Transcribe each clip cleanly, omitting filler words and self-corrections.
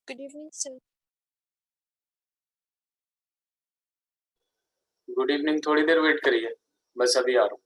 Good evening, sir. Good evening, थोड़ी देर wait करिए, बस अभी आ रहा हूँ।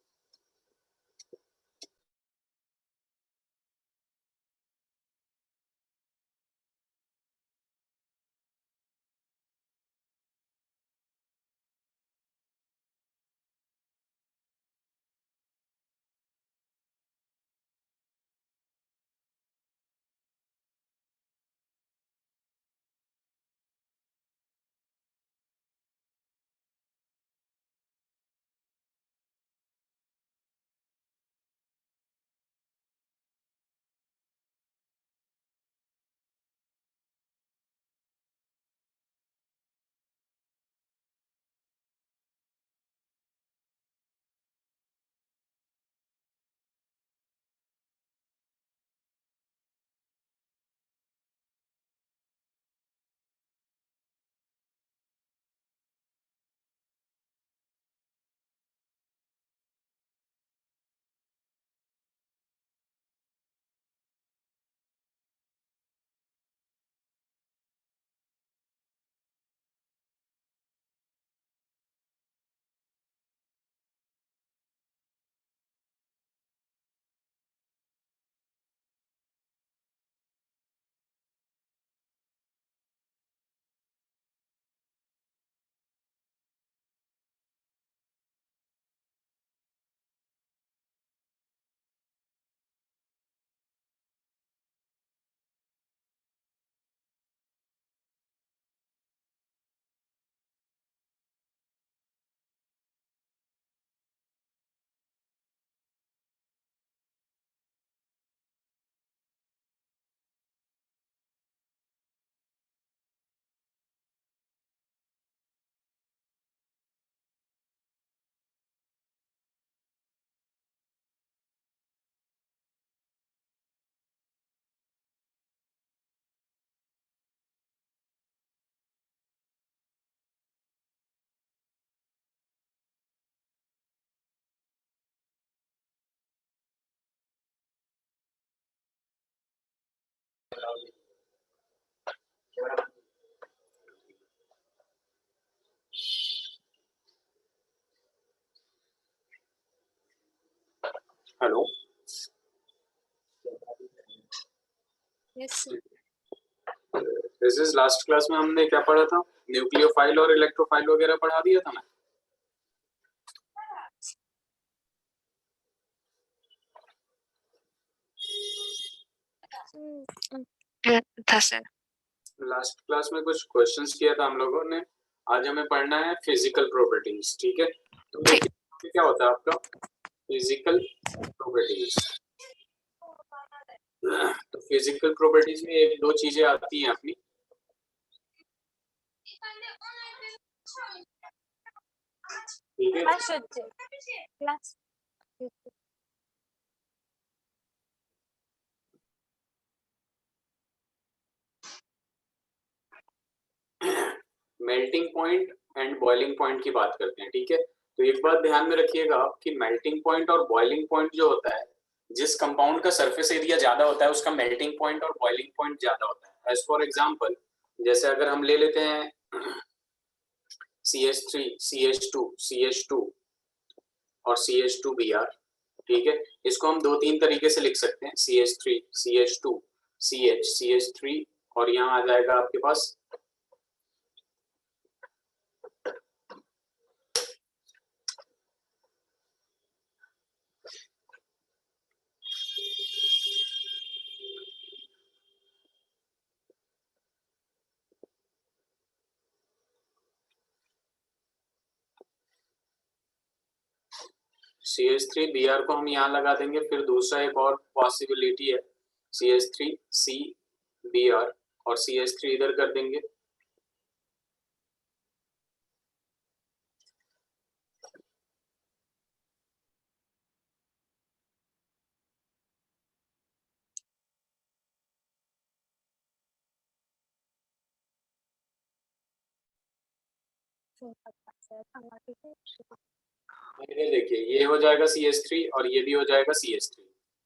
Hello, Yes, sir. This is last class में हमने क्या पढ़ा था? न्यूक्लियोफाइल और इलेक्ट्रोफाइल वगैरह पढ़ा दिया था मैं। था सर। लास्ट क्लास में कुछ क्वेश्चंस किया था हम लोगों ने। आज हमें पढ़ना है फिजिकल प्रॉपर्टीज, ठीक है? तो देखिए क्या होता है आपका फिजिकल प्रॉपर्टीज। तो फिजिकल प्रॉपर्टीज में एक दो चीजें आती हैं अपनी, ठीक है? Class melting point and boiling point की बात करते हैं, ठीक है? तो एक बात ध्यान में रखिएगा आप कि मेल्टिंग पॉइंट और बॉइलिंग पॉइंट जो होता है, जिस कंपाउंड का सरफेस एरिया ज्यादा होता है उसका मेल्टिंग पॉइंट और बॉइलिंग पॉइंट ज्यादा होता है। एज फॉर एग्जांपल, जैसे अगर हम ले लेते हैं CH3 CH2 CH2 और CH2Br, ठीक है? इसको हम दो तीन तरीके से लिख सकते हैं, CH3 CH2 CH CH3, और यहाँ आ जाएगा आपके पास CH3Br को हम यहाँ लगा देंगे। फिर दूसरा एक और पॉसिबिलिटी है CH3CBr, और CH3 इधर कर देंगे। ये देखिए, ये हो जाएगा CH3 और ये भी हो जाएगा CH3।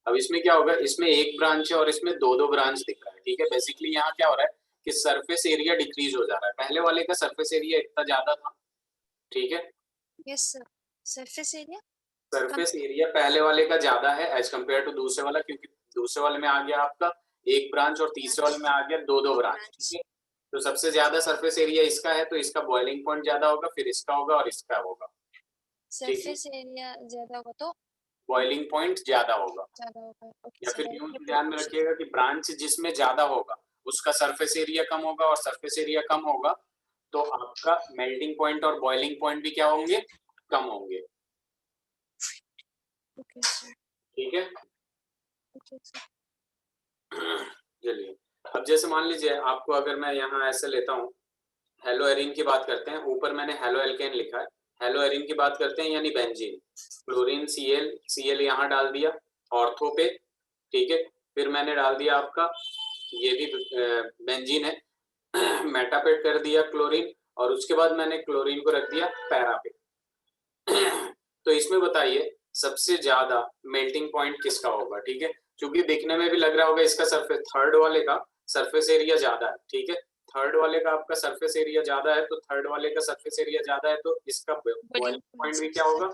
अब इसमें क्या होगा, इसमें एक ब्रांच है और इसमें दो दो ब्रांच दिख रहा है, ठीक है? बेसिकली यहाँ क्या हो रहा है, कि सरफेस एरिया डिक्रीज हो जा रहा है। पहले वाले का सरफेस एरिया इतना ज्यादा था, ठीक है, yes sir, surface area surface area पहले वाले का ज्यादा है एज कम्पेयर टू दूसरे वाला, क्योंकि दूसरे वाले में आ गया आपका एक ब्रांच और तीसरे वाले में आ गया दो ब्रांच, ठीक है। तो सबसे ज्यादा सरफेस एरिया इसका है, तो इसका बॉइलिंग पॉइंट ज्यादा होगा, फिर इसका होगा और इसका होगा, सरफेस एरिया ज्यादा होगा तो बॉइलिंग पॉइंट ज्यादा होगा। ज्यादा होगा। ओके या सर, फिर यूं ध्यान में रखिएगा कि ब्रांच जिसमें ज्यादा होगा उसका सरफेस एरिया कम होगा, और सरफेस एरिया कम होगा तो आपका मेल्टिंग पॉइंट और बॉइलिंग पॉइंट भी क्या होंगे, कम होंगे, ओके सर, ठीक है। ओके सर, चलिए, अब जैसे मान लीजिए आपको अगर मैं यहाँ ऐसे लेता हूँ, हेलो एरिन की बात करते हैं, ऊपर मैंने हेलो एल्केन लिखा है, हेलो एरिन की बात करते हैं यानी बेंजीन, क्लोरीन Cl यहाँ डाल दिया ऑर्थो पे, ठीक है। फिर मैंने डाल दिया आपका ये भी बेंजीन है, मेटापेट कर दिया क्लोरीन, और उसके बाद मैंने क्लोरीन को रख दिया पैरा पे। तो इसमें बताइए सबसे ज्यादा मेल्टिंग पॉइंट किसका होगा, ठीक है, क्योंकि देखने में भी लग रहा होगा इसका सरफेस, थर्ड वाले का सरफेस एरिया ज्यादा है, ठीक है, थर्ड वाले का आपका सरफेस एरिया ज्यादा है, तो थर्ड वाले का सरफेस एरिया ज्यादा है, तो इसका बॉइलिंग पॉइंट भी क्या होगा,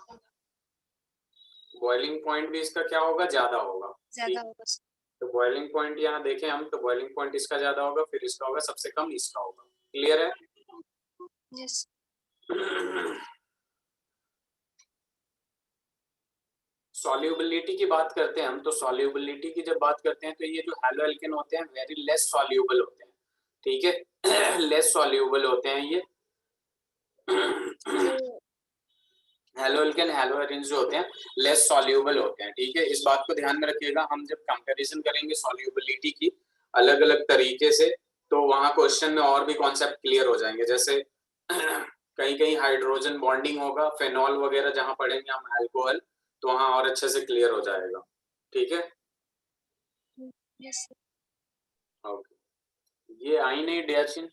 बॉइलिंग पॉइंट भी इसका क्या होगा, ज्यादा होगा, ज्यादा ठीक। होगा सर। तो बॉइलिंग पॉइंट यहाँ देखें हम, तो बॉइलिंग पॉइंट इसका ज्यादा होगा, फिर इसका होगा, सबसे कम इसका होगा, क्लियर है। यस सॉल्युबिलिटी की बात करते हैं हम, तो सॉल्युबिलिटी की जब बात करते हैं तो ये जो हैलो एल्केन होते हैं वेरी लेस सॉल्युबल होते हैं, ठीक है, लेस सॉल्युबल होते हैं ये हेलो एल्केन हेलो एरिन्स जो होते हैं लेस सॉल्युबल होते हैं, ठीक है। इस बात को ध्यान में रखिएगा, हम जब कंपैरिजन करेंगे सॉल्युबिलिटी की अलग अलग तरीके से, तो वहां क्वेश्चन में और भी कॉन्सेप्ट क्लियर हो जाएंगे, जैसे कहीं कहीं हाइड्रोजन बॉन्डिंग होगा, फेनॉल वगैरह जहां पढ़ेंगे हम अल्कोहल, तो वहां और अच्छे से क्लियर हो जाएगा, ठीक है। यस ओके, ये आई नहीं डियाचिन,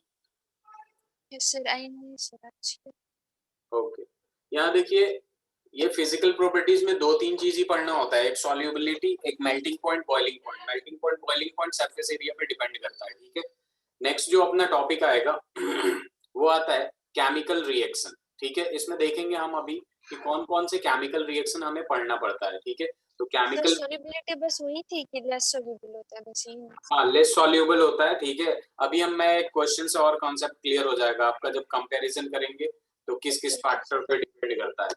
यस सर, आई नहीं सर, अच्छी ओके। यहाँ देखिए ये फिजिकल प्रॉपर्टीज में दो तीन चीज ही पढ़ना होता है, एक सॉल्युबिलिटी, एक melting point, boiling point. Melting point boiling point surface area पे डिपेंड करता है, ठीक है। नेक्स्ट जो अपना टॉपिक आएगा वो आता है केमिकल रिएक्शन, ठीक है। इसमें देखेंगे हम अभी कि कौन कौन से केमिकल रिएक्शन हमें पढ़ना पड़ता है, ठीक है। तो सर। केमिकल, सॉल्युबिलिटी बस वही थी कि लेस सॉल्युबल होता है, बस यही ना? हाँ लेस सॉल्युबल होता है, ठीक है। अभी हम मैं क्वेश्चन से और कॉन्सेप्ट क्लियर हो जाएगा आपका जब कंपैरिजन करेंगे, तो किस किस फैक्टर पे डिपेंड करता है,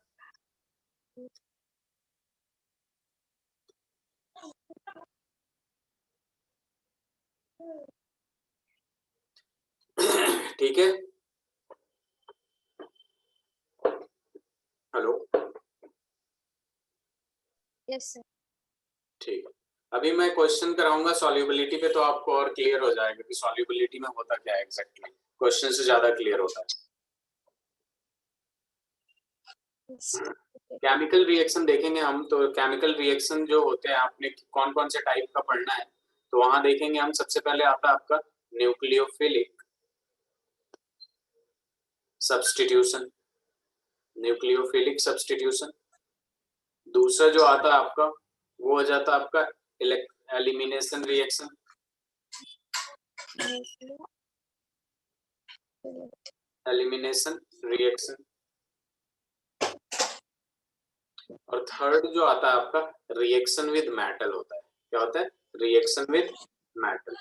ठीक है। हेलो, यस सर, ठीक है। अभी मैं क्वेश्चन कराऊंगा सॉल्युबिलिटी पे, तो आपको और क्लियर हो जाएगा कि सॉल्युबिलिटी में होता क्या है एग्जैक्टली, क्वेश्चन से ज्यादा क्लियर होता है। यस केमिकल रिएक्शन देखेंगे हम, तो केमिकल रिएक्शन जो होते हैं आपने कौन कौन से टाइप का पढ़ना है, तो वहां देखेंगे हम। सबसे पहले आता है आपका न्यूक्लियोफिलिक सब्स्टिट्यूशन, न्यूक्लियोफिलिक सब्स्टिट्यूशन। दूसरा जो आता है आपका वो हो जाता है आपका एलिमिनेशन रिएक्शन, एलिमिनेशन रिएक्शन। और थर्ड जो आता है आपका रिएक्शन विद मेटल होता है, क्या होता है, reaction with metal.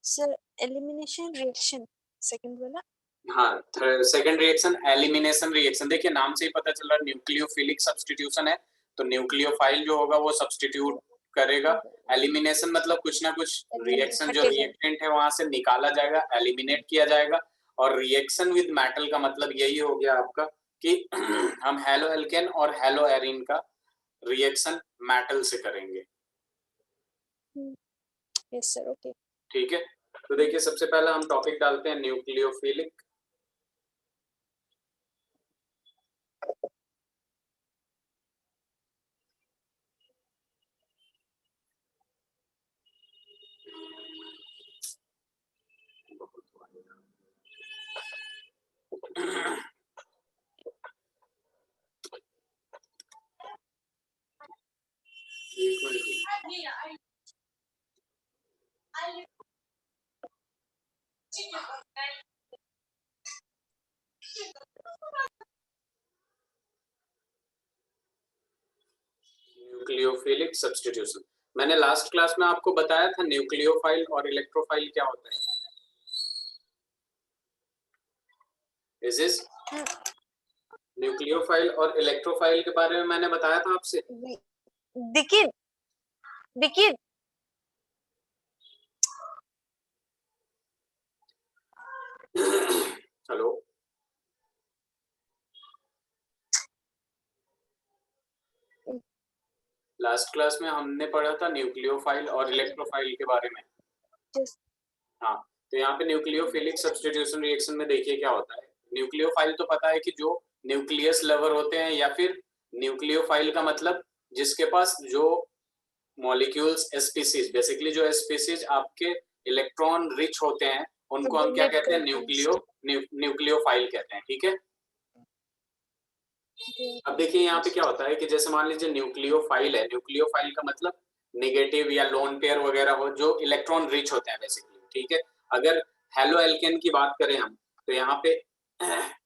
Sir, elimination reaction second वाला। हाँ, सेकंड रिएक्शन एलिमिनेशन रिएक्शन, देखिए नाम से ही पता चल रहा है न्यूक्लियोफिलिक सब्स्टिट्यूशन है, तो न्यूक्लियोफाइल जो होगा वो सब्स्टिट्यूट करेगा। एलिमिनेशन मतलब कुछ ना कुछ रिएक्शन जो रिएक्टेंट है वहां से निकाला जाएगा, एलिमिनेट किया जाएगा। और रिएक्शन विद मेटल का मतलब यही हो गया आपका कि हम हेलो एल्केन और हेलो एरिन का रिएक्शन मेटल से करेंगे, यस सर, ओके। ठीक है। तो देखिए सबसे पहला हम टॉपिक डालते हैं न्यूक्लियोफिलिक। Nucleophilic substitution. मैंने लास्ट क्लास में आपको बताया था न्यूक्लियोफाइल और इलेक्ट्रोफाइल क्या होता है। इस न्यूक्लियोफाइल और इलेक्ट्रोफाइल के बारे में मैंने बताया था आपसे। देखिए देखिए हेलो, लास्ट क्लास में हमने पढ़ा था न्यूक्लियोफाइल और इलेक्ट्रोफाइल के बारे में। हाँ, तो यहाँ पे न्यूक्लियोफिलिक सब्स्टिट्यूशन रिएक्शन में देखिए क्या होता है। न्यूक्लियोफाइल तो पता है कि जो न्यूक्लियस लवर होते हैं, या फिर न्यूक्लियोफाइल का मतलब जिसके पास जो मॉलिक्यूल्स स्पीसीज, बेसिकली जो स्पीसीज आपके इलेक्ट्रॉन रिच होते हैं, उनको हम क्या कहते हैं, न्यूक्लियोफाइल कहते हैं। ठीक है, अब देखिए यहाँ पे क्या होता है कि जैसे मान लीजिए न्यूक्लियोफाइल है, न्यूक्लियोफाइल का मतलब नेगेटिव या लोन पेयर वगैरह हो जो इलेक्ट्रॉन रिच होते हैं बेसिकली। ठीक है, अगर हेलो एल्केन की बात करें हम, तो यहाँ पे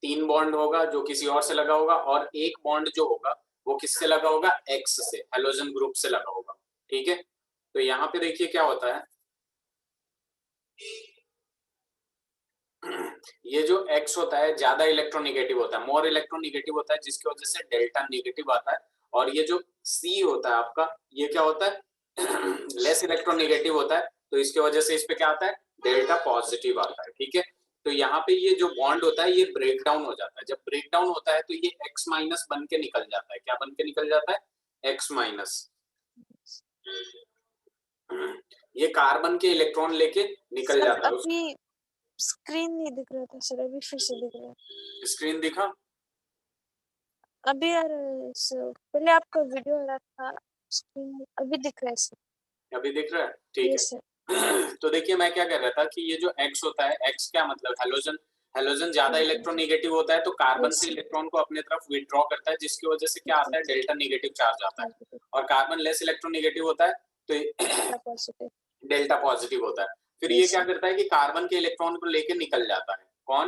3 बॉन्ड होगा जो किसी और से लगा होगा, और एक बॉन्ड जो होगा वो किससे लगा होगा, एक्स से, हेलोजन ग्रुप से लगा होगा। ठीक है, तो यहाँ पे देखिए क्या होता है, ये जो X होता है ज्यादा इलेक्ट्रोनेगेटिव होता है, मोर इलेक्ट्रोनेगेटिव होता है, जिसकी वजह से डेल्टा नेगेटिव आता है। और ये जो C होता है आपका, ये क्या होता है, लेस इलेक्ट्रोनेगेटिव होता है, तो इसकी वजह से इस पे क्या आता है, डेल्टा पॉजिटिव आता है। ठीक है, तो यहाँ पे ये जो बॉन्ड होता है ये ब्रेक डाउन हो जाता है। जब ब्रेक डाउन होता है तो ये X माइनस बन के निकल जाता है। क्या बन के निकल जाता है, X माइनस। ये कार्बन के इलेक्ट्रॉन लेके निकल जाता है। अभी स्क्रीन नहीं दिख रहा था सर, अभी फिर से दिख रहा है। स्क्रीन दिखा अभी यार पहले आपका वीडियो आ रहा था, स्क्रीन अभी दिख रहा है सर। अभी दिख रहा है, ठीक है। तो देखिए मैं क्या कह रहा था कि ये जो X होता है, X क्या मतलब हेलोजन, हेलोजन ज्यादा इलेक्ट्रोनेगेटिव होता है तो कार्बन से इलेक्ट्रॉन को अपने तरफ विथड्रॉ करता है, जिसकी वजह से क्या आता है, डेल्टा नेगेटिव चार्ज आता है। और कार्बन लेस इलेक्ट्रोनेगेटिव होता है तो डेल्टा पॉजिटिव होता है। फिर ये क्या करता है कि कार्बन के इलेक्ट्रॉन को लेके निकल जाता है, कौन,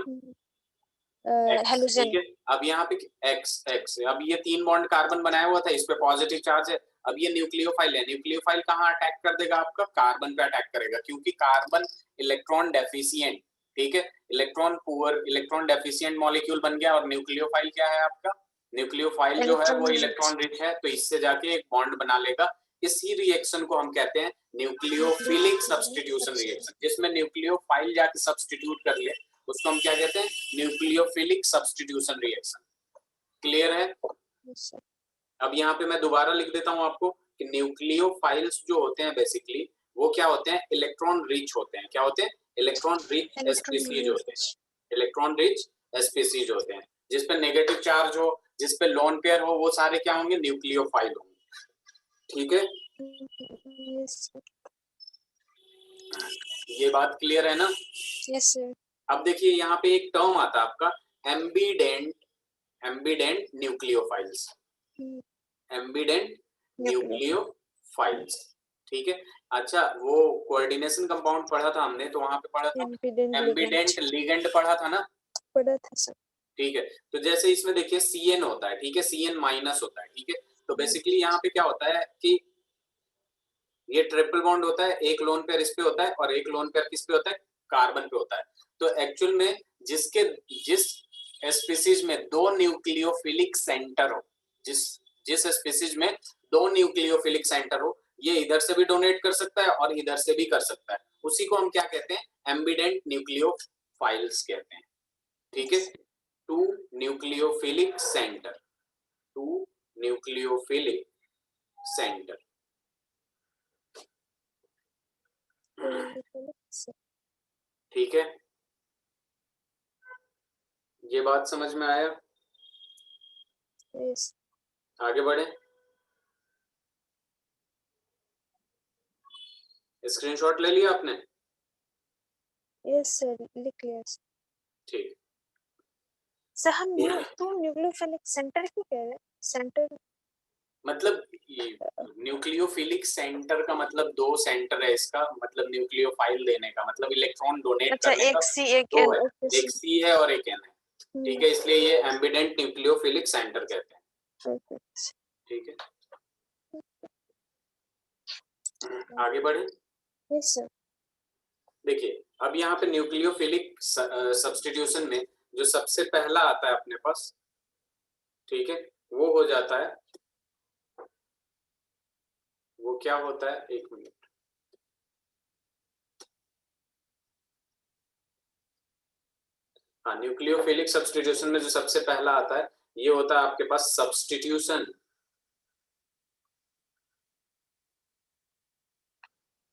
हेलोजन। ठीक है, अब यहाँ पे X, अब ये 3 बॉन्ड कार्बन बनाया हुआ था, इस पे पॉजिटिव चार्ज है। अब ये न्यूक्लियोफाइल है, न्यूक्लियोफाइल कहाँ अटैक कर देगा, आपका कार्बन पे अटैक करेगा, क्योंकि कार्बन इलेक्ट्रॉन डेफिशिएंट, ठीक है, electron poor, electron deficient molecule बन गया। और न्यूक्लियोफाइल क्या है आपका, न्यूक्लियोफाइल जो है वो इलेक्ट्रॉन रिच है, तो इससे जाके एक बॉन्ड बना लेगा। इसी रिएक्शन को हम कहते हैं न्यूक्लियोफिलिक सब्स्टिट्यूशन रिएक्शन, जिसमें न्यूक्लियोफाइल जाके सब्स्टिट्यूट कर ले, उसको हम क्या कहते हैं, न्यूक्लियोफिलिक सब्स्टिट्यूशन रिएक्शन। क्लियर है। अब यहाँ पे मैं दोबारा लिख देता हूँ आपको कि न्यूक्लियोफाइल्स जो होते हैं बेसिकली वो क्या होते हैं, इलेक्ट्रॉन रिच होते हैं। क्या होते हैं, इलेक्ट्रॉन रिच स्पीसीज होते हैं, इलेक्ट्रॉन रिच स्पीसीज होते हैं। जिसपे नेगेटिव चार्ज हो, जिसपे लोन पेयर हो, वो सारे क्या होंगे, न्यूक्लियोफाइल होंगे। ठीक है, ये बात क्लियर है ना। Yes sir. अब देखिए यहाँ पे एक टर्म आता है आपका एम्बीडेंट, एम्बीडेंट न्यूक्लियोफाइल्स, एम्बीडेंट न्यूक्लियोफाइल्स। ठीक है, अच्छा वो कोऑर्डिनेशन कंपाउंड पढ़ा था हमने, तो वहां पे पढ़ा था एम्बीडेंट लिगेंड पढ़ा था ना, पढ़ा था सर। ठीक है, तो जैसे इसमें देखिए CN होता है, ठीक है, CN माइनस होता है, ठीक है, तो बेसिकली यहाँ पे क्या होता है कि ये ट्रिपल बॉन्ड होता है, एक लोन पेयर इस पे होता है और एक लोन पेयर किस पे होता है, कार्बन पे होता है। तो एक्चुअल में जिस स्पीसीज में दो न्यूक्लियोफिलिक सेंटर हो, जिस स्पीसीज में दो न्यूक्लियोफिलिक सेंटर हो, ये इधर से भी डोनेट कर सकता है और इधर से भी कर सकता है, उसी को हम क्या कहते हैं, एम्बीडेंट न्यूक्लियोफाइल्स कहते हैं। ठीक है, two nucleophilic centre, two nucleophilic centre. ठीक है, ये बात समझ में आया। यस। आगे बढ़े, स्क्रीनशॉट ले लिया आपने, यस सर, लिख लिया ठीक। सर। हम तो न्यूक्लियोफिलिक सेंटर क्यों कह रहे हैं, सेंटर मतलब न्यूक्लियोफिलिक सेंटर का मतलब दो सेंटर है, इसका मतलब न्यूक्लियोफाइल देने का मतलब इलेक्ट्रॉन डोनेट करने का, एक सी एक दो एन। है, एक C है और एक N है, ठीक है, इसलिए ये एम्बिडेंट न्यूक्लियोफिलिक सेंटर कहते हैं। ठीक है, आगे बढ़े। Yes sir. देखिए अब यहाँ पे न्यूक्लियोफिलिक सब्स्टिट्यूशन में जो सबसे पहला आता है अपने पास, ठीक है, वो हो जाता है, वो क्या होता है, एक मिनट, हाँ, न्यूक्लियोफिलिक सब्स्टिट्यूशन में जो सबसे पहला आता है ये होता है आपके पास सब्स्टिट्यूशन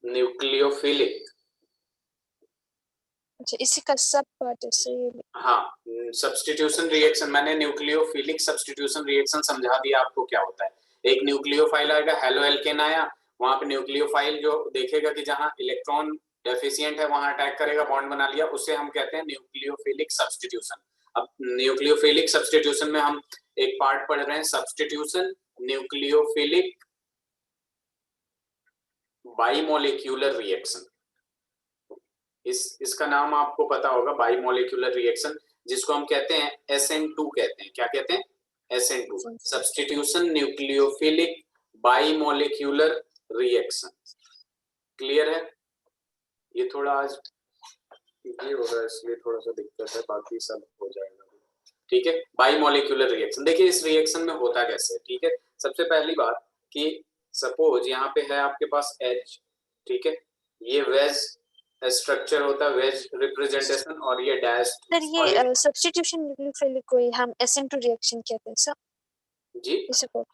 न्यूक्लियोफिलिक। अच्छा, इसी का सब पार्ट है सर ये। हाँ, सब्स्टिट्यूशन रिएक्शन, मैंने न्यूक्लियोफिलिक सब्स्टिट्यूशन रिएक्शन समझा दिया आपको क्या होता है। एक न्यूक्लियोफाइल आएगा, हेलो एल्केन आया, वहां पे न्यूक्लियोफाइल जो देखेगा कि जहां इलेक्ट्रॉन डेफिशिएंट है वहां अटैक करेगा, बॉन्ड बना लिया, उसे हम कहते हैं न्यूक्लियोफिलिक सब्स्टिट्यूशन। अब न्यूक्लियोफिलिक सब्स्टिट्यूशन में हम एक पार्ट पढ़ रहे हैं, सब्स्टिट्यूशन न्यूक्लियोफिलिक बाइमोलिक्यूलर रिएक्शन। इसका नाम आपको पता होगा, बाइमोलिक्यूलर रिएक्शन, जिसको हम कहते हैं SN2 कहते हैं। क्या कहते हैं? SN2, substitution nucleophilic bimolecular reaction. Clear है? ये थोड़ा आज ये होगा इसलिए थोड़ा सा दिक्कत है, बाकी सब हो जाएगा, ठीक है। बाइमोलिक्यूलर रिएक्शन, देखिए इस रिएक्शन में होता कैसे है, ठीक है। सबसे पहली बात कि सपोज यहाँ पे है आपके पास H, ठीक है, ये वेज स्ट्रक्चर होता है, वेज रिप्रेजेंटेशन, और ये डैश। सर ये सब्स्टिट्यूशन न्यूक्लियोफिलिक को हम SN2 रिएक्शन कहते हैं सर जी, इसको।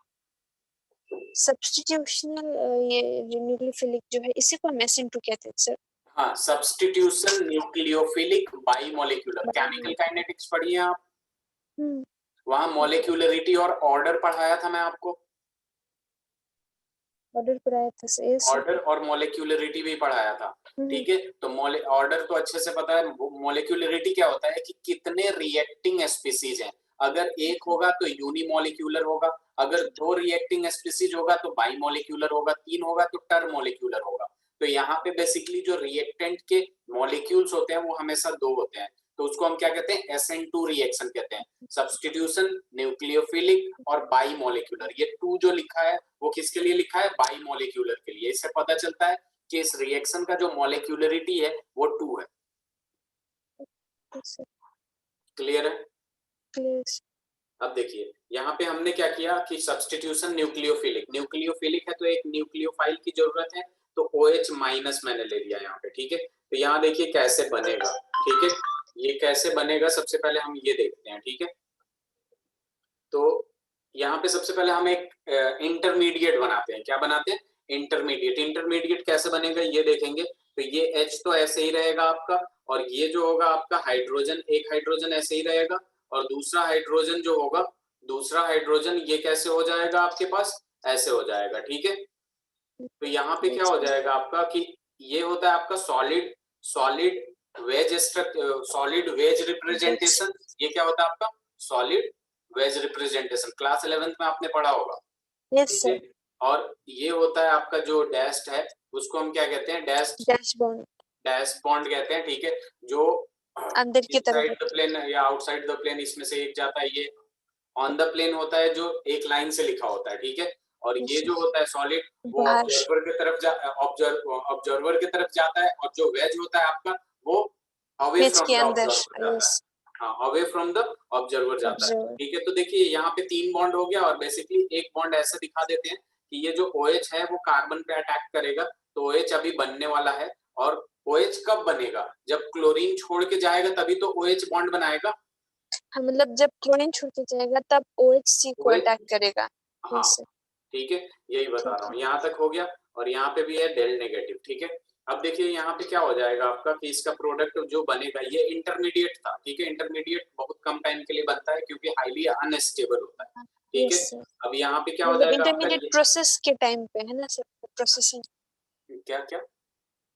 सब्स्टिट्यूशनल ये न्यूक्लियोफिलिक जो है इसी को हम SN2 कहते हैं सर। हाँ, सब्स्टिट्यूशन न्यूक्लियोफिलिक बाइमोलिक्यूलर, केमिकल काइनेटिक्स पढ़ी है आप, वहां मॉलिक्यूलरिटी और ऑर्डर पढ़ाया था मैं आपको, ऑर्डर पढ़ाया था सर। ऑर्डर और मॉलिक्यूलरिटी भी पढ़ाया था, ठीक है। तो ऑर्डर तो अच्छे से पता है, मॉलिक्यूलरिटी क्या होता है कि कितने रिएक्टिंग स्पीसीज हैं, अगर एक होगा तो यूनिमॉलिक्यूलर होगा, अगर दो रिएक्टिंग स्पीसीज होगा तो बाइमॉलिक्यूलर होगा, तीन होगा तो टर्मोलिक्यूलर होगा। तो यहाँ पे बेसिकली जो रिएक्टेंट के मॉलिक्यूल्स होते हैं वो हमेशा दो होते हैं, तो उसको हम क्या कहते हैं? SN2 रिएक्शन कहते हैं, सब्स्टिट्यूशन न्यूक्लियोफिलिक और बाइमॉलिक्यूलर। ये 2 जो लिखा है वो किसके लिए लिखा है? बाइमॉलिक्यूलर के लिए। इससे पता चलता है कि इस रिएक्शन का जो मॉलिक्यूलरिटी है वो 2 है। क्लियर है? क्लियर। अब देखिए यहाँ पे हमने क्या किया कि सब्स्टिट्यूशन न्यूक्लियोफिलिक, न्यूक्लियोफिलिक है तो एक न्यूक्लियोफाइल की जरूरत है, तो OH माइनस मैंने ले लिया यहाँ पे, ठीक है। तो यहाँ देखिए कैसे बनेगा, ठीक है, ये कैसे बनेगा सबसे पहले हम ये देखते हैं, ठीक है। तो यहाँ पे सबसे पहले हम एक इंटरमीडिएट बनाते हैं। क्या बनाते हैं? इंटरमीडिएट। इंटरमीडिएट कैसे बनेगा ये देखेंगे। तो ये H तो ऐसे ही रहेगा आपका, और ये जो होगा आपका हाइड्रोजन, एक हाइड्रोजन ऐसे ही रहेगा, और दूसरा हाइड्रोजन जो होगा, दूसरा हाइड्रोजन ये कैसे हो जाएगा आपके पास? ऐसे हो जाएगा, ठीक है। तो यहाँ पे क्या हो जाएगा आपका कि ये होता है आपका solid solid wedge solid wedge representation. ये क्या होता है आपका? Solid wedge representation, class 11th में आपने पढ़ा होगा, यस सर। और ये होता है आपका जो डैश्ड है उसको हम क्या कहते हैं? डैश बॉन्ड, डैश बॉन्ड कहते हैं, ठीक है। जो अंदर की तरफ इनसाइड द प्लेन या आउटसाइड द प्लेन, इसमें से एक जाता है, ये ऑन द प्लेन होता है जो एक लाइन से लिखा होता है, ठीक है। और ये जो होता है सॉलिड वो ऑब्जर्वर की तरफ ऑब्जर्वर की तरफ जाता है, और जो वेज होता है आपका वो अवे फ्रॉम द ऑब्जर्वर जाता है। हाँ, अवे फ्रॉम द ऑब्जर्वर जाता है, ठीक है। तो देखिए यहाँ पे 3 बॉन्ड हो गया, और बेसिकली एक बॉन्ड ऐसे दिखा देते हैं कि ये जो OH है वो कार्बन पे अटैक करेगा, तो OH अभी बनने वाला है। और OH कब बनेगा? जब क्लोरीन छोड़ के जाएगा तभी तो OH बॉन्ड बनाएगा। हाँ, मतलब जब क्लोरीन छोड़ के जाएगा तब OHC को अटैक करेगा। हाँ, ठीक है, यही बता रहा हूँ। यहाँ तक हो गया, और यहाँ पे भी है डेल नेगेटिव, ठीक है। अब देखिए यहाँ पे क्या हो जाएगा आपका कि इसका प्रोडक्ट जो बनेगा, ये इंटरमीडिएट था, ठीक है। इंटरमीडिएट बहुत कम टाइम के लिए बनता है क्योंकि हाईली अनस्टेबल होता है, ठीक है। अब यहाँ पे क्या हो जाएगा? इंटरमीडिएट प्रोसेस के टाइम पे है ना सर, प्रोसेसिंग। क्या क्या?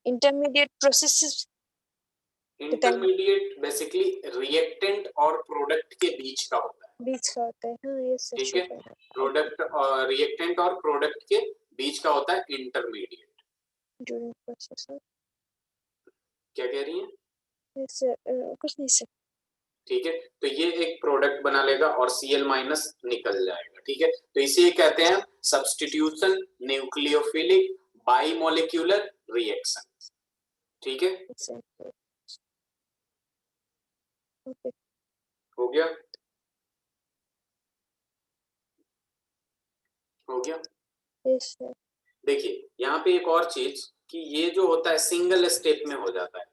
Intermediate process, intermediate basically reactant और प्रोडक्ट के बीच का होता है, बीच का होता है। हाँ, ये सच ठीक है। प्रोडक्ट और रिएक्टेंट और प्रोडक्ट के बीच का होता है इंटरमीडिएट। During process. क्या कह रही हैं? कुछ नहीं सर, ठीक है। तो ये एक प्रोडक्ट बना लेगा और Cl माइनस निकल जाएगा, ठीक है। तो इसे कहते हैं सब्स्टिट्यूशन न्यूक्लियोफिलिक बाइमोलिक्यूलर रिएक्शन, ठीक है। exactly. Okay. हो गया, हो गया। Yes, sir. देखिए यहाँ पे एक और चीज कि ये जो होता है सिंगल स्टेप में हो जाता है,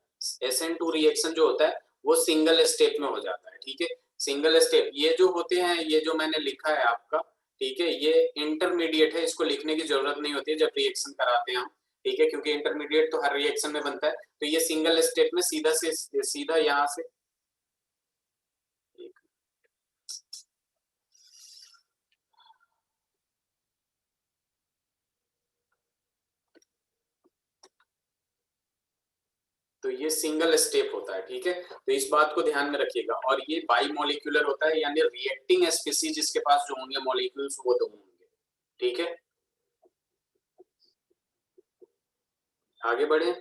SN2 रिएक्शन जो होता है वो सिंगल स्टेप में हो जाता है, ठीक है। सिंगल स्टेप ये जो होते हैं, ये जो मैंने लिखा है आपका, ठीक है, ये इंटरमीडिएट है, इसको लिखने की जरूरत नहीं होती है जब रिएक्शन कराते हैं हम, ठीक है, क्योंकि इंटरमीडिएट तो हर रिएक्शन में बनता है। तो ये सिंगल स्टेप में सीधा से सीधा यहाँ से तो ये सिंगल स्टेप होता है, ठीक है। तो इस बात को ध्यान में रखिएगा। और ये बाइमोलिक्यूलर होता है, यानी रिएक्टिंग स्पीसीज जिसके पास जो होंगे मॉलिक्यूल्स वो दो होंगे, ठीक है। आगे बढ़े।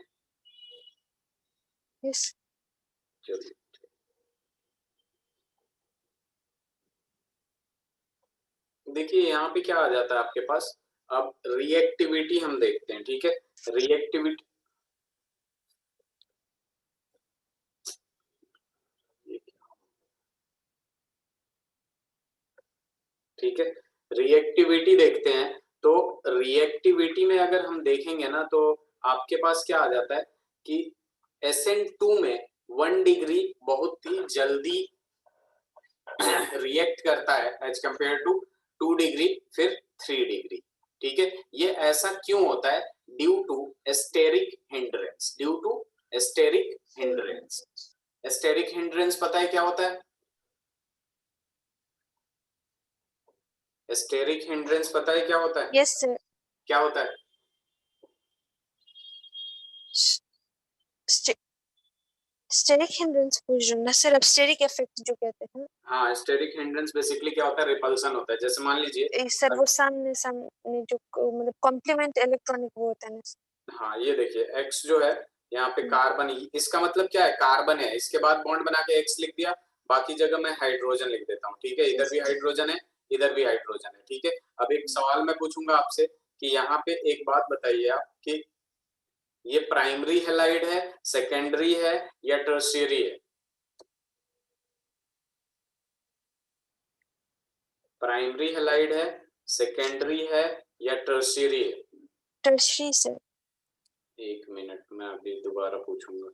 Yes. चलिए, देखिए यहाँ पे क्या आ जाता है आपके पास, अब रिएक्टिविटी हम देखते हैं, ठीक है। रिएक्टिविटी, ठीक है, रिएक्टिविटी देखते हैं। तो रिएक्टिविटी में अगर हम देखेंगे ना तो आपके पास क्या आ जाता है कि SN2 में 1 डिग्री बहुत ही जल्दी रिएक्ट करता है एज कंपेयर टू 2 डिग्री फिर 3 डिग्री, ठीक है। ये ऐसा क्यों होता है? Due to steric hindrance, due to steric hindrance. Steric hindrance पता है क्या होता है? एस्टेरिक हिंड्रेंस पता है क्या होता है? Yes, sir. क्या होता है? St- Steric hindrance fusion ना सर, अब steric effect जो कहते हैं। हाँ, एस्टेरिक हिंड्रेंस बेसिकली क्या होता है? रिपल्सन होता है। जैसे मान लीजिए सर वो सामने सामने जो मतलब कॉम्प्लीमेंट इलेक्ट्रॉनिक वो होता है ना। हाँ, ये देखिए X जो है यहाँ पे कार्बन, इसका मतलब क्या है? कार्बन है, इसके बाद बॉन्ड बना के X लिख दिया, बाकी जगह मैं हाइड्रोजन लिख देता हूँ, ठीक है। इधर भी हाइड्रोजन है, इधर भी हाइड्रोजन है, ठीक है। अब एक सवाल मैं पूछूंगा आपसे कि यहाँ पे एक बात बताइए आप कि ये प्राइमरी हैलाइड है, सेकेंडरी है या टर्शियरी है? प्राइमरी हैलाइड है, सेकेंडरी है या टर्शियरी है? Tertiary sir. एक मिनट, मैं अभी दोबारा पूछूंगा।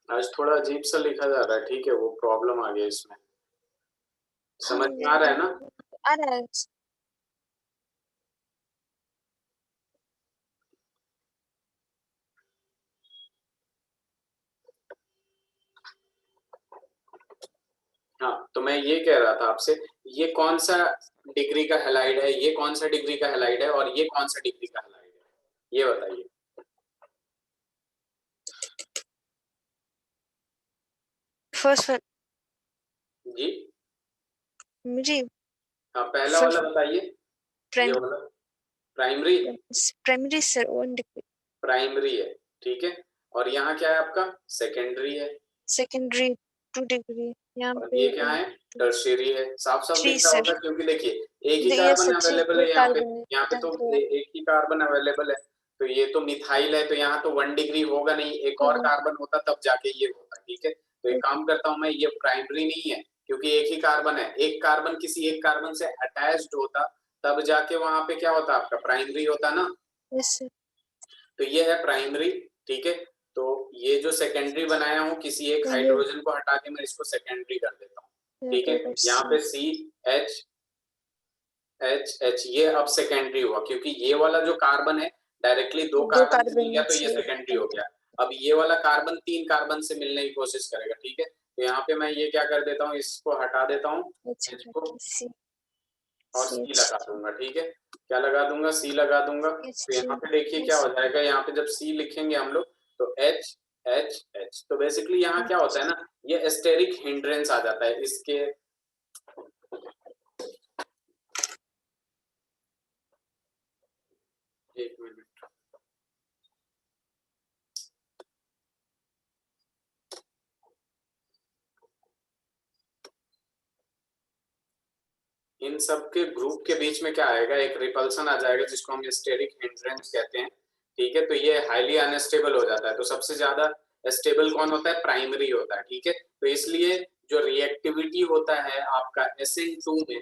आज थोड़ा अजीब सा लिखा जा रहा है, ठीक है, वो प्रॉब्लम आ गया इसमें। समझ में आ रहा है ना? आ रहा है। हाँ, तो मैं ये कह रहा था आपसे, ये कौन सा डिग्री का हैलाइड है, ये कौन सा डिग्री का हैलाइड है और ये कौन सा डिग्री का हैलाइड है, ये बताइए। फर्स्ट वन जी मुझे हाँ, पहला वाला बताइए। ये वाला primary, primary sir 1 degree. Primary है, ठीक है। और यहाँ क्या है आपका? सेकेंडरी है। Secondary 2 degree. यहाँ और पे ये क्या है? टर्शियरी है। साफ साफ 3 दिख रहा सर। होगा क्योंकि देखिए एक ही ये सर कार्बन 3 अवेलेबल है यहाँ पे, कार्बन है। यहाँ पे तो एक ही कार्बन अवेलेबल है। तो ये तो मिथाइल है, तो यहाँ तो 1 डिग्री होगा नहीं, एक और कार्बन होता तब जाके ये होता, ठीक है। तो एक काम करता हूँ मैं, ये प्राइमरी नहीं है क्योंकि एक ही कार्बन है, एक कार्बन किसी एक कार्बन से अटैच्ड होता तब जाके वहां पे क्या होता? आपका प्राइमरी होता ना। Yes sir. तो ये है प्राइमरी, ठीक है। तो ये जो सेकेंडरी बनाया हूँ, किसी एक हाइड्रोजन को हटा के मैं इसको सेकेंडरी कर देता हूँ, ठीक है। यहाँ पे CH ये अब सेकेंडरी हुआ क्योंकि ये वाला जो कार्बन है डायरेक्टली 2 कार्बन से मिल गया तो ये सेकेंडरी हो गया। अब ये वाला कार्बन 3 कार्बन से मिलने की कोशिश करेगा, ठीक है। तो यहाँ पे मैं ये क्या कर देता हूँ, इसको हटा देता हूँ, H को, और C लगा दूंगा, ठीक है। क्या लगा दूंगा? C लगा दूंगा। तो यहाँ पे देखिए क्या हो जाएगा, यहाँ पे जब C लिखेंगे हम लोग तो H H H, तो बेसिकली यहाँ क्या होता है ना, ये एस्टेरिक हिंड्रेंस आ जाता है इसके। एक मिनट, इन सब के ग्रुप के बीच में क्या आएगा, एक रिपल्सन आ जाएगा जिसको हम स्टेरिक हिंड्रेंस कहते हैं, ठीक है। तो ये हाईली अनस्टेबल हो जाता है। तो सबसे ज्यादा स्टेबल कौन होता है, प्राइमरी होता है, ठीक है। तो इसलिए जो रिएक्टिविटी होता है आपका SN2 में,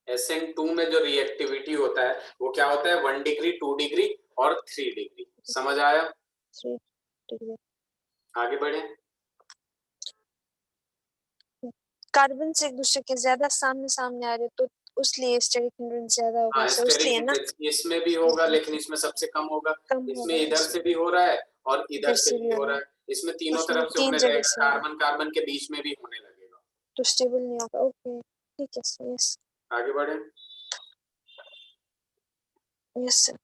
SN2 में जो रिएक्टिविटी होता है वो क्या होता है, 1 डिग्री, 2 डिग्री और 3 डिग्री। समझ आया? 3 डिग्री। आगे बढ़े। कार्बन से एक दूसरे के ज्यादा सामने सामने आ रहे तो उसलिए स्टेरिक हिंड्रेंस ज्यादा होगा, हाँ, सो इसलिए ना इसमें भी होगा लेकिन इसमें सबसे कम होगा। कम इसमें होगा, इधर से भी हो रहा है और इधर से भी हो रहा है। इसमें तीनों इसमें तरफ से तीन होने जगह लगेगा, से होगा कार्बन कार्बन के बीच में भी होने लगेगा। तो स्टेबल नहीं होगा। ओके, ठीक है सर। यस आगे बढ़े। Yes sir.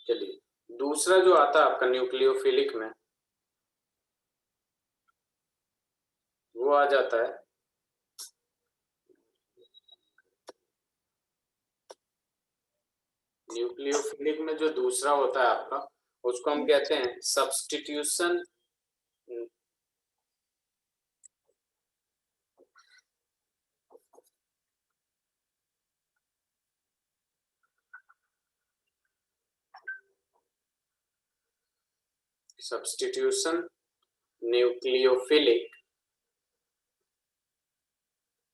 चलिए, दूसरा जो आता है आपका न्यूक्लियोफिलिक में, वो आ जाता है न्यूक्लियोफिलिक में जो दूसरा होता है आपका, उसको हम कहते हैं substitution nucleophilic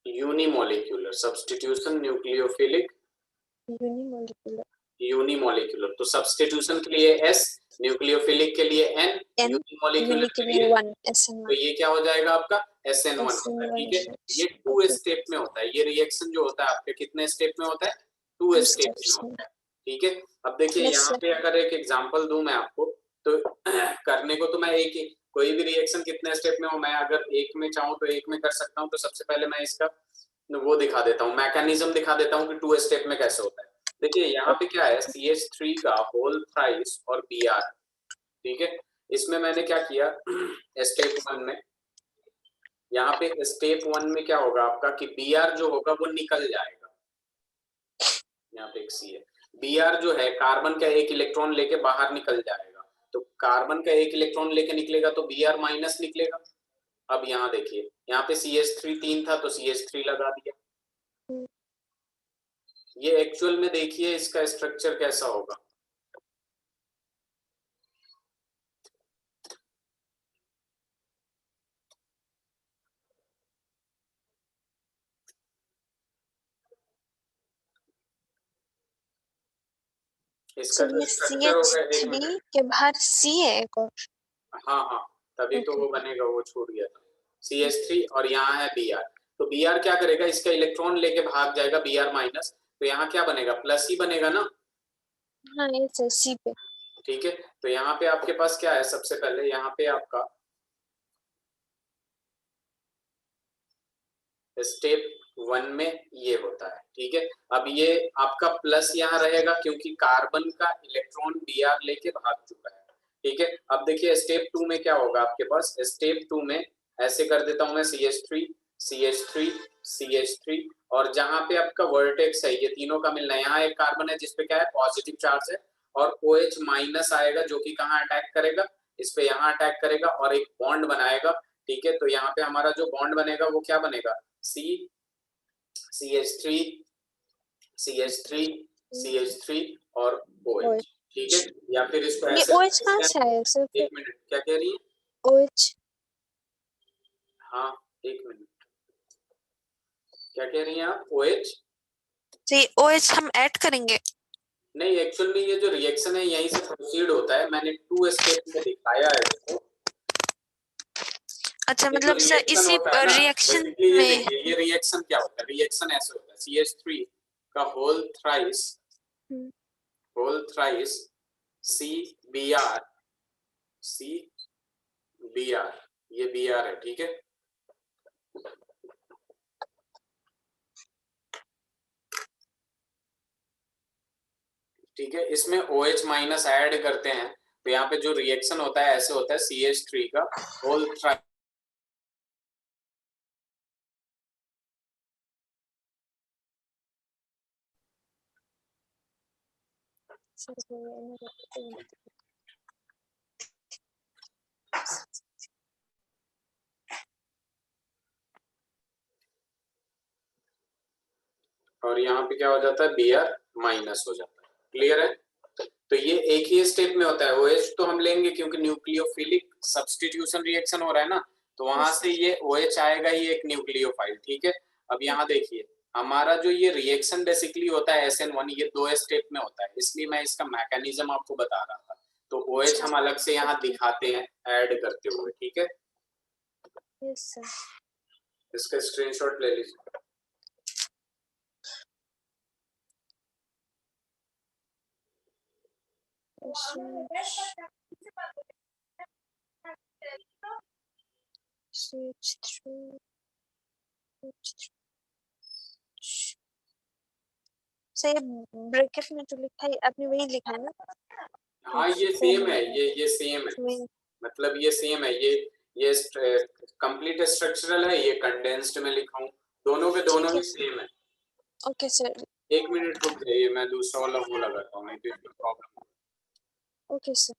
unimolecular, substitution nucleophilic unimolecular. तो सब्स्टिट्यूशन के लिए S, न्यूक्लियोफिलिक के लिए N, यूनिमोलिक्यूलर के लिए 1 SN1। तो ये क्या हो जाएगा आपका SN1 होता है, ठीक है। ये 2 स्टेप में होता है। ये रिएक्शन जो होता है आपके कितने स्टेप में होता है, 2 स्टेप में होता है, ठीक है। अब देखिए यहाँ पे अगर एक एग्जांपल दूं मैं आपको, तो करने को तो मैं एक कोई भी रिएक्शन कितने स्टेप में हो, मैं अगर एक में चाहूँ तो एक में कर सकता हूँ। तो सबसे पहले मैं इसका वो दिखा देता हूँ, मैकेनिज्म दिखा देता हूँ कि 2 स्टेप में कैसे होता है। देखिए यहाँ पे क्या है, CH3 का होल थ्राइस और Br, ठीक है। इसमें मैंने क्या किया, स्टेप 1 में, यहाँ पे स्टेप 1 में क्या होगा आपका कि Br जो होगा वो निकल जाएगा। यहाँ पे एक C है, Br जो है कार्बन का एक इलेक्ट्रॉन लेके बाहर निकल जाएगा। तो कार्बन का एक इलेक्ट्रॉन लेके निकलेगा तो Br माइनस निकलेगा। अब यहाँ देखिए, यहाँ पे CH3 3 था तो CH3 लगा दिया। ये एक्चुअल में देखिए इसका स्ट्रक्चर कैसा होगा। इसका जो स्ट्रक्चर होगा, एक मिनट, CH3 के बाहर C है एक और। हाँ हाँ, तभी तो वो बनेगा, वो छूट गया था। CH3 और यहाँ है Br। तो Br क्या करेगा, इसका इलेक्ट्रॉन लेके भाग जाएगा Br माइनस, तो यहाँ क्या बनेगा, प्लस ही बनेगा ना। हाँ ये सर C पे, ठीक है। तो यहाँ पे आपके पास क्या है, सबसे पहले यहाँ पे आपका स्टेप 1 में ये होता है, ठीक है। अब ये आपका प्लस यहाँ रहेगा क्योंकि कार्बन का इलेक्ट्रॉन Br लेके भाग चुका है, ठीक है। अब देखिए स्टेप 2 में क्या होगा आपके पास, स्टेप 2 में ऐसे कर देता हूं मैं, CH3 CH3 CH3, और जहां पे आपका वर्टेक्स है, ये तीनों का मिलना है, यहाँ एक कार्बन है जिसपे क्या है, पॉजिटिव चार्ज है, और OH माइनस आएगा जो कि कहाँ अटैक करेगा, इस पे यहाँ अटैक करेगा और एक बॉन्ड बनाएगा, ठीक है। तो यहाँ पे हमारा जो बॉन्ड बनेगा वो क्या बनेगा, CH3 CH3 CH3 और OH, ठीक है। या फिर इसको ये ऐसे OH कहाँ से आया सर? एक मिनट, क्या कह रही है? OH, हाँ एक मिनट, क्या कह रही हैं आप, OH? जी OH हम ऐड करेंगे। नहीं, एक्चुअल में ये जो रिएक्शन है यहीं से प्रोसीड होता है, मैंने 2 स्टेप में दिखाया है इसको। अच्छा, ये जो मतलब सर रिएक्शन इसी होता है ना, रिएक्शन बेसिकली ये में देखिए, ये रिएक्शन क्या होता है, रिएक्शन ऐसे होता है, CH3 का होल थ्राइस CBr CBr, ये Br है, ठीक है। ठीक है, इसमें OH माइनस ऐड करते हैं तो यहाँ पे जो रिएक्शन होता है ऐसे होता है, CH3 का होल थ्राइस और यहाँ पे क्या हो जाता है, Br माइनस हो जाता है। क्लियर है? तो ये एक ही स्टेप में होता है। OH तो हम लेंगे क्योंकि न्यूक्लियोफिलिक सब्स्टिट्यूशन रिएक्शन हो रहा है ना, तो वहां से ये OH आएगा ही एक न्यूक्लियोफाइल। ठीक है, अब यहाँ देखिए हमारा जो ये रिएक्शन बेसिकली होता है SN1, ये 2 स्टेप में होता है, इसलिए मैं इसका मैकेनिज्म आपको बता रहा था। तो OH हम अलग से यहाँ दिखाते हैं ऐड करते हुए। ठीक है, यस सर। इसका स्क्रीनशॉट ले लीजिए। सर ये ब्रैकेट में जो लिखा है आपने वही लिखा है ना? हाँ ये सेम है, ये सेम है, मतलब ये सेम है। ये कंप्लीट स्ट्रक्चरल है, ये कंडेंस्ड में लिखा हूँ, दोनों के दोनों ही सेम है। Okay sir. एक मिनट रुक जाइए, मैं दूसरा वाला वो लगाता हूँ, नहीं तो इसमें problem. Okay sir.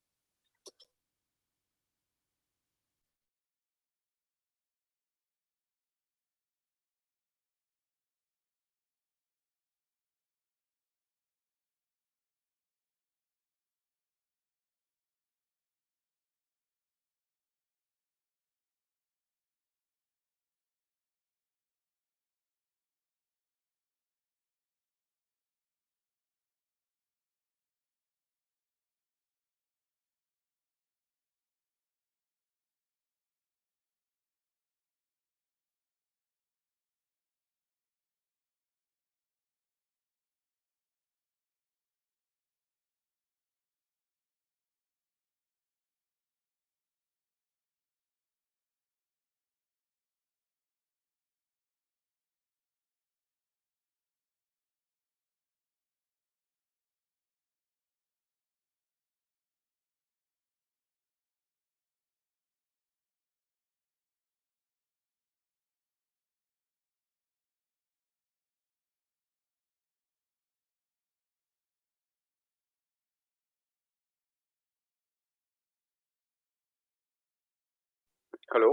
Hello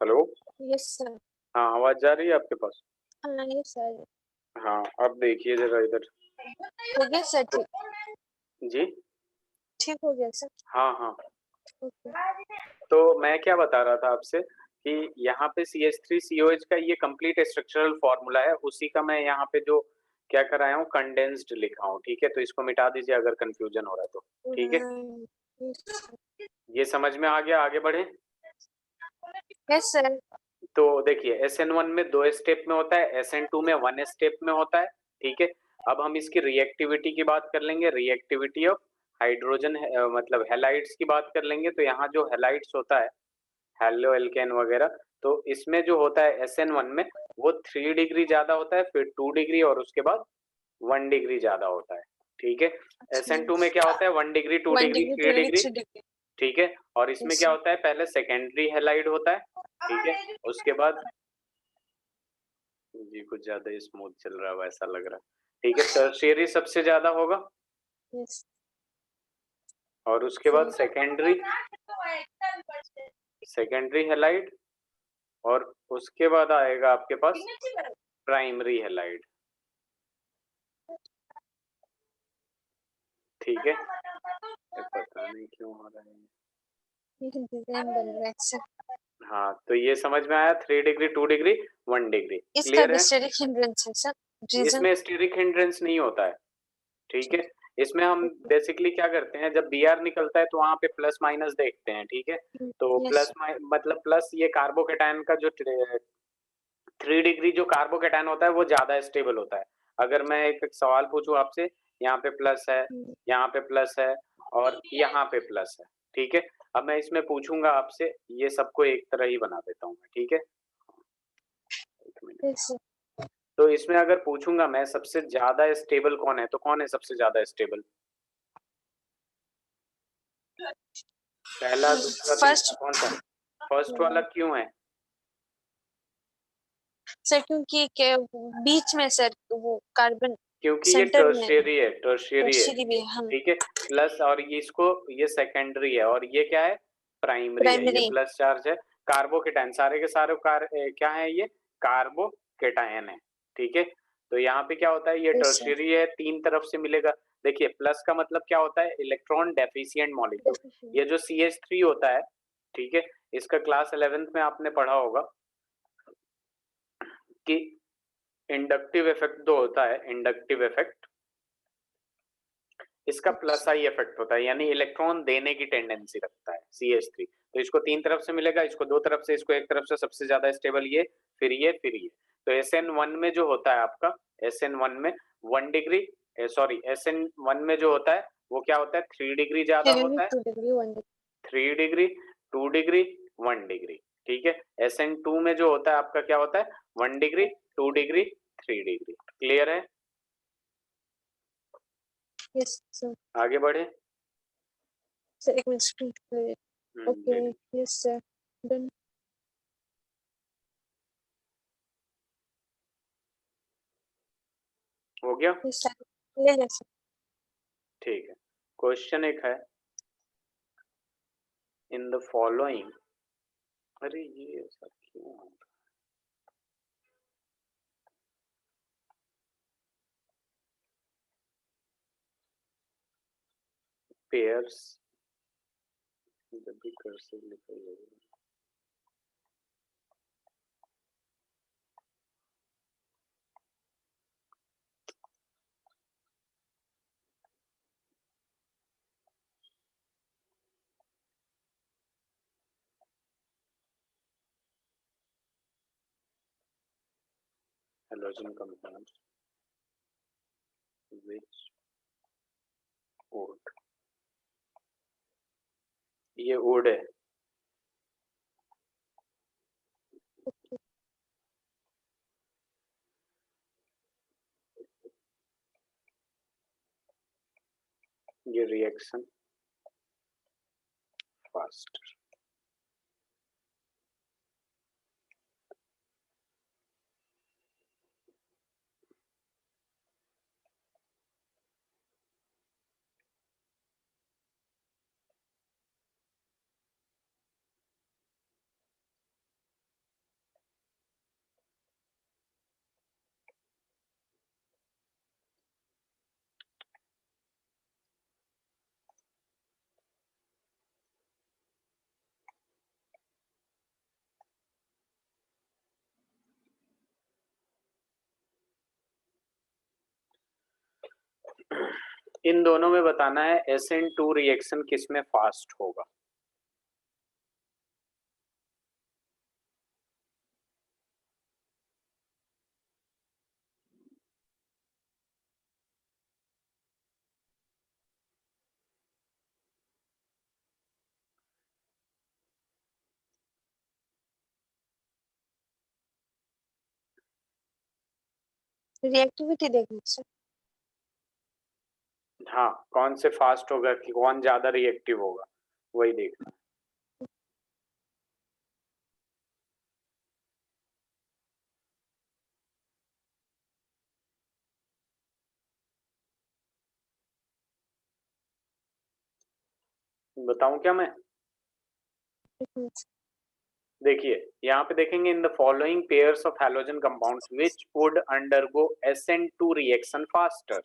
hello, yes sir. हाँ आवाज जा रही है आपके पास? हाँ यस सर। हाँ अब देखिए जरा इधर। हो गया सर ठीक? जी ठीक हो गया सर। हाँ हाँ, ओके। तो मैं क्या बता रहा था आपसे कि यहाँ पे CH3COH का ये कंप्लीट स्ट्रक्चरल फॉर्मूला है, उसी का मैं यहाँ पे जो क्या कराया हूँ कंडेंस्ड लिखा हूँ। ठीक है, तो इसको मिटा दीजिए अगर कंफ्यूजन हो रहा है तो। ठीक है, ये समझ में आ गया? आगे बढ़े। Yes sir. तो देखिए SN1 में 2 स्टेप में होता है, SN2 में 1 स्टेप में होता है। ठीक है, अब हम इसकी रिएक्टिविटी की बात कर लेंगे, रिएक्टिविटी ऑफ हाइड्रोजन मतलब हैलाइड्स की बात कर लेंगे। तो यहाँ जो हैलाइड्स होता है, हेलो एल्केन वगैरह, तो इसमें जो होता है SN1 में वो 3 डिग्री ज्यादा होता है, फिर 2 डिग्री और उसके बाद 1 डिग्री ज्यादा होता है। ठीक है, SN2 में क्या होता है 1 डिग्री 2 डिग्री 3 डिग्री। ठीक है, और इसमें क्या होता है पहले सेकेंडरी हैलाइड होता है। ठीक है, उसके बाद जी कुछ ज्यादा स्मूथ चल रहा है वैसा लग रहा है। ठीक है, टर्शियरी सबसे ज्यादा होगा यस। और उसके बाद सेकेंडरी हैलाइड और उसके बाद आएगा आपके पास प्राइमरी हैलाइड। ठीक है, पता नहीं क्यों हो रहा है, डिजाइन बन रहा है सर। हाँ तो ये समझ में आया, 3 डिग्री 2 डिग्री 1 डिग्री। इसका क्लियर भी है? स्टेरिक हिंड्रेंस है सर। रीजन इसमें स्टीरिक हिंड्रेंस नहीं होता है। ठीक है, इसमें हम बेसिकली क्या करते हैं जब Br निकलता है तो वहां पे प्लस माइनस देखते हैं। ठीक है, तो यस। मतलब प्लस ये कार्बोकेटायन का जो 3 डिग्री जो कार्बोकेटायन होता है वो ज्यादा स्टेबल होता है। अगर मैं एक सवाल पूछूं आपसे, यहाँ पे प्लस है, यहाँ पे प्लस है और यहाँ पे प्लस है। ठीक है, अब मैं इसमें पूछूंगा आपसे, ये सबको एक तरह ही बना देता हूँ मैं। ठीक है, एक मिनट। यस तो इसमें अगर पूछूंगा मैं सबसे ज्यादा स्टेबल कौन है, तो कौन है सबसे ज्यादा स्टेबल? पहला, दूसरा, फर्स्ट तीसरा, कौन सा? फर्स्ट वाला क्यों है? सर क्योंकि के बीच में सर वो कार्बन क्योंकि ये सेंटर में टर्शियरी है, टर्शियरी है। टर्शियरी भी हम ठीक है, प्लस और ये इसको ये सेकेंडरी है और ये क्या है प्राइमरी है, ये प्राइमरी। प्लस चार्ज है। कार्बोकेटाइन सारे के सारे क्या है ये कार्बोकेटायन है, ठीक है। तो यहाँ पे क्या होता है, ये Yes, sir. टर्शियरी है, तीन तरफ से मिलेगा। देखिए प्लस का मतलब क्या होता है, इलेक्ट्रॉन डेफिशिएंट मॉलिक्यूल। Deficient. ये जो CH3 होता है, ठीक है, इसका क्लास 11th में आपने पढ़ा होगा कि इंडक्टिव इफेक्ट जो होता है, इंडक्टिव इफेक्ट, इसका प्लस आई इफेक्ट होता है, यानी इलेक्ट्रॉन देने की टेंडेंसी रखता है CH3। तो इसको तीन तरफ से मिलेगा, इसको दो तरफ से, इसको एक तरफ से, सबसे ज्यादा स्टेबल ये, फिर ये, फिर ये। तो SN1 में जो होता है आपका, SN1 में 1 डिग्री, सॉरी SN1 में जो होता है वो क्या होता है, 3 डिग्री ज्यादा 3 होता है, 2 degree 1 degree. 3 degree, 2 degree, 1 degree, ठीक है। SN2 में जो होता है आपका क्या होता है, 1 डिग्री, 2 डिग्री, 3 डिग्री। क्लियर है? Yes, sir. आगे बढ़े। Sir, एक मिनट screen clear. ले Okay. ली। Yes, sir. Done. हो गया? Yes, sir. ले ले sir. ठीक है। क्वेश्चन एक है, इन द फॉलोइंग, अरे ये ऐसा क्यों हो रहा है? पेयर्स, जब भी कर्सिव लिखा जाएगा, halogen compounds which would, ये वुड है, ये रिएक्शन फास्ट। इन दोनों में बताना है SN2 रिएक्शन किसमें फास्ट होगा। Reactivity देखना sir. हाँ, कौन से फास्ट होगा कि कौन ज्यादा रिएक्टिव होगा, वही देखना। बताऊं क्या मैं? एक मिनट. देखिए यहाँ पे देखेंगे, in the following pairs of halogen compounds which would undergo SN2 reaction faster.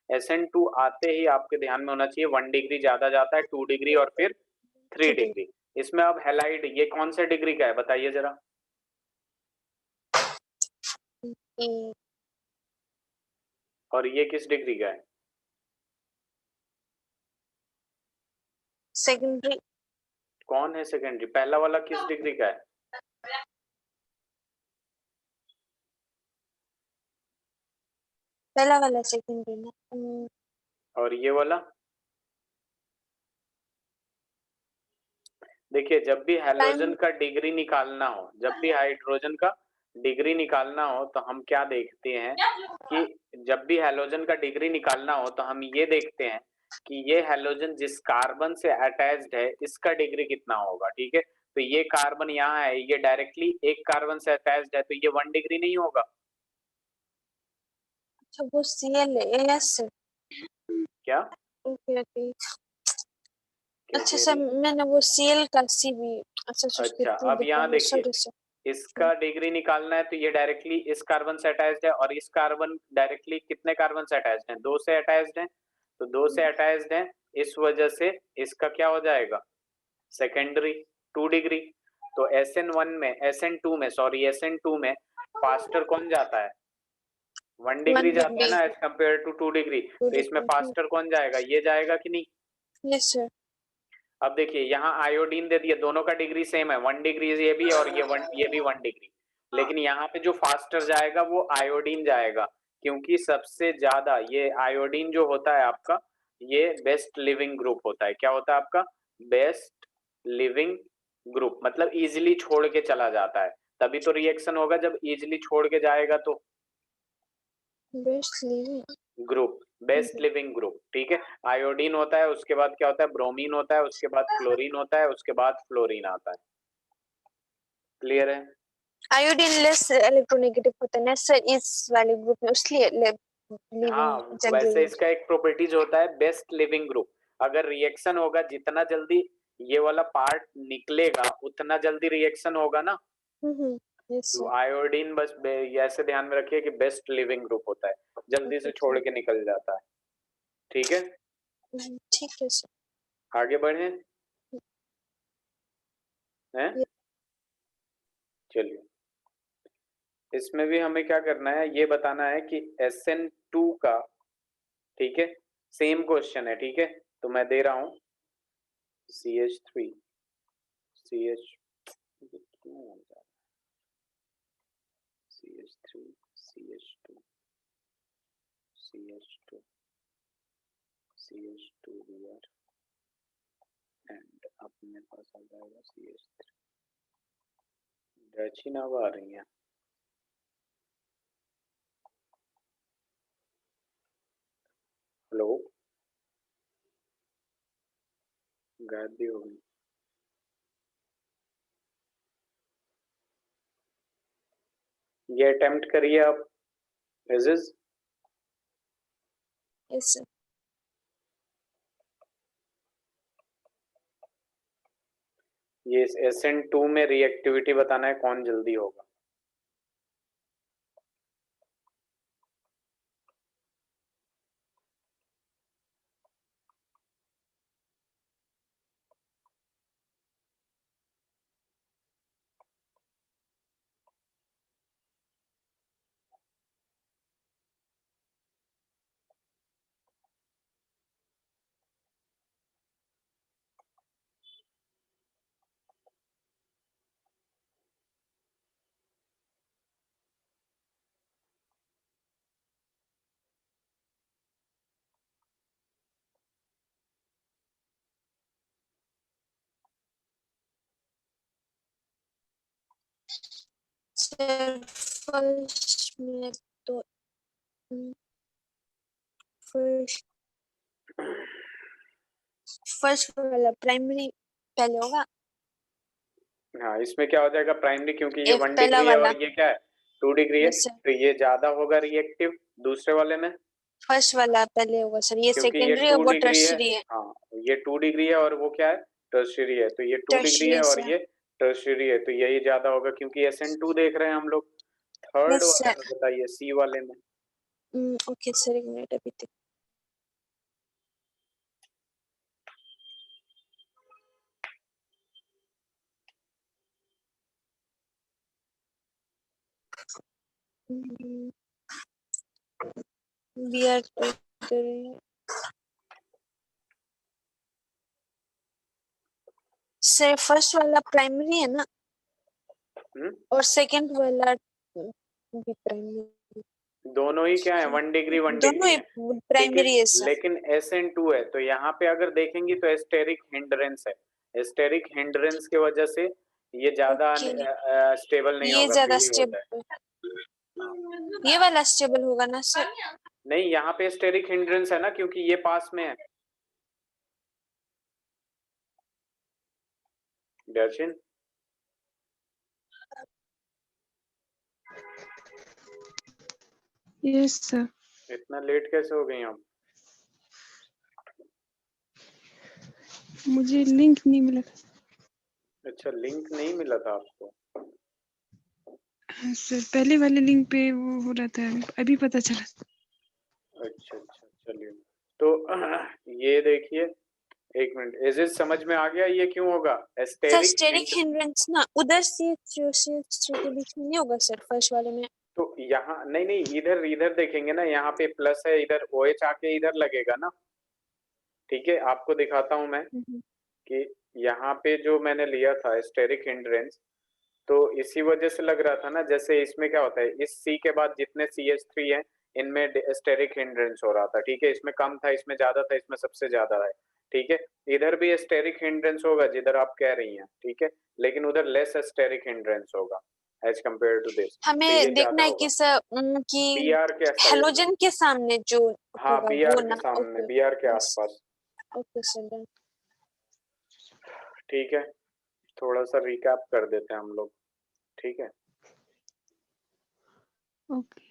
SN2 आते ही आपके ध्यान में होना चाहिए 1 डिग्री ज्यादा जाता है, 2 डिग्री और फिर 3 डिग्री। इसमें अब हैलाइड ये कौन से डिग्री का है बताइए जरा। और ये किस डिग्री का है? सेकेंडरी. कौन है सेकेंडरी? पहला वाला किस डिग्री का है? पहला वाला सेकेंडरी ना. और ये वाला? देखिए जब भी हैलोजन का डिग्री निकालना हो, जब भी हाइड्रोजन का डिग्री निकालना हो तो हम क्या देखते हैं कि जब भी हैलोजन का डिग्री निकालना हो तो हम ये देखते हैं कि ये हैलोजन जिस कार्बन से अटैच्ड है इसका डिग्री कितना होगा, ठीक है। तो ये कार्बन यहाँ है, ये डायरेक्टली एक कार्बन से अटैच्ड है, तो ये 1 डिग्री नहीं होगा। अच्छा वो Cl है. Yes sir. क्या ओके ओके. क्या अच्छा कह सर रही? मैंने वो Cl का C भी. अच्छा अच्छा अब यहाँ देखिए, सॉरी सर. इसका डिग्री निकालना है तो ये डायरेक्टली इस कार्बन से अटैच्ड है और इस कार्बन डायरेक्टली कितने कार्बन से अटैच्ड है? 2 से अटैच्ड है, तो 2 से अटैच्ड है, इस वजह से इसका क्या हो जाएगा? Secondary 2 degree. तो SN1 में SN2 में सॉरी SN2 में फास्टर कौन जाता है? 1 डिग्री जाता है ना एज कम्पेयर टू 2 डिग्री। तो इसमें फास्टर कौन जाएगा? ये जाएगा कि नहीं? Yes sir. अब देखिए यहाँ आयोडीन दे दिया, दोनों का डिग्री सेम है, 1 डिग्री ये भी और ये भी 1 डिग्री, लेकिन यहाँ पे जो फास्टर जाएगा वो आयोडीन जाएगा, क्योंकि सबसे ज्यादा ये आयोडीन जो होता है आपका, ये बेस्ट लिविंग ग्रुप होता है। क्या होता है आपका? बेस्ट लिविंग ग्रुप, मतलब इजिली छोड़ के चला जाता है, तभी तो रिएक्शन होगा जब इजिली छोड़ के जाएगा तो best leaving group, best leaving group, ठीक है। आयोडीन होता है, उसके बाद क्या होता है? ब्रोमीन होता है, उसके बाद क्लोरीन होता है, उसके बाद फ्लोरीन आता है। क्लियर है? आयोडीन लेस इलेक्ट्रोनेगेटिव होता है ना सर इस वाले ग्रुप में, इसलिए हाँ, वैसे इसका एक प्रॉपर्टीज होता है बेस्ट लिविंग ग्रुप। अगर रिएक्शन होगा, जितना जल्दी ये वाला पार्ट निकलेगा उतना जल्दी रिएक्शन होगा ना। यस तो सर। आयोडीन बस ऐसे ध्यान में रखिए कि बेस्ट लिविंग ग्रुप होता है, जल्दी से छोड़ के निकल जाता है। ठीक है, ठीक है सर। आगे बढ़े हैं। चलिए, इसमें भी हमें क्या करना है, ये बताना है कि SN2 का, ठीक है, सेम क्वेश्चन है, ठीक है, तो मैं दे रहा हूं CH3 CH CH3 CH2 CH2 CH2Br and अपने पास आ जाएगा CH3। डैचिन अब आ रही है। हेलो, गायब भी हो गई। ये अटेम्प्ट करिए आप एजिज। Yes sir. ये SN2 में रिएक्टिविटी बताना है, कौन जल्दी होगा। सर फर्स्ट में तो फर्स्ट वाला प्राइमरी पहले होगा। हाँ, इसमें क्या हो जाएगा? प्राइमरी, क्योंकि ये 1 पहला डिग्री है वाला। और ये क्या है? 2 डिग्री है, यस सर। तो ये ज्यादा होगा रिएक्टिव दूसरे वाले में, फर्स्ट वाला पहले होगा सर, ये क्योंकि ये सेकेंडरी 2 और वो डिग्री है। टर्शियरी है। हाँ, ये 2 डिग्री है और वो क्या है? टर्शियरी है। तो ये 2 डिग्री टर्शियरी है और सर। ये टर्शियरी है, तो यही ज्यादा होगा, क्योंकि SN2 देख रहे हैं हम लोग। थर्ड यस वाले सर। में बताइए, C वाले में। ओके सर, एक मिनट अभी तक। we are सर फर्स्ट वाला प्राइमरी है ना, और सेकंड वाला भी प्राइमरी। दोनों ही क्या है? 1 डिग्री 1 दोनों डिग्री ही है, प्राइमरी है सर। लेकिन SN2 है, तो यहाँ पे अगर देखेंगे तो एस्टेरिक हिंड्रेंस है। एस्टेरिक हिंड्रेंस की वजह से ये ज्यादा ओके, स्टेबल नहीं ये होगा, ज्यादा तो ये होता है। स्टेबल, ये वाला स्टेबल होगा ना सर? नहीं, यहाँ पे एस्टेरिक हिंड्रेंस है ना, क्योंकि ये पास में है। दर्शन, यस सर। इतना लेट कैसे हो गई आप? मुझे लिंक नहीं मिला था। अच्छा, लिंक नहीं मिला था आपको? हाँ सर, पहले वाले लिंक पे वो हो रहा था, अभी पता चला। अच्छा अच्छा, चलिए। तो ये देखिए, एक मिनट, इज इट समझ में आ गया ये क्यों होगा? सर एस्टेरिक स्टेरिक हिंड्रेंस ना उधर CH3 के बीच में नहीं होगा सर, फर्स्ट वाले में। तो यहाँ नहीं नहीं, इधर इधर देखेंगे ना, यहाँ पे प्लस है, इधर OH आके इधर लगेगा ना। ठीक है, आपको दिखाता हूं मैं कि यहाँ पे जो मैंने लिया था स्टेरिक हिंड्रेंस, तो इसी वजह से लग रहा था ना, जैसे इसमें क्या होता है, इस C के बाद जितने CH3 हैं इनमें स्टेरिक हिंड्रेंस हो रहा था। ठीक है, इसमें कम था, इसमें ज्यादा था, इसमें सबसे ज्यादा है। ठीक है, इधर भी स्टेरिक हिंड्रेंस होगा जिधर आप कह रही हैं। ठीक है, लेकिन उधर लेस स्टेरिक हिंड्रेंस होगा एज कम्पेयर टू दिस। हमें देखना है कि सर कि BR के साइड में, हेलोजन के सामने जो हाँ होगा BR वो के ना। सामने, ओके BR के यस आसपास। Okay sir done. ठीक है, थोड़ा सा रिकैप कर देते हैं हम लोग। ठीक है, ओके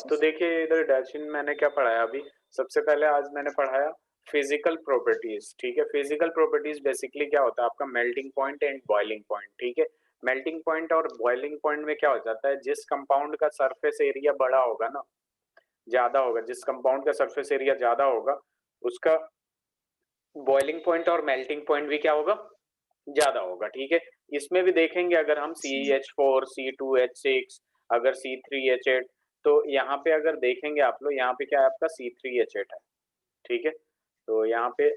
तो देखिए इधर डैशिन मैंने क्या पढ़ाया अभी। सबसे पहले आज मैंने पढ़ाया फिजिकल प्रॉपर्टीज। ठीक है, फिजिकल प्रॉपर्टीज बेसिकली क्या होता है आपका, melting point and boiling point. ठीक है, मेल्टिंग पॉइंट और बॉइलिंग पॉइंट में क्या हो जाता है, जिस कंपाउंड का सरफेस एरिया बड़ा होगा ना, ज्यादा होगा, जिस कंपाउंड का सरफेस एरिया ज्यादा होगा उसका बॉइलिंग पॉइंट और मेल्टिंग पॉइंट भी क्या होगा, ज्यादा होगा। ठीक है, इसमें भी देखेंगे अगर हम CH4 C2H6 अगर C3H8, तो यहाँ पे अगर देखेंगे आप लोग, यहाँ पे क्या है आपका C3H8 है। ठीक है, तो यहाँ पे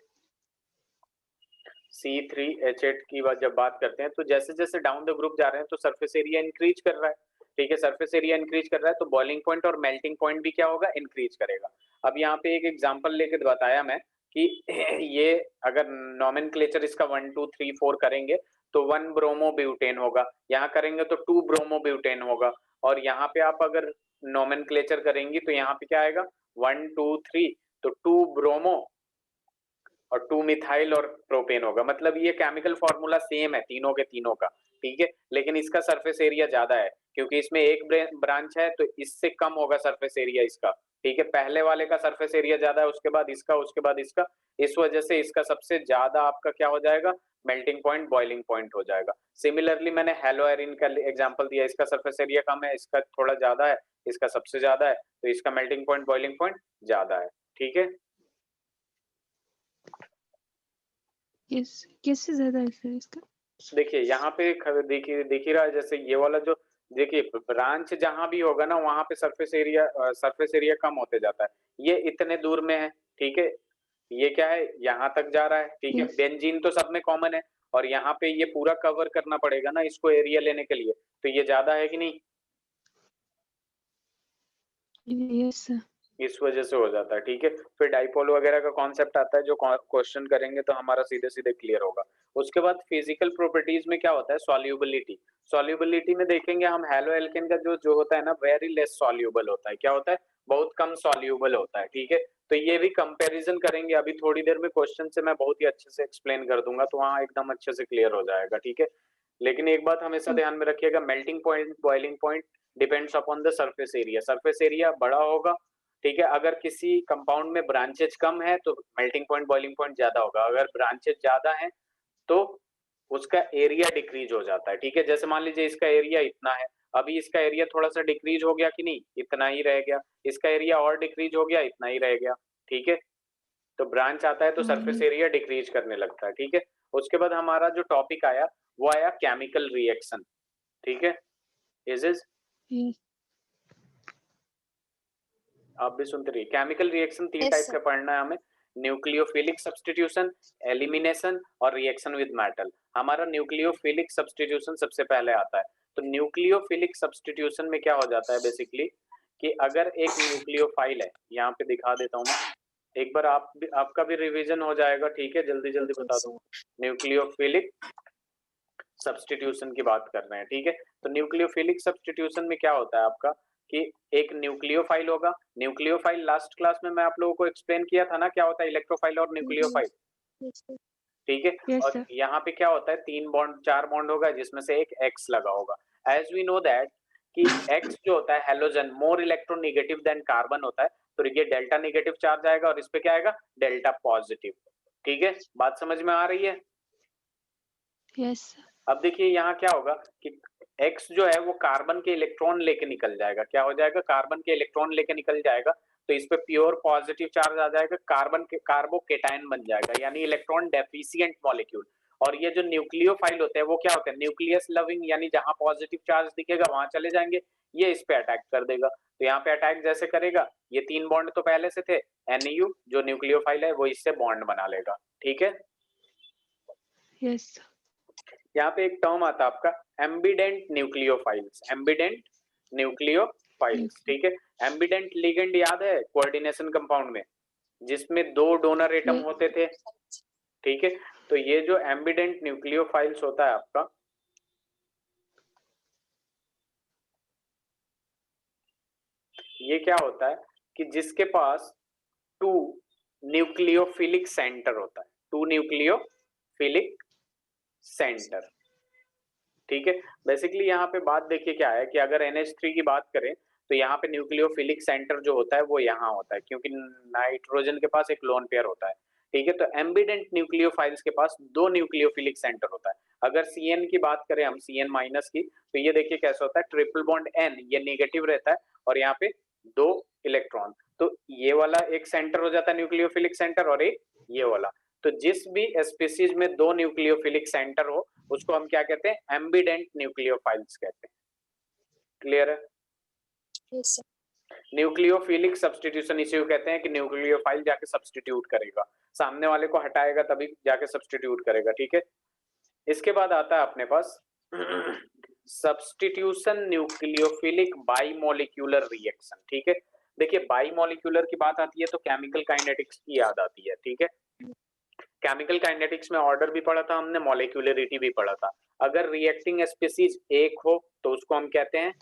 C3H8 की जब बात करते हैं, तो जैसे जैसे डाउन द ग्रुप जा रहे हैं तो सरफेस एरिया इंक्रीज कर रहा है। ठीक है, सरफेस एरिया इंक्रीज कर रहा है तो बॉइलिंग पॉइंट और मेल्टिंग पॉइंट भी क्या होगा, इंक्रीज करेगा। अब यहाँ पे एक एग्जांपल लेके बताया मैं कि ये अगर नॉमेनक्लेचर इसका 1 2 3 4 करेंगे तो 1 ब्रोमोब्यूटेन होगा, यहाँ करेंगे तो 2 ब्रोमोब्यूटेन होगा, और यहाँ पे आप अगर नॉमेनक्लेचर करेंगी तो यहाँ पे क्या आएगा 1 2 3, तो 2 ब्रोमो और 2 मिथाइल और प्रोपेन होगा। मतलब ये केमिकल फॉर्मूला सेम है तीनों के तीनों का। ठीक है, लेकिन इसका सरफेस एरिया ज्यादा है क्योंकि इसमें एक ब्रांच है तो इससे कम होगा सरफेस एरिया इसका। ठीक है, पहले वाले का सरफेस एरिया ज्यादा है, उसके बाद इसका, उसके बाद इसका, इस वजह से इसका सबसे ज्यादा आपका क्या हो जाएगा, मेल्टिंग पॉइंट बॉइलिंग पॉइंट हो जाएगा। सिमिलरली मैंने हेलोएरिन का एग्जांपल दिया, इसका सरफेस एरिया कम है, इसका थोड़ा ज्यादा है, इसका सबसे ज्यादा है, तो इसका मेल्टिंग पॉइंट बॉइलिंग पॉइंट ज्यादा है। ठीक है, यस, कैसे ज्यादा है सर इसका? देखिए यहाँ पे देखिए दिख ही रहा है, जैसे ये वाला जो देखिए ब्रांच जहां भी होगा ना वहां पे सरफेस एरिया कम होते जाता है। ये इतने दूर में है। ठीक है, ये क्या है, यहाँ तक जा रहा है। ठीक है, Yes. बेंजीन तो सब में कॉमन है और यहाँ पे ये पूरा कवर करना पड़ेगा ना इसको एरिया लेने के लिए, तो ये ज्यादा है कि नहीं, यस सर। इस वजह से हो जाता है। ठीक है, फिर डाइपोल वगैरह का कॉन्सेप्ट आता है जो क्वेश्चन करेंगे तो हमारा सीधे सीधे क्लियर होगा। उसके बाद फिजिकल प्रॉपर्टीज में क्या होता है, सॉल्युबिलिटी। सॉल्युबिलिटी में देखेंगे हम हेलो एल्केन का जो होता है ना, वेरी लेस सॉल्युबल होता है। क्या होता है, बहुत कम सॉल्युबल होता है। ठीक है, तो ये भी कंपैरिजन करेंगे अभी थोड़ी देर में, क्वेश्चन से मैं बहुत ही अच्छे से एक्सप्लेन कर दूंगा तो वहां एकदम अच्छे से क्लियर हो जाएगा। ठीक है, लेकिन एक बात हमेशा ध्यान में रखिएगा, melting point boiling point depends upon the surface area. Surface area बड़ा होगा, ठीक है, अगर किसी कंपाउंड में ब्रांचेज कम है तो मेल्टिंग पॉइंट बॉइलिंग पॉइंट ज्यादा होगा, अगर ब्रांचेज ज्यादा है तो उसका एरिया डिक्रीज हो जाता है। ठीक है, जैसे मान लीजिए इसका एरिया इतना है, अभी इसका एरिया थोड़ा सा डिक्रीज हो गया कि नहीं, इतना ही रह गया, इसका एरिया और डिक्रीज हो गया, इतना ही रह गया। ठीक है, तो ब्रांच आता है तो सरफेस एरिया डिक्रीज करने लगता है। ठीक है, उसके बाद हमारा जो टॉपिक आया वो आया केमिकल रिएक्शन। ठीक है, इज Yes. आप भी सुनते रहिए। केमिकल रिएक्शन तीन Yes, टाइप sir. का पढ़ना है हमें, न्यूक्लियोफिलिक सब्स्टिट्यूशन, एलिमिनेशन और रिएक्शन विद मेटल। हमारा न्यूक्लियोफिलिक सब्स्टिट्यूशन सबसे पहले आता है। तो न्यूक्लियोफिलिक सब्स्टिट्यूशन में क्या हो जाता है बेसिकली कि अगर एक न्यूक्लियोफाइल है, यहाँ पे दिखा देता हूँ मैं, एक बार आपका भी रिवीजन हो जाएगा। ठीक है, जल्दी जल्दी Okay, बता sir. दूं, न्यूक्लियोफिलिक सब्स्टिट्यूशन की बात कर रहे हैं। ठीक है, तो न्यूक्लियोफिलिक सब्स्टिट्यूशन में क्या होता है आपका कि एक न्यूक्लियोफाइल होगा। न्यूक्लियोफाइल लास्ट क्लास में मैं आप लोगों को एक्सप्लेन किया था ना, क्या होता है इलेक्ट्रोफाइल और न्यूक्लियोफाइल। Yes, sir. ठीक है, Yes, और sir. यहाँ पे क्या होता है, 3 बॉन्ड 4 बॉन्ड होगा जिसमें से एक एक्स लगा होगा। एज वी नो दैट कि एक्स जो होता है halogen more electronegative than carbon होता है, तो ये डेल्टा नेगेटिव चार्ज आएगा और इस पे क्या आएगा, डेल्टा पॉजिटिव। ठीक है, बात समझ में आ रही है? Yes. अब देखिए यहाँ क्या होगा कि X जो है वो कार्बन के इलेक्ट्रॉन लेके निकल जाएगा, क्या हो जाएगा, कार्बन के इलेक्ट्रॉन लेके निकल जाएगा, तो इस पे प्योर पॉजिटिव चार्ज आ जाएगा, कार्बन के कार्बोकेटायन बन जाएगा, यानी इलेक्ट्रॉन डेफिशिएंट मॉलिक्यूल। और ये जो न्यूक्लियोफाइल होते हैं वो क्या होते हैं, न्यूक्लियस लविंग, यानी जहां पॉजिटिव चार्ज दिखेगा वहां चले जाएंगे, ये इस पे अटैक कर देगा। तो यहाँ पे अटैक जैसे करेगा, ये 3 बॉन्ड तो पहले से थे, NU जो न्यूक्लियोफाइल है वो इससे बॉन्ड बना लेगा, ठीक है। यस यहाँ पे एक टर्म आता है आपका एम्बिडेंट न्यूक्लियोफाइल्स, एम्बिडेंट न्यूक्लियोफाइल्स, ठीक है। एम्बिडेंट लिगेंड याद है कोऑर्डिनेशन कंपाउंड में, जिसमें 2 डोनर एटम होते थे, ठीक है। तो ये जो एम्बिडेंट न्यूक्लियोफाइल्स होता है आपका, ये क्या होता है कि जिसके पास 2 न्यूक्लियोफिलिक सेंटर होता है, 2 न्यूक्लियोफिलिक सेंटर, ठीक है। बेसिकली यहाँ पे बात देखिए क्या है कि अगर NH3 की बात करें तो यहाँ पे न्यूक्लियोफिलिक सेंटर जो होता है वो यहाँ होता है, क्योंकि नाइट्रोजन के पास एक लोन पेयर होता है, ठीक है। तो एम्बिडेंट न्यूक्लियोफाइल्स के पास 2 न्यूक्लियोफिलिक सेंटर होता है। अगर CN की बात करें हम, CN माइनस की, तो ये देखिए कैसा होता है, ट्रिपल बॉन्ड N, ये नेगेटिव रहता है और यहाँ पे 2 इलेक्ट्रॉन, तो ये वाला एक सेंटर हो जाता है न्यूक्लियोफिलिक सेंटर, और एक ये वाला। तो जिस भी स्पीसीज में 2 न्यूक्लियोफिलिक सेंटर हो उसको हम क्या कहते हैं, एम्बिडेंट न्यूक्लियोफाइल्स कहते हैं। क्लियर है? Yes sir. न्यूक्लियोफिलिक सब्स्टिट्यूशन इसी को कहते हैं कि न्यूक्लियोफाइल जाके सब्स्टिट्यूट करेगा, सामने वाले को हटाएगा तभी जाके सब्स्टिट्यूट करेगा, ठीक है। इसके बाद आता है अपने पास सब्स्टिट्यूशन न्यूक्लियोफिलिक बाइमोलिक्यूलर रिएक्शन, ठीक है। देखिए बाइमोलिक्यूलर की बात आती है तो केमिकल काइनेटिक्स की याद आती है, ठीक है। केमिकल काइनेटिक्स में ऑर्डर भी पढ़ा था हमने, मॉलिक्यूलरिटी भी पढ़ा था। अगर रिएक्टिंग स्पीसीज एक हो तो उसको हम कहते हैं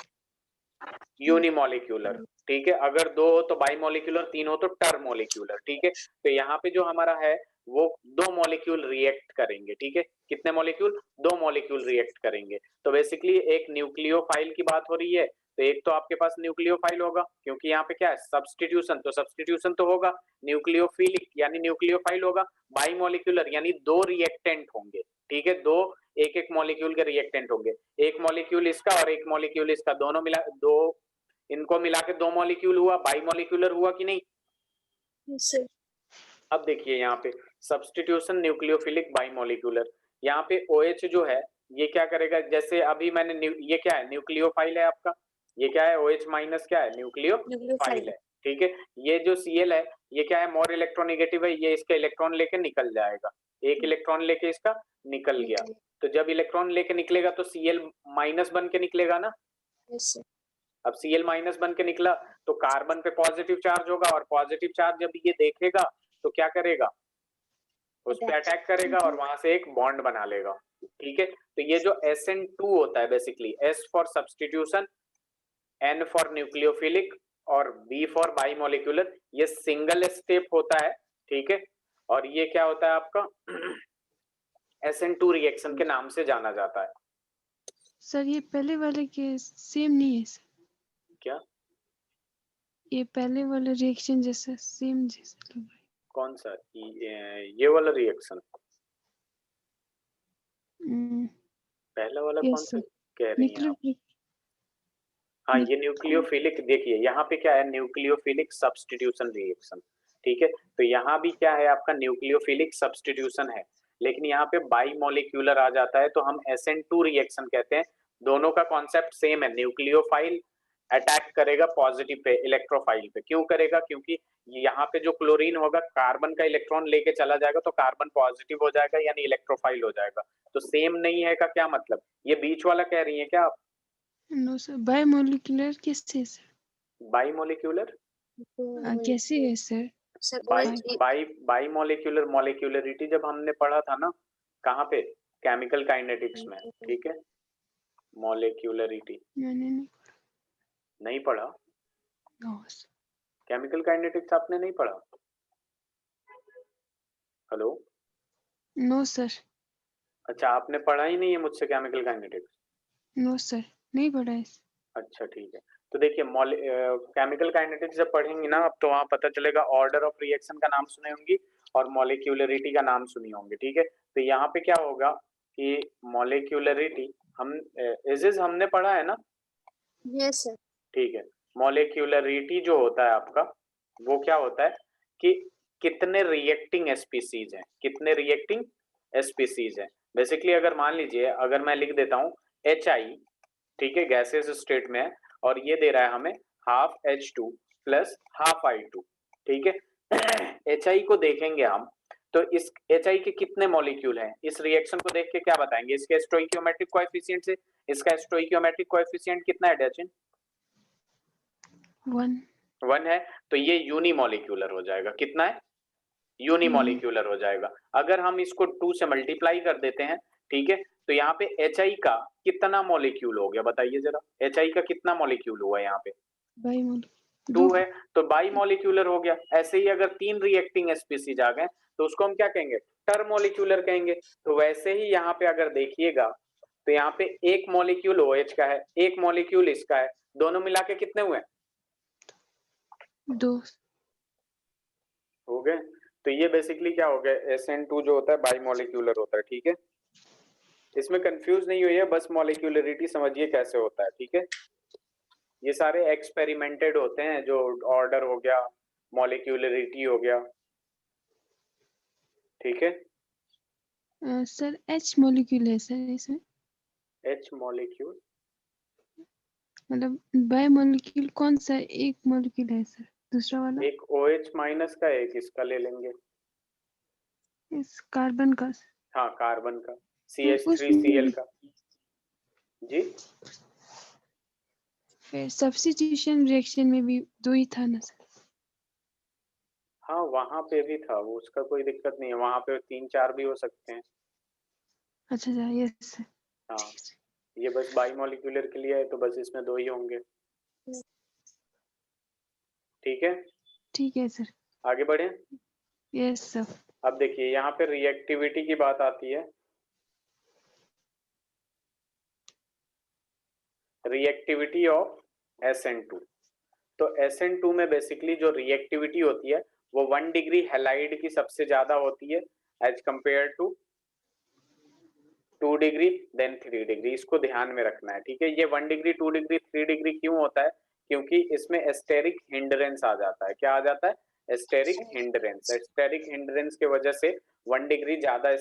यूनिमोलिक्यूलर, ठीक है। अगर 2 हो तो बाइमोलिक्यूलर, 3 हो तो टर्मोलिक्यूलर, ठीक है। तो यहाँ पे जो हमारा है वो 2 मॉलिक्यूल रिएक्ट करेंगे, ठीक है। कितने मॉलिक्यूल? 2 मॉलिक्यूल रिएक्ट करेंगे। तो बेसिकली एक न्यूक्लियोफाइल की बात हो रही है, तो एक तो आपके पास न्यूक्लियोफाइल होगा, क्योंकि यहाँ पे क्या है, सब्स्टिट्यूशन, तो सब्स्टिट्यूशन तो होगा, न्यूक्लियोफिलिक यानी न्यूक्लियोफाइल होगा, बाइमोलिक्यूलर यानी 2 रिएक्टेंट होंगे, ठीक है। 2 एक एक मॉलिक्यूल के रिएक्टेंट होंगे, एक मॉलिक्यूल इसका और एक मॉलिक्यूल इसका, दोनों मिला, दो इनको मिला के 2 मॉलिक्यूल हुआ, बाइमोलिक्यूलर हुआ कि नहीं? Yes sir. अब देखिए यहाँ पे सब्स्टिट्यूशन न्यूक्लियोफिलिक बाइमोलिक्यूलर, यहाँ पे OH जो है ये क्या करेगा, जैसे अभी मैंने ये क्या है, न्यूक्लियोफाइल है आपका, ये क्या है, OH माइनस क्या है, न्यूक्लियोफाइल है, ठीक है। ये जो Cl है ये क्या है, मोर इलेक्ट्रोनेगेटिव है, ये इसका इलेक्ट्रॉन लेके निकल जाएगा, एक इलेक्ट्रॉन लेके इसका निकल गया, तो जब इलेक्ट्रॉन लेके निकलेगा तो Cl माइनस बन के निकलेगा ना। Yes sir. अब Cl माइनस बन के निकला तो कार्बन पे पॉजिटिव चार्ज होगा, और पॉजिटिव चार्ज जब ये देखेगा तो क्या करेगा, उस पे अटैक करेगा और वहां से एक बॉन्ड बना लेगा, ठीक है। तो ये जो SN2 होता है basically, S for substitution, N for nucleophilic और B फॉर बाइमोलिक्यूलर, ये सिंगल स्टेप होता है, ठीक है। और ये क्या होता है आपका SN2 रिएक्शन के नाम से जाना जाता है। सर ये पहले वाले के सेम नहीं है सर, क्या? ये पहले वाला रिएक्शन जैसा सेम जैसा लग रहा है। कौन सा? ये वाला रिएक्शन पहला वाला कौन सा कह रही हैं आप? हाँ, ये न्यूक्लियोफिलिक, देखिए यहाँ पे क्या है, न्यूक्लियोफिलिक सब्स्टिट्यूशन रिएक्शन, ठीक है। तो यहाँ भी क्या है आपका, न्यूक्लियोफिलिक सब्स्टिट्यूशन है, लेकिन यहाँ पे बाइमोलिक्यूलर आ जाता है तो हम SN2 रिएक्शन कहते हैं। दोनों का कॉन्सेप्ट सेम है, न्यूक्लियोफाइल अटैक करेगा पॉजिटिव पे, इलेक्ट्रोफाइल पे। क्यों करेगा? क्योंकि यहाँ पे जो क्लोरीन होगा कार्बन का इलेक्ट्रॉन लेके चला जाएगा तो कार्बन पॉजिटिव हो जाएगा, यानी इलेक्ट्रोफाइल हो जाएगा। तो सेम नहीं है का क्या मतलब, ये बीच वाला कह रही है क्या आप? नो सर, बायोमोलिकुलर कैसे है सर? बाइमोलिक्यूलर कैसे है सर? सर बाइमोलिक्यूलर मॉलिक्यूलरिटी जब हमने पढ़ा था ना, कहाँ पे, केमिकल काइनेटिक्स में, ठीक है। मॉलिक्यूलरिटी मैंने नहीं पढ़ा, नो सर। केमिकल काइनेटिक्स आपने नहीं पढ़ा? Hello, no sir. अच्छा आपने पढ़ा ही नहीं है मुझसे केमिकल काइनेटिक्स? नो सर, नहीं पढ़ा है। अच्छा ठीक है, तो देखिए केमिकल काइनेटिक्स जब पढ़ेंगे ना अब, तो वहाँ पता चलेगा ऑर्डर ऑफ रिएक्शन का नाम सुने होंगी और मॉलिक्यूलरिटी का नाम सुनी होंगे, ठीक है। तो यहाँ पे क्या होगा कि मॉलिक्यूलरिटी हम हमने पढ़ा है ना? Yes sir. ठीक है, मॉलिक्यूलरिटी जो होता है आपका वो क्या होता है कि कितने रिएक्टिंग स्पीसीज हैं, कितने रिएक्टिंग स्पीसीज हैं। बेसिकली अगर मान लीजिए अगर मैं लिख देता हूँ HI, ठीक है, गैसेस स्टेट में है और ये दे रहा है हमें half H2 plus half I2, ठीक है। HI को देखेंगे हम तो इस HI के कितने मॉलिक्यूल हैं, इस रिएक्शन को देख के क्या बताएंगे, इसके स्टोइकियोमेट्रिक कोएफिशिएंट से इसका स्टोइकियोमेट्रिक कोएफिशिएंट कितना है डैचिन? 1 है, तो ये यूनिमॉलिक्यूलर हो जाएगा। कितना है? यूनिमॉलिक्यूलर हो जाएगा। अगर हम इसको 2 से मल्टीप्लाई कर देते हैं, ठीक है, तो यहाँ पे HI का कितना मॉलिक्यूल हो गया बताइए जरा, HI का कितना मॉलिक्यूल हुआ यहाँ पे? 2 है, तो बाई मॉलिक्यूलर हो गया। ऐसे ही अगर 3 रिएक्टिंग स्पीसीज आ गए तो उसको हम क्या कहेंगे? टर मॉलिक्यूलर कहेंगे। तो वैसे ही यहाँ पे अगर देखिएगा तो यहाँ पे एक मॉलिक्यूल OH का है, एक मॉलिक्यूल इसका है, दोनों मिला के कितने हुए? 2 हो गए। तो ये बेसिकली क्या हो गया, SN2 जो होता है बाई मॉलिक्यूलर होता है, ठीक है। इसमें कंफ्यूज नहीं हुई है, बस मॉलिक्यूलरिटी समझिए कैसे होता है, ठीक है। ये सारे एक्सपेरिमेंटेड होते हैं, जो ऑर्डर हो गया, मॉलिक्यूलरिटी हो गया, ठीक है। सर H मॉलिक्यूल है सर इसमें, H मॉलिक्यूल मतलब बाय मॉलिक्यूल कौन सा एक मॉलिक्यूल है सर, दूसरा वाला? एक OH माइनस का, एक इसका ले लेंगे, इस कार्बन का। हाँ कार्बन का, उसमें CH3Cl का जी। फिर सब्स्टिट्यूशन रिएक्शन में भी 2 ही था ना सर? हाँ वहां पे भी था वो, उसका कोई दिक्कत नहीं है, वहां पे 3-4 भी हो सकते हैं। अच्छा यस सर। हाँ ये बस बाई मॉलिक्यूलर के लिए है तो बस इसमें 2 ही होंगे, ठीक है। ठीक है सर। आगे बढ़े। Yes sir. अब देखिए यहाँ पे रिएक्टिविटी की बात आती है, रिएक्टिविटी ऑफ SN2। तो SN2 में बेसिकली जो रिएक्टिविटी होती है वो 1 डिग्री हैलाइड की सबसे ज्यादा होती है as compare to 2 degree than 3 degree. इसको ध्यान में रखना है, ठीक है। ये 1 डिग्री 2 डिग्री 3 डिग्री क्यों होता है? क्योंकि इसमें एस्टेरिक हिंड्रेंस आ जाता है। क्या आ जाता है? Asterisk hindrance. एस्टेरिक हिंड्रेंस के वजह से 1 डिग्री ज्यादा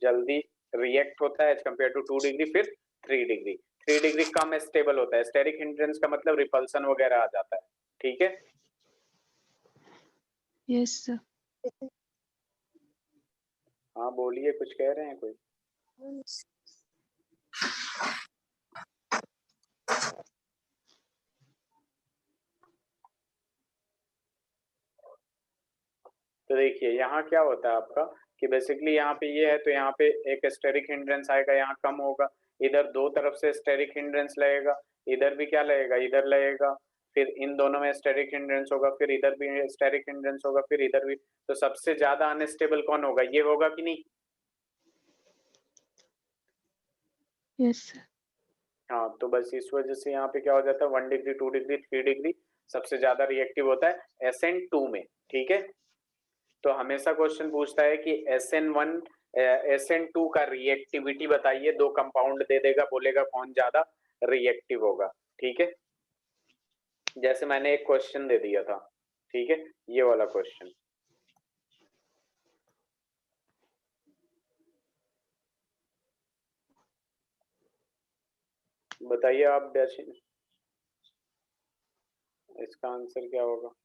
जल्दी रिएक्ट होता है एज कंपेयर टू 2 डिग्री, फिर 3 डिग्री। 3 डिग्री कम स्टेबल होता है। एस्टेरिक हिंड्रेंस का मतलब रिपल्सन वगैरह आ जाता है, ठीक है। Yes sir. हाँ बोलिए, कुछ कह रहे हैं कोई? तो देखिए यहाँ क्या होता है आपका कि बेसिकली यहाँ पे ये है तो यहाँ पे एक स्टेरिक हिंड्रेंस आएगा, यहाँ कम होगा। इधर दो तरफ से स्टेरिक हिंड्रेंस लगेगा, इधर भी क्या लगेगा, इधर लगेगा, फिर इन दोनों में स्टेरिक हिंड्रेंस होगा, फिर इधर भी स्टेरिक हिंड्रेंस होगा, फिर इधर भी। तो सबसे ज्यादा अनस्टेबल कौन होगा? ये होगा कि नहीं? Yes sir. हाँ तो बस इस वजह से यहाँ पे क्या हो जाता है, 1 डिग्री 2 डिग्री 3 डिग्री सबसे ज्यादा रिएक्टिव होता है SN2 में, ठीक है। तो हमेशा क्वेश्चन पूछता है कि SN1 SN2 का रिएक्टिविटी बताइए, 2 कंपाउंड दे देगा, बोलेगा कौन ज्यादा रिएक्टिव होगा, ठीक है। जैसे मैंने एक क्वेश्चन दे दिया था, ठीक है, ये वाला क्वेश्चन। बताइए आप डैशिन, इसका आंसर क्या होगा?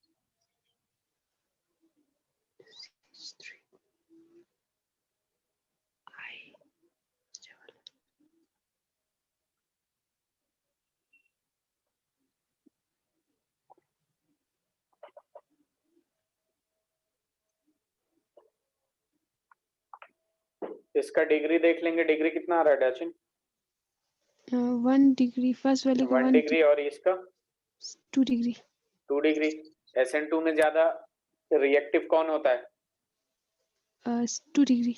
इसका डिग्री देख लेंगे, डिग्री कितना आ रहा है डैशिन? 1 डिग्री फर्स्ट वाले का 1 डिग्री और इसका 2 डिग्री। 2 डिग्री। SN2 में ज्यादा रिएक्टिव कौन होता है? 2 डिग्री।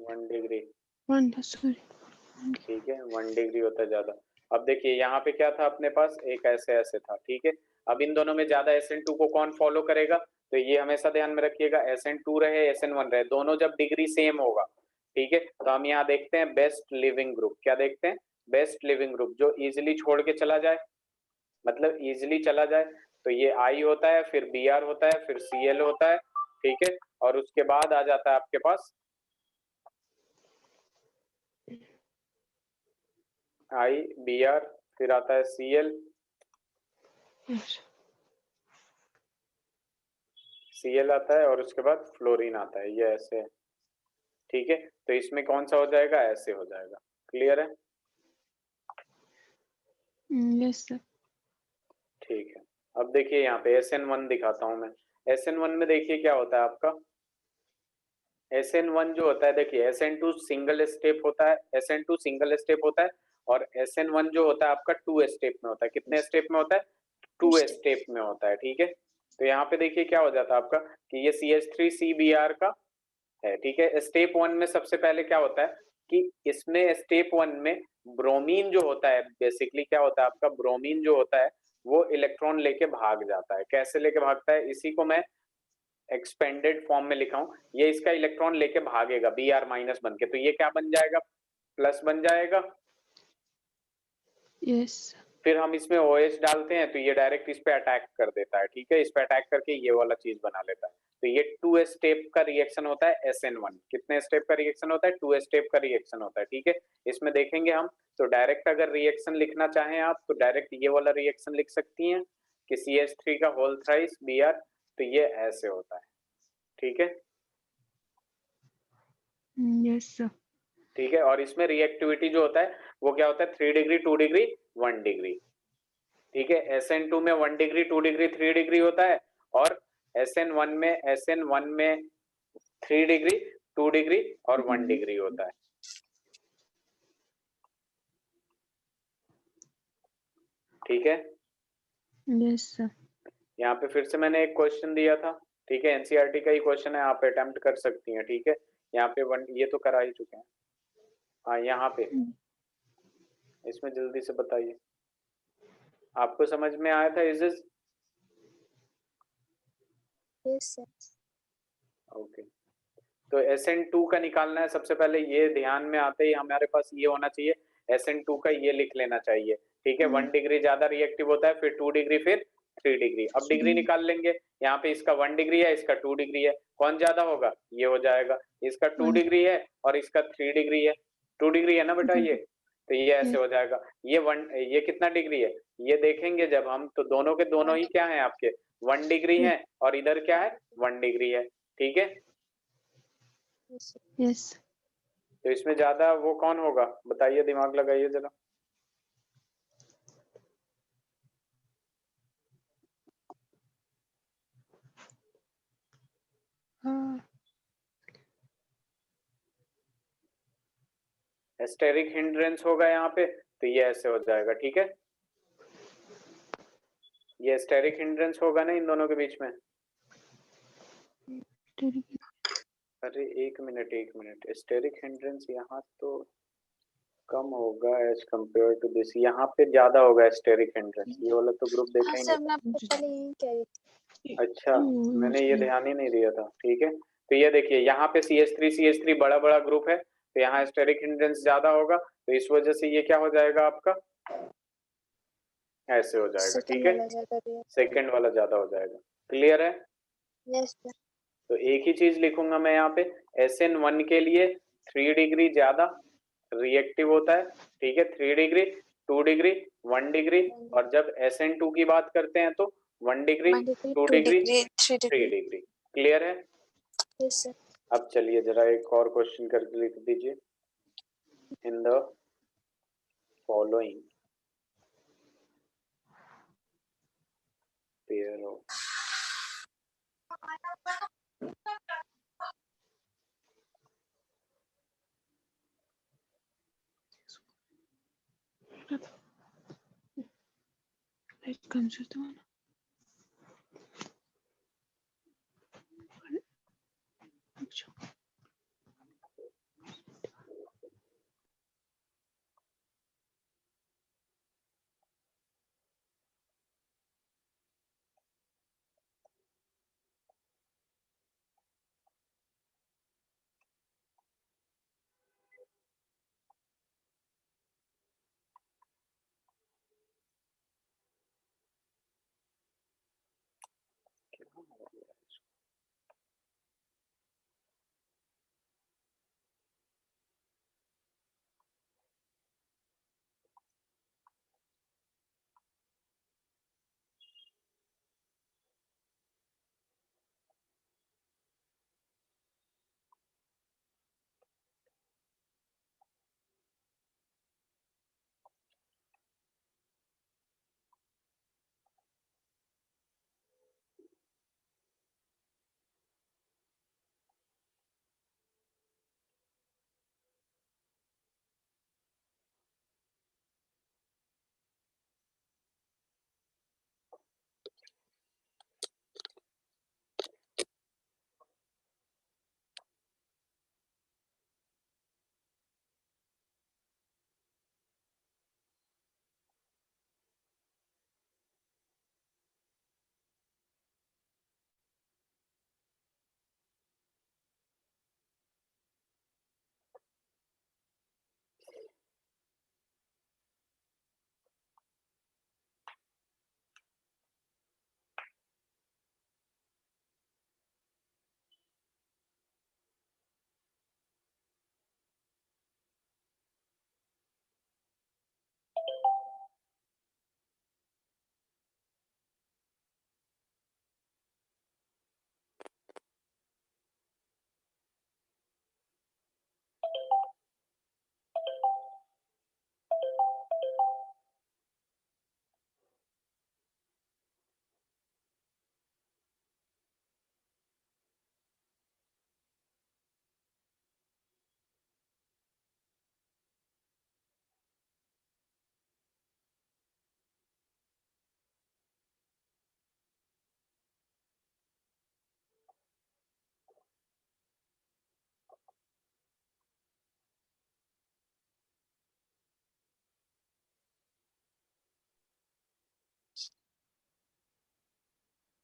1 degree, 1 sorry. ठीक है, 1 डिग्री होता है ज्यादा। अब देखिए यहाँ पे क्या था अपने पास, एक ऐसे था, ठीक है। अब इन दोनों में ज्यादा SN2 को कौन फॉलो करेगा? तो ये हमेशा ध्यान में रखिएगा, SN2 रहे SN1 रहे, दोनों जब डिग्री सेम होगा, ठीक है। तो हम यहाँ देखते हैं बेस्ट लिविंग ग्रुप, क्या देखते हैं, बेस्ट लिविंग ग्रुप जो इजिली छोड़ के चला जाए, मतलब इजिली चला जाए, तो ये आई होता है, फिर बी आर होता है, फिर सी एल होता है, ठीक है। और उसके बाद आ जाता है आपके पास आई बी आर, फिर आता है सी एल, सी एल आता है, और उसके बाद फ्लोरीन आता है, ये ऐसे है, ठीक है। तो इसमें कौन सा हो जाएगा, ऐसे हो जाएगा, क्लियर है। Yes sir. ठीक है, अब देखिए यहाँ पे SN1 दिखाता हूं मैं। SN1 में देखिए क्या होता है आपका, SN1 जो होता है, देखिए SN2 सिंगल स्टेप होता है, SN2 सिंगल स्टेप होता है, और SN1 जो होता है आपका 2 स्टेप में होता है। कितने स्टेप में होता है, 2 स्टेप में होता है, ठीक है। तो यहाँ पे देखिए क्या हो जाता है आपका कि ये CH3CBr का है, ठीक है। स्टेप 1 में सबसे पहले क्या होता है कि इसमें स्टेप 1 में ब्रोमीन जो होता है, बेसिकली क्या होता है आपका, ब्रोमीन जो होता है वो इलेक्ट्रॉन लेके भाग जाता है। कैसे लेके भागता है, इसी को मैं एक्सपेंडेड फॉर्म में लिखा हूं, ये इसका इलेक्ट्रॉन लेके भागेगा Br माइनस बन के, तो ये क्या बन जाएगा, प्लस बन जाएगा। यस। फिर हम इसमें OH डालते हैं तो ये डायरेक्ट इस पे अटैक कर देता है, ठीक है, इस पे अटैक करके ये वाला चीज बना लेता है। तो ये 2 स्टेप का रिएक्शन होता है SN1। कितने स्टेप का रिएक्शन होता है, 2 स्टेप का रिएक्शन होता है, ठीक है। इसमें देखेंगे हम, तो डायरेक्ट अगर रिएक्शन लिखना चाहें आप तो डायरेक्ट ये वाला रिएक्शन लिख सकती हैं कि CH3 का होल थ्राइस Br, तो ये ऐसे होता है, ठीक है। Yes sir. ठीक है, और इसमें रिएक्टिविटी जो होता है वो क्या होता है, 3 डिग्री, 2 डिग्री, 1 डिग्री, ठीक है। SN2 में 1 डिग्री, 2 डिग्री, 3 डिग्री होता है, और SN1 में 3 डिग्री, 2 डिग्री और 1 डिग्री होता है, ठीक है। Yes sir. यहाँ पे फिर से मैंने एक क्वेश्चन दिया था, ठीक है, NCERT का ही क्वेश्चन है, आप अटेम्प्ट कर सकती हैं, ठीक है। यहाँ पे ये तो करा ही चुके हैं, हाँ यहाँ पे इसमें जल्दी से बताइए, आपको समझ में आया था इस यस सर। ओके। तो SN2 का निकालना है, सबसे पहले ये ध्यान में आते ही हमारे पास ये होना चाहिए, SN2 का ये लिख लेना चाहिए, ठीक है। 1 डिग्री ज्यादा रिएक्टिव होता है, फिर 2 डिग्री, फिर 3 डिग्री। अब डिग्री निकाल लेंगे, यहाँ पे इसका 1 डिग्री है, इसका 2 डिग्री है, कौन ज्यादा होगा, ये हो जाएगा। इसका 2 डिग्री है और इसका 3 डिग्री है, 2 डिग्री है ना बेटा ये, तो ये ऐसे हो जाएगा। ये कितना डिग्री है, ये देखेंगे जब हम, तो दोनों के दोनों ही क्या है आपके 1 डिग्री है, और इधर क्या है 1 डिग्री है, ठीक है। यस। तो इसमें ज्यादा वो कौन होगा, बताइए, दिमाग लगाइए जरा। एस्टेरिक हिंड्रेंस होगा यहाँ पे, तो ये ऐसे हो जाएगा, ठीक है। ये एस्टेरिक हिंड्रेंस होगा ना इन दोनों के बीच में। अरे एक मिनट, एस्टेरिक हिंड्रेंस यहाँ तो कम होगा एज कंपेयर टू दिस, यहाँ पे ज्यादा होगा एस्टेरिक हिंड्रेंस, ये वाला तो ग्रुप देखा हाँ ही सर, नहीं मैं आपको पहले यही कह रही थी। था। अच्छा, मैंने ये ध्यान ही नहीं दिया था, ठीक है। तो ये देखिए यहाँ पे CH3 बड़ा बड़ा ग्रुप है, तो यहाँ एस्टेरिक हिंड्रेंस ज्यादा होगा, तो इस वजह से ये क्या हो जाएगा आपका, ऐसे हो जाएगा, सेकंड ठीक है, वाला ज्यादा भी है। सेकंड वाला ज्यादा हो जाएगा, क्लियर है। Yes sir. तो एक ही चीज लिखूंगा मैं यहाँ पे, SN1 के लिए 3 डिग्री ज्यादा रिएक्टिव होता है, ठीक है, 3 डिग्री, 2 डिग्री, 1 डिग्री, और जब SN2 की बात करते हैं तो 1 डिग्री, 2 डिग्री, 3 डिग्री, क्लियर है। Yes sir. अब चलिए जरा एक और क्वेश्चन करके लिख दीजिए, in the following pair of It comes with one.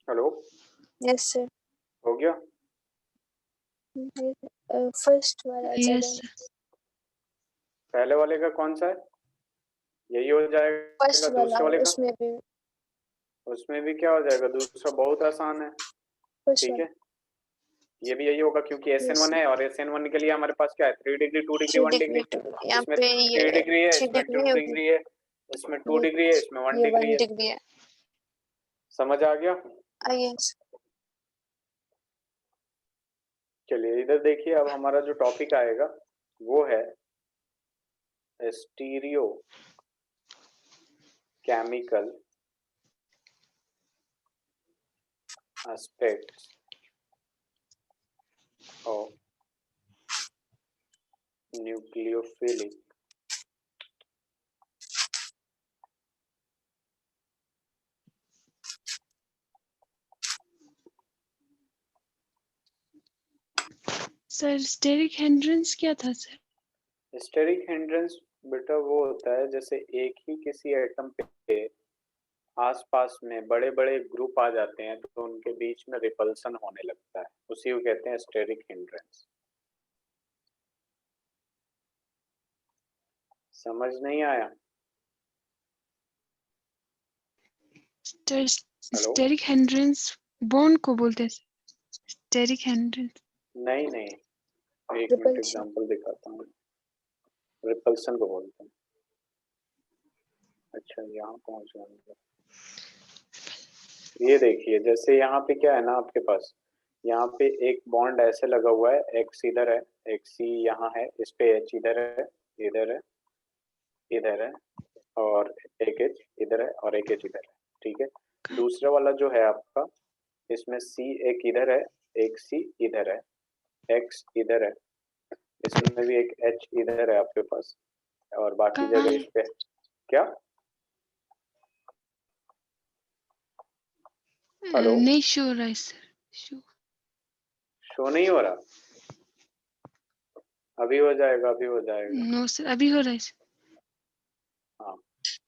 Hello, yes sir. हो गया? फर्स्ट वाला यस सेकंड सर। पहले वाले का कौन सा है? यही हो जाएगा। फर्स्ट वाला दूसरे वाले का? उसमें भी क्या हो जाएगा? दूसरा बहुत आसान है। फर्स्ट ठीक वाला है, ये भी यही होगा क्योंकि SN1 है और SN1 के लिए हमारे पास क्या है? 3 डिग्री, 2 डिग्री, 1 डिग्री। यहाँ इसमें पे 3 ये डिग्री है, 3 इसमें 2 डिग्री होगी, डिग्री है, इसमें 2 डिग्री है, इसमें 1 ये डिग्री 1 है। डिग्री है। समझ आ गया? यस। चलिए इधर देखिए, अब हमारा जो टॉपिक आएगा वो है stereo chemical aspects of nucleophilic sir steric hindrance क्या था सर? स्टेरिक हिंड्रेंस बेटा वो होता है जैसे एक ही किसी एटम पे आसपास में बड़े बड़े ग्रुप आ जाते हैं तो उनके बीच में रिपल्सन होने लगता है, उसी को कहते हैं स्टेरिक हिंड्रेंस। समझ नहीं आया? स्टेरिक हिंड्रेंस बॉन्ड को बोलते हैं सर। स्टेरिक हिंड्रेंस नहीं, एक मिनट रिपल्शन। एग्जांपल दिखाता हूँ। रिपल्सन को बोलते हैं। अच्छा, यहाँ पहुंच गए। ये देखिए, जैसे यहाँ पे क्या है ना, आपके पास यहाँ पे एक बॉन्ड ऐसे लगा हुआ है, एक्स इधर है, एक सी यहाँ है, इस पे एच इधर है, इधर है, इधर है, और एक एच इधर है और एक एच इधर है। ठीक है, दूसरा वाला जो है आपका, इसमें सी एक इधर है, एक सी इधर है, एक्स इधर है, इसमें भी एक एच इधर है आपके पास, और बाकी जगह इस पे क्या? हेलो, नहीं शो रहा है सर। शो नहीं हो रहा? अभी हो जाएगा, अभी हो जाएगा। नो सर, अभी हो रहा है सर। हाँ,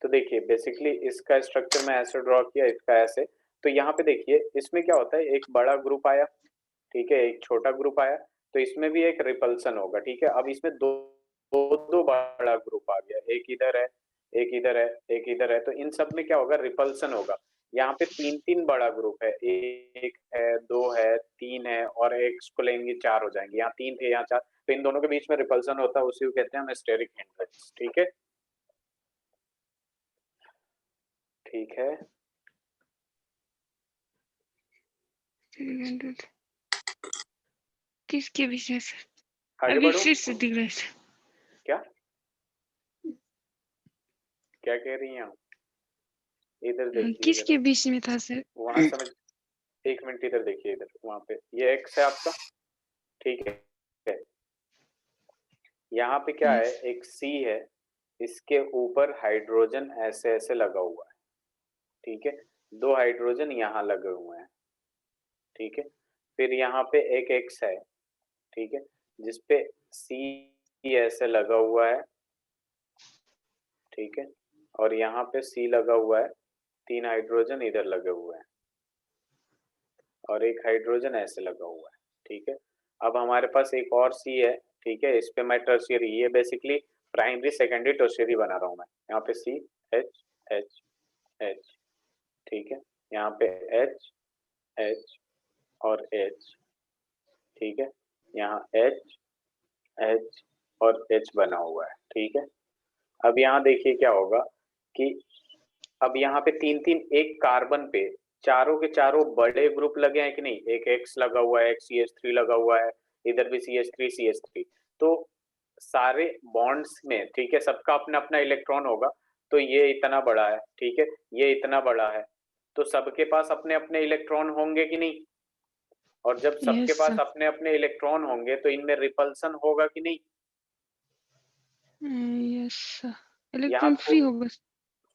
तो देखिए बेसिकली इसका स्ट्रक्चर मैं ऐसे ड्रॉ किया, इसका ऐसे। तो यहाँ पे देखिए इसमें क्या होता है, एक बड़ा ग्रुप आया, ठीक है, एक छोटा ग्रुप आया, तो इसमें भी एक रिपल्सन होगा। ठीक है, अब इसमें दो बड़ा ग्रुप आ गया, एक इधर है, एक इधर है, एक इधर है, तो इन सब में क्या होगा? रिपल्सन होगा। यहाँ पे तीन बड़ा ग्रुप है, एक है, दो है, तीन है, और एक को लेंगे 4 हो जाएंगे। यहाँ 3 थे, यहाँ 4, तो इन दोनों के बीच में रिपल्सन होता है, उसी को कहते हैं हम स्टेरिक हिंड्रेंस। ठीक है, ठीक है। किसके विषय सर? आगे अभी बढ़ो। फिर से दिख रहा है सर। क्या क्या कह रही हैं आप? इधर देखिए, किसके बीच में था सर? वहां समझ, एक मिनट इधर देखिए, इधर वहां पे ये एक्स है आपका, ठीक है, यहाँ पे क्या है, एक सी है, इसके ऊपर हाइड्रोजन ऐसे ऐसे लगा हुआ है, ठीक है, 2 हाइड्रोजन यहाँ लगे हुए हैं, ठीक है, फिर यहाँ पे एक एक्स है, ठीक है, जिसपे सी ऐसे लगा हुआ है, ठीक है, और यहाँ पे सी लगा हुआ है, 3 हाइड्रोजन इधर लगे हुए हैं, और एक हाइड्रोजन ऐसे लगा हुआ है, ठीक है। अब हमारे पास एक और सी है, ठीक है, इस पे मैं टर्शियरी, ये बेसिकली प्राइमरी सेकेंडरी टर्शियरी बना रहा हूँ मैं। यहाँ पे सी एच एच एच, ठीक है, यहाँ पे एच एच और एच, ठीक है, यहाँ एच एच और एच बना हुआ है, ठीक है। अब यहाँ देखिए क्या होगा कि अब यहाँ पे 3 एक कार्बन पे चारों के चारों बड़े ग्रुप लगे हैं कि नहीं, एक एक्स लगा हुआ है, एक CH3 लगा हुआ है, इधर भी CH3 तो सारे बॉन्ड्स में, ठीक है, सबका अपना अपना इलेक्ट्रॉन होगा, तो ये इतना बड़ा है, ठीक है, ये इतना बड़ा है, तो सबके पास अपने अपने इलेक्ट्रॉन होंगे कि नहीं, और जब सबके Yes, पास sir. अपने अपने इलेक्ट्रॉन होंगे तो इनमें रिपल्सन होगा कि नहीं? यस सर, यहाँ इलेक्ट्रॉन फ्री होगा।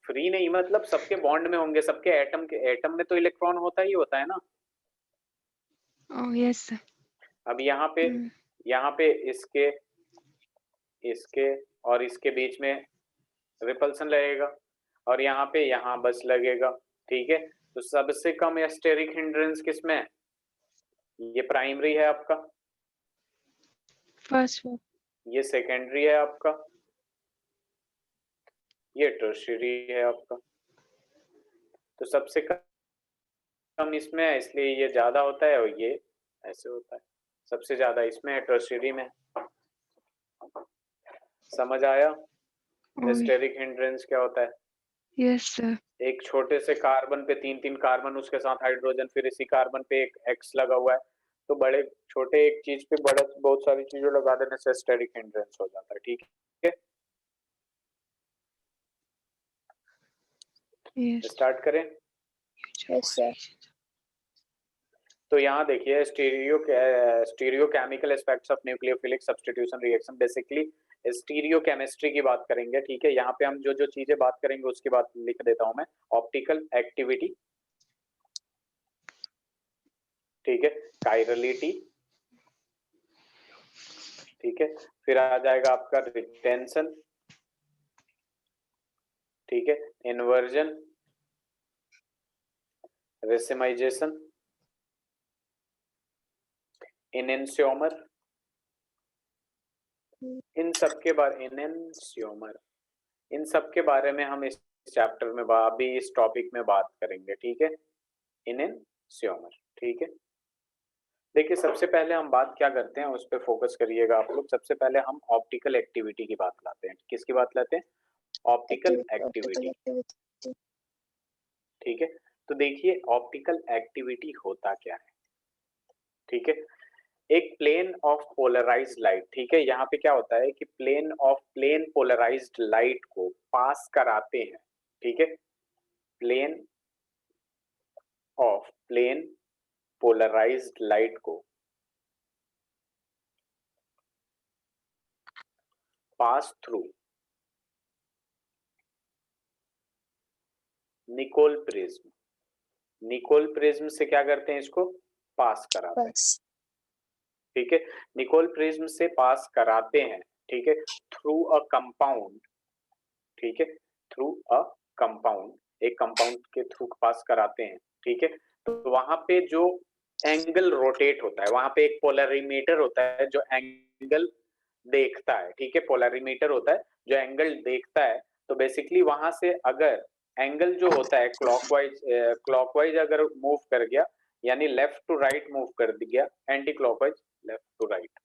फ्री नहीं, मतलब सबके बॉन्ड में होंगे, सबके एटम में तो इलेक्ट्रॉन होता ही होता है ना। Oh yes sir. अब यहाँ पे इसके इसके और इसके बीच में रिपल्सन लगेगा, और यहाँ पे यहाँ बस लगेगा, ठीक है। तो सबसे कम स्टेरिक हिंड्रेंस किसमें है? ये प्राइमरी है आपका, फर्स्ट वन, ये सेकेंडरी है आपका, ये टर्शियरी है आपका। तो सबसे कम इसमें है, इसलिए ये ज्यादा होता है, और ये ऐसे होता है। सबसे ज्यादा इसमें है, टर्शियरी में। समझ आया स्टेरिक हिंड्रेंस क्या होता है? Yes sir. एक छोटे से कार्बन पे 3-3 कार्बन, उसके साथ हाइड्रोजन, फिर इसी कार्बन पे एक एक्स लगा हुआ है, तो बड़े छोटे एक चीज पे बड़ा बहुत सारी चीजें लगा देने से स्टेरिक हिंड्रेंस हो जाता है। ठीक है, यस स्टार्ट करें। Yes sir. तो यहाँ देखिए stereo chemical aspects of nucleophilic substitution reaction, basically stereo chemistry की बात करेंगे। ठीक है, यहाँ पे हम जो जो चीजें बात करेंगे उसकी बात लिख देता हूं मैं। ऑप्टिकल एक्टिविटी, ठीक है, काइरलिटी, ठीक है, फिर आ जाएगा आपका रिटेंशन, ठीक है, इन्वर्जन, रेसिमाइजेशन, इनेंशियोमर, इन सब के बारे इनेंशियोमर इन सब के बारे में हम इस चैप्टर में अभी इस टॉपिक में बात करेंगे। ठीक है, इनेंशियोमर, ठीक है। देखिए सबसे पहले हम बात क्या करते हैं उस पर फोकस करिएगा आप लोग। सबसे पहले हम ऑप्टिकल एक्टिविटी की बात लाते हैं। किसकी बात लाते हैं? ऑप्टिकल एक्टिविटी, ठीक है। तो देखिए ऑप्टिकल एक्टिविटी होता क्या है, ठीक है। एक प्लेन ऑफ पोलराइज्ड लाइट, ठीक है, यहाँ पे क्या होता है कि प्लेन पोलराइज्ड लाइट को पास कराते हैं, ठीक है। प्लेन पोलराइज्ड लाइट को पास थ्रू निकोल प्रिज्म से क्या करते हैं? इसको पास कराते हैं, ठीक है। निकोल प्रिज्म से पास कराते हैं, ठीक है, थ्रू अ कंपाउंड, ठीक है, थ्रू अ कंपाउंड, एक कंपाउंड के थ्रू पास कराते हैं, ठीक है। तो वहां पे जो एंगल रोटेट होता है, वहां पे एक पोलरिमीटर होता है जो एंगल देखता है, ठीक है। पोलरिमीटर होता है जो एंगल देखता है। तो बेसिकली वहां से अगर एंगल जो होता है क्लॉकवाइज अगर मूव कर गया, यानी लेफ्ट टू राइट मूव कर गया, anti clockwise left to right,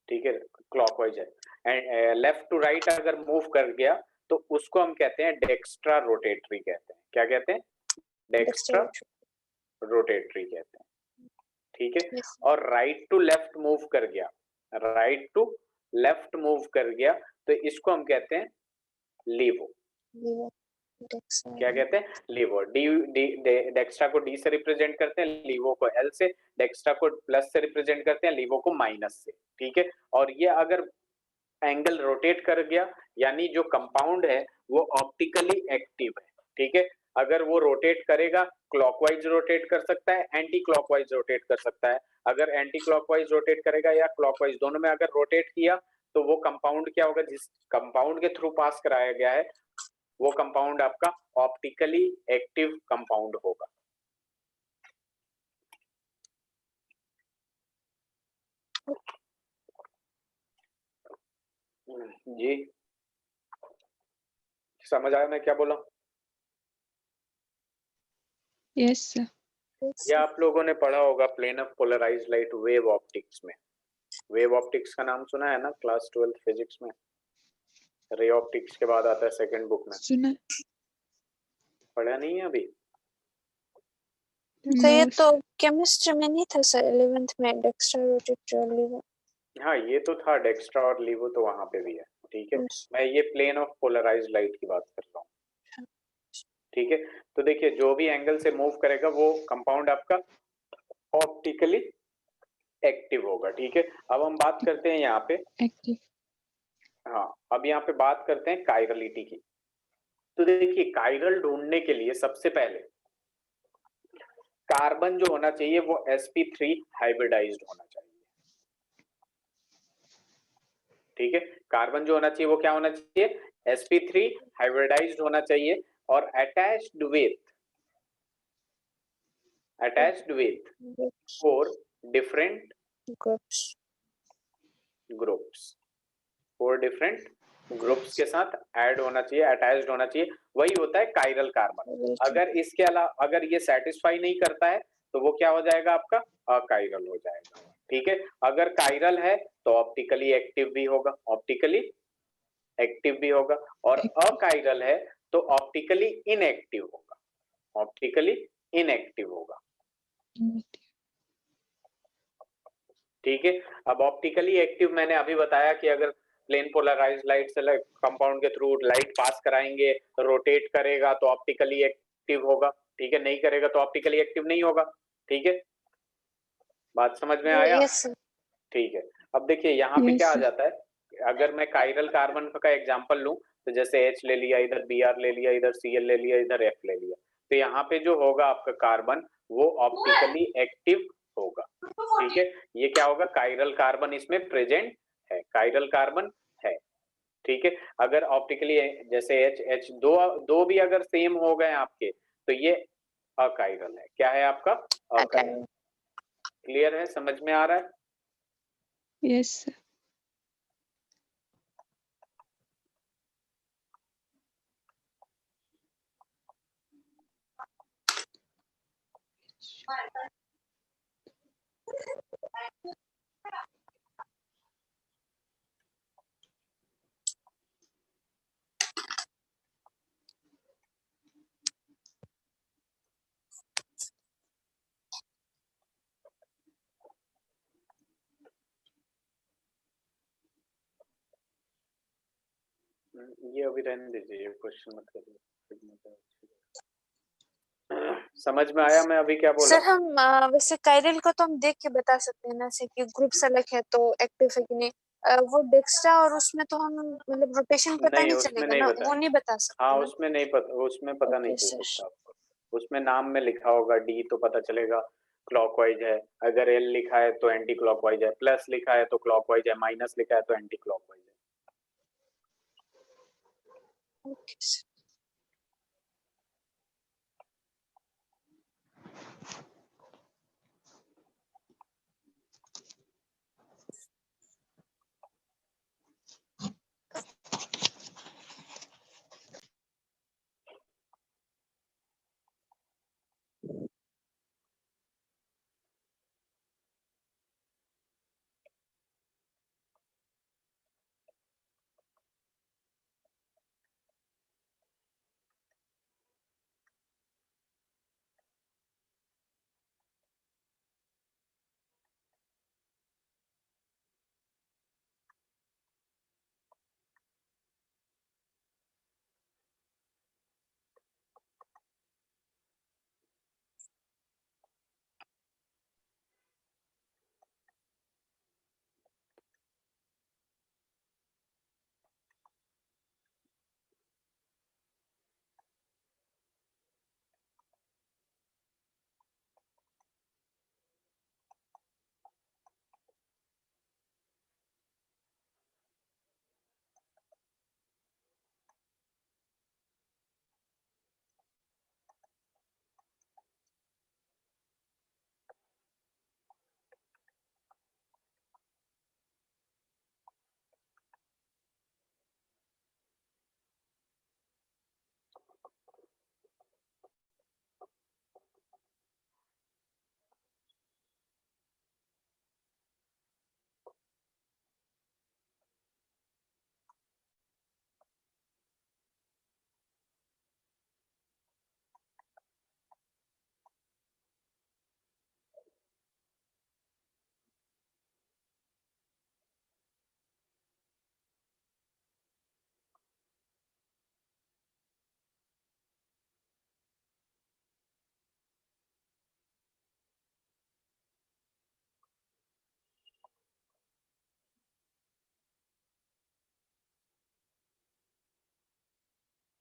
ठीक है, क्लॉकवाइज है, लेफ्ट टू राइट अगर मूव कर गया तो उसको हम कहते हैं डेक्स्ट्रा रोटेटरी कहते हैं। क्या कहते हैं? डेक्स्ट्रा रोटेटरी कहते हैं, ठीक है। और राइट टू लेफ्ट मूव कर गया, तो इसको हम कहते हैं लीवो। क्या कहते हैं? लीवो। डेक्स्ट्रा को डी से रिप्रेजेंट करते हैं, लीवो को एल से, डेक्स्ट्रा को प्लस से रिप्रेजेंट करते हैं, लीवो को माइनस से, ठीक है। और ये अगर एंगल रोटेट कर गया, यानी जो कंपाउंड है वो ऑप्टिकली एक्टिव है, ठीक है। अगर वो रोटेट करेगा, क्लॉकवाइज रोटेट कर सकता है, एंटी क्लॉकवाइज रोटेट कर सकता है। अगर एंटी क्लॉकवाइज रोटेट करेगा या क्लॉकवाइज, दोनों में अगर रोटेट किया तो वो कंपाउंड क्या होगा? जिस कंपाउंड के थ्रू पास कराया गया है वो कंपाउंड आपका ऑप्टिकली एक्टिव कंपाउंड होगा। जी समझ आया मैं क्या बोला? Yes sir. ये आप लोगों ने पढ़ा होगा plane of polarised light wave optics में। वेव ऑप्टिक्स का नाम सुना है ना क्लास 12 फिजिक्स में? रे ऑप्टिक्स के बाद आता है सेकंड बुक में। सुना? पढ़ा नहीं है अभी? तो ये तो केमिस्ट्री में नहीं था सर, 11th में डेक्स्ट्रा रोटेटरी और लीवो। हाँ ये तो था, डेक्स्ट्रा और लीवो तो वहां पे भी है, ठीक है। मैं ये प्लेन ऑफ पोलराइज्ड लाइट की बात कर रहा हूँ, ठीक है। तो देखिए जो भी एंगल से मूव करेगा वो कंपाउंड आपका ऑप्टिकली एक्टिव होगा, ठीक है। अब हम बात करते हैं यहाँ पे एक्टिव। हाँ, अब यहाँ पे बात करते हैं काइरलिटी की। तो देखिए काइरल ढूंढने के लिए सबसे पहले कार्बन जो होना चाहिए वो sp3 हाइब्रिडाइज्ड होना चाहिए, ठीक है। कार्बन जो होना चाहिए वो क्या होना चाहिए? sp3 हाइब्रिडाइज्ड होना चाहिए और attached with attached with Groups. 4 different Groups. Groups, 4 different groups के साथ ऐड होना चाहिए, अटैच्ड होना चाहिए, वही होता है कायरल कार्बन। Related. अगर इसके अलावा अगर ये सेटिस्फाई नहीं करता है तो वो क्या हो जाएगा आपका, अकायरल हो जाएगा। ठीक है, अगर कायरल है तो ऑप्टिकली एक्टिव भी होगा, ऑप्टिकली एक्टिव भी होगा, और अकायरल है तो ऑप्टिकली इनएक्टिव होगा, ऑप्टिकली इनएक्टिव होगा। ठीक है, अब ऑप्टिकली एक्टिव मैंने अभी बताया कि अगर प्लेन पोलराइज्ड लाइट से कंपाउंड के थ्रू लाइट पास कराएंगे, रोटेट करेगा तो ऑप्टिकली एक्टिव होगा। ठीक है, नहीं करेगा तो ऑप्टिकली एक्टिव नहीं होगा। ठीक है, बात समझ में आया? Yes, sir. ठीक है, अब देखिए यहाँ पे Yes, क्या आ sir. जाता है, अगर मैं कायरल कार्बन का एग्जांपल लूं तो जैसे H ले लिया, इधर Br ले लिया, इधर Cl ले लिया, इधर F ले लिया, तो यहाँ पे जो होगा आपका कार्बन वो ऑप्टिकली एक्टिव होगा। ठीक है, ये क्या होगा, कायरल कार्बन इसमें प्रेजेंट है, कायरल कार्बन है। ठीक है, अगर ऑप्टिकली जैसे H दो भी अगर सेम हो गए आपके तो ये अकायरल है। क्या है आपका, अकायरल। क्लियर है, समझ में आ रहा है? Yes, sir. ये अभी रहने दीजिए, ये क्वेश्चन मत करिए। समझ में आया मैं अभी क्या बोला? सर हम वैसे कायरल को तो हम देख के बता सकते हैं ना, जैसे कि ग्रुप सेलेक्ट है तो एक्टिव है कि नहीं। वो डेक्स्ट्रा और उसमें तो हम मतलब रोटेशन पता नहीं, नहीं उसमें चलेगा नहीं ना, बता, वो नहीं बता सकते हाँ ना। उसमें नहीं पता, उसमें पता नहीं ओके चल सर। सकता आपको। उसमें नाम में लिखा होगा डी तो पता चलेगा क्लॉकवाइज है, अगर एल लिखा है तो एंटी क्लॉकवाइज है, प्लस लिखा है तो क्लॉकवाइज है, माइनस लिखा है तो एंटी क्लॉकवाइज है। Okay sir.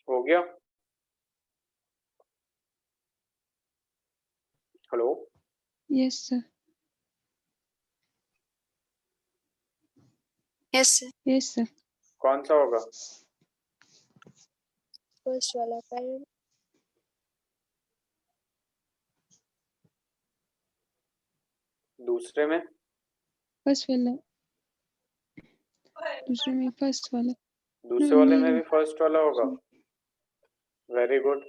हो गया? Hello? Yes, sir. Yes sir. Yes, sir. कौन सा होगा? फर्स्ट वाला कायरल। दूसरे में फर्स्ट वाला, दूसरे में फर्स्ट वाला। दूसरे वाले में भी फर्स्ट वाला होगा। वेरी गुड,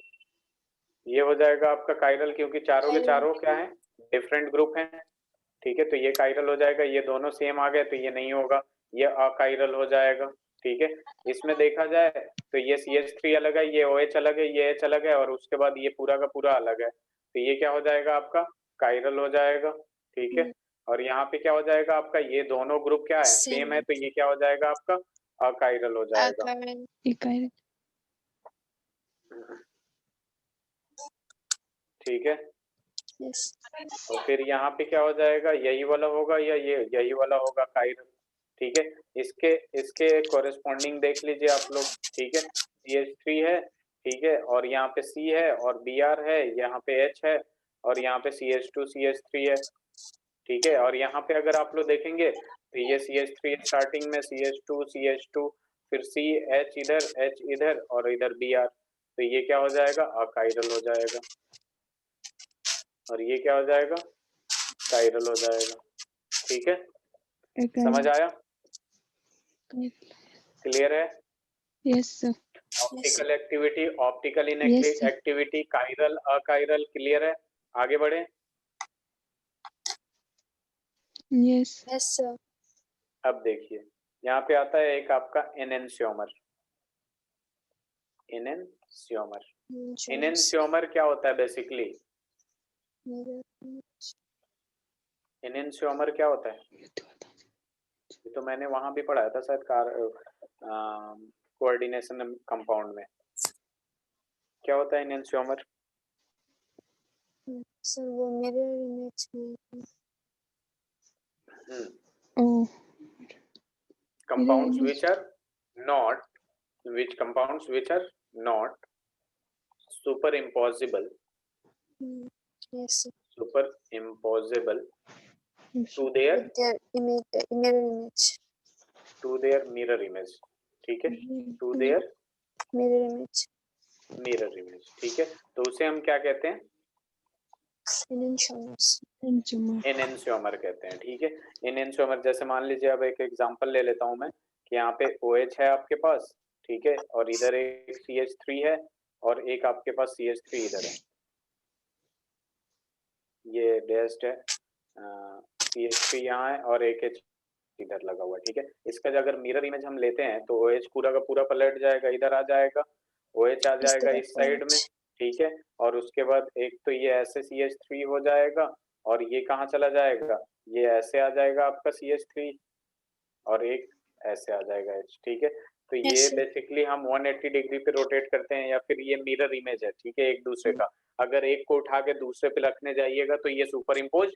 ये हो जाएगा आपका कायरल, क्योंकि चारों के चारों क्या है, डिफरेंट ग्रुप हैं। ठीक है, तो ये कायरल हो जाएगा। ये दोनों सेम आ गए तो ये नहीं होगा, ये अकायरल हो जाएगा। ठीक है, इसमें देखा जाए तो ये CH3 अलग है, ये OH अलग है, ये H अलग है, और उसके बाद ये पूरा का पूरा अलग है, तो ये क्या हो जाएगा आपका कायरल हो जाएगा। ठीक है, और यहाँ पे क्या हो जाएगा आपका, ये दोनों ग्रुप क्या है, सेम है, तो ये क्या हो जाएगा आपका अकायरल हो जाएगा। इकायरल। ठीक है, और फिर यहाँ पे क्या हो जाएगा, यही वाला होगा या ये यही वाला होगा कायरल। ठीक है, इसके इसके कोरेस्पॉन्डिंग देख लीजिए आप लोग। ठीक है, CH3 है, ठीक है, और यहाँ पे C है और Br है, यहाँ पे H है, और यहाँ पे CH2 CH3 है। ठीक है, और यहाँ पे अगर आप लोग देखेंगे तो ये CH3 स्टार्टिंग में, CH2 CH2, फिर CH इधर, H इधर, और इधर Br, तो ये क्या हो जाएगा अकायरल हो जाएगा, और ये क्या हो जाएगा कायरल हो जाएगा। ठीक है, समझ आया, क्लियर है। Yes sir. Optical activity, optical Yes, sir. Activity, chiral achiral, clear है। आगे बढ़े। यस। Yes sir. अब देखिए यहाँ पे आता है एक आपका एनेंशियोमर। एनेंशियोमर क्या होता है बेसिकली, एनेंशियोमर क्या होता है, ये तो मैंने वहां भी पढ़ाया था शायद कोऑर्डिनेशन कंपाउंड में। क्या होता है एनेंशियोमर? सर वो मिरर इमेज में Oh, compounds image. which are not, which compounds which are not superimposable, yes sir. superimposable to their With their image, mirror image. to their mirror image। ठीक है, to their mirror image. mirror image। ठीक है, तो उसे हम क्या कहते हैं, Enantiomers. एनेंशियोमर कहते हैं। ठीक है, एनेंशियोमर जैसे मान लीजिए, अब एक एग्जांपल ले लेता हूं मैं कि यहाँ पे OH है आपके पास, ठीक है, और इधर एक CH3 है, और एक आपके पास CH3 इधर है, ये डैश्ड है, CH3 यहाँ है और एक H इधर लगा हुआ है। ठीक है, इसका अगर मिरर इमेज हम लेते हैं तो OH पूरा का पूरा पलट जाएगा, इधर आ जाएगा, OH आ जाएगा इस साइड में। ठीक है, और उसके बाद एक तो ये ऐसे CH3 हो जाएगा, और ये कहाँ चला जाएगा, ये ऐसे आ जाएगा आपका CH3, और एक ऐसे आ जाएगा H। ठीक है, तो ये बेसिकली हम 180 डिग्री पे रोटेट करते हैं, या फिर ये मिरर इमेज है। ठीक है, एक दूसरे का अगर एक को उठा के दूसरे पे रखने जाइएगा तो ये सुपर इम्पोज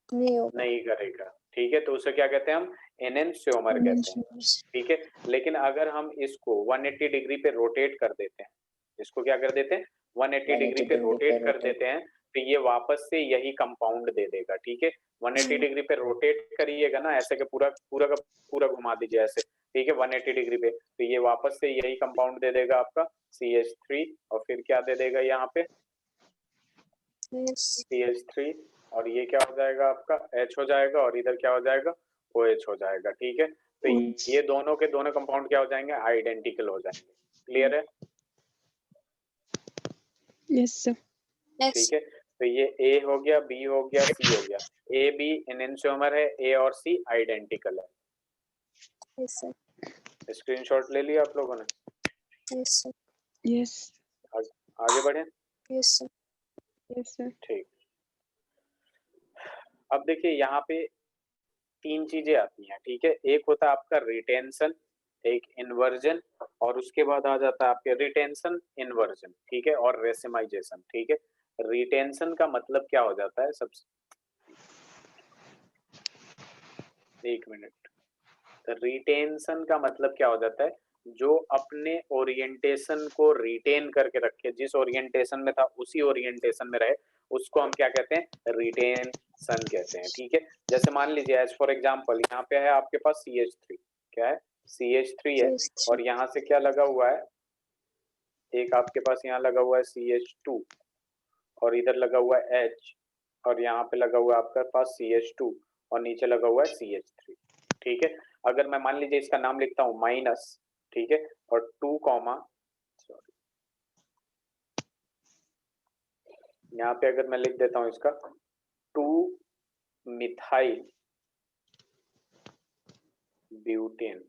नहीं करेगा। ठीक है, तो उसे क्या कहते हैं हम, एनेंशियोमर कहते हैं। ठीक है, लेकिन अगर हम इसको 180 डिग्री पे रोटेट कर देते हैं, इसको क्या कर देते हैं 180 डिग्री पे रोटेट कर देते हैं, तो ये वापस से यही कंपाउंड दे देगा। ठीक है, 180 डिग्री पे रोटेट करिएगा ना, ऐसे के पूरा पूरा का पूरा घुमा दीजिए ऐसे। ठीक है, 180 डिग्री पे, तो ये वापस से यही कंपाउंड दे देगा आपका CH3, और फिर क्या दे देगा यहाँ पे CH3, और ये क्या हो जाएगा आपका H हो जाएगा, और इधर क्या हो जाएगा OH हो जाएगा। ठीक है, तो ये दोनों के दोनों कंपाउंड क्या हो जाएंगे, आइडेंटिकल हो जाएंगे। क्लियर है? Yes sir. ठीक है, तो ये A हो गया, B हो गया, C हो गया। A B एनेंशियोमर है, A और C आइडेंटिकल है। Yes sir. स्क्रीनशॉट ले लिया आप लोगों ने? Yes sir. यस। आगे बढ़े। Yes sir. Yes sir. ठीक, अब देखिए यहाँ पे तीन चीजें आती हैं। ठीक है, एक होता है आपका रिटेंशन, एक इन्वर्जन, और उसके बाद आ जाता है आपके रिटेंशन, इन्वर्जन, ठीक है, और रेसिमाइजेशन। ठीक है, रिटेंशन का मतलब क्या हो जाता है, सबसे एक मिनट, रिटेंशन का मतलब क्या हो जाता है, जो अपने ओरिएंटेशन को रिटेन करके रखे, जिस ओरिएंटेशन में था उसी ओरिएंटेशन में रहे, उसको हम क्या कहते हैं, रिटेंशन कहते हैं। ठीक है, जैसे मान लीजिए एज फॉर एग्जांपल यहाँ पे है आपके पास CH3, क्या है CH3 है, और यहाँ से क्या लगा हुआ है, एक आपके पास यहाँ लगा हुआ है CH2, और इधर लगा हुआ है H, और यहाँ पे लगा हुआ है आपके पास CH2 और नीचे लगा हुआ है CH3, ठीक है। अगर मैं मान लीजिए इसका नाम लिखता हूँ माइनस, ठीक है, और 2 कॉमा, सॉरी, यहाँ पे अगर मैं लिख देता हूँ इसका 2 मिथाइल ब्यूटेन,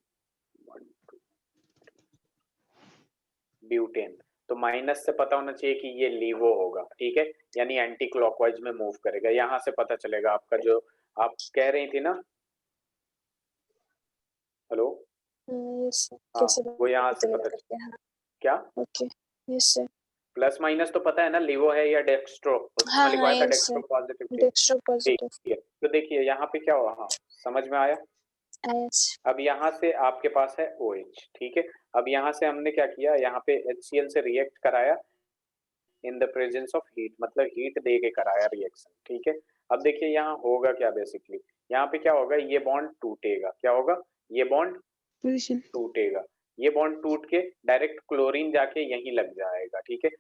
ब्यूटेन, तो माइनस से पता होना चाहिए कि ये लीवो होगा, ठीक है, यानी एंटी क्लॉकवाइज में मूव करेगा। यहाँ से पता चलेगा आपका जो आप कह रही थी ना, हेलो, यस सर, हाँ, कैसे वो यहाँ से क्लियर पता करते हैं? हाँ, क्या okay, yes sir. Plus minus तो पता है ना, लीवो है या डेक्स्ट्रो, उसमें हाँ हाँ, लिखवाया था yes dextro sir, positive, dextro ठीक पॉजिटिव, है। तो देखिए यहाँ पे क्या हुआ, हाँ समझ में आया। यस। अब यहाँ से आपके पास है OH, ठीक है। अब यहाँ से हमने क्या किया, यहाँ पे HCl से रिएक्ट कराया in the presence of heat, मतलब हीट दे के कराया रिएक्शन, ठीक है। अब देखिए यहाँ होगा क्या, बेसिकली यहाँ पे क्या होगा, ये बॉन्ड टूटेगा, क्या होगा, ये बॉन्ड पोजीशन टूटेगा, ये बॉन्ड टूट के डायरेक्ट क्लोरीन जाके यहीं लग जाएगा, ठीक है।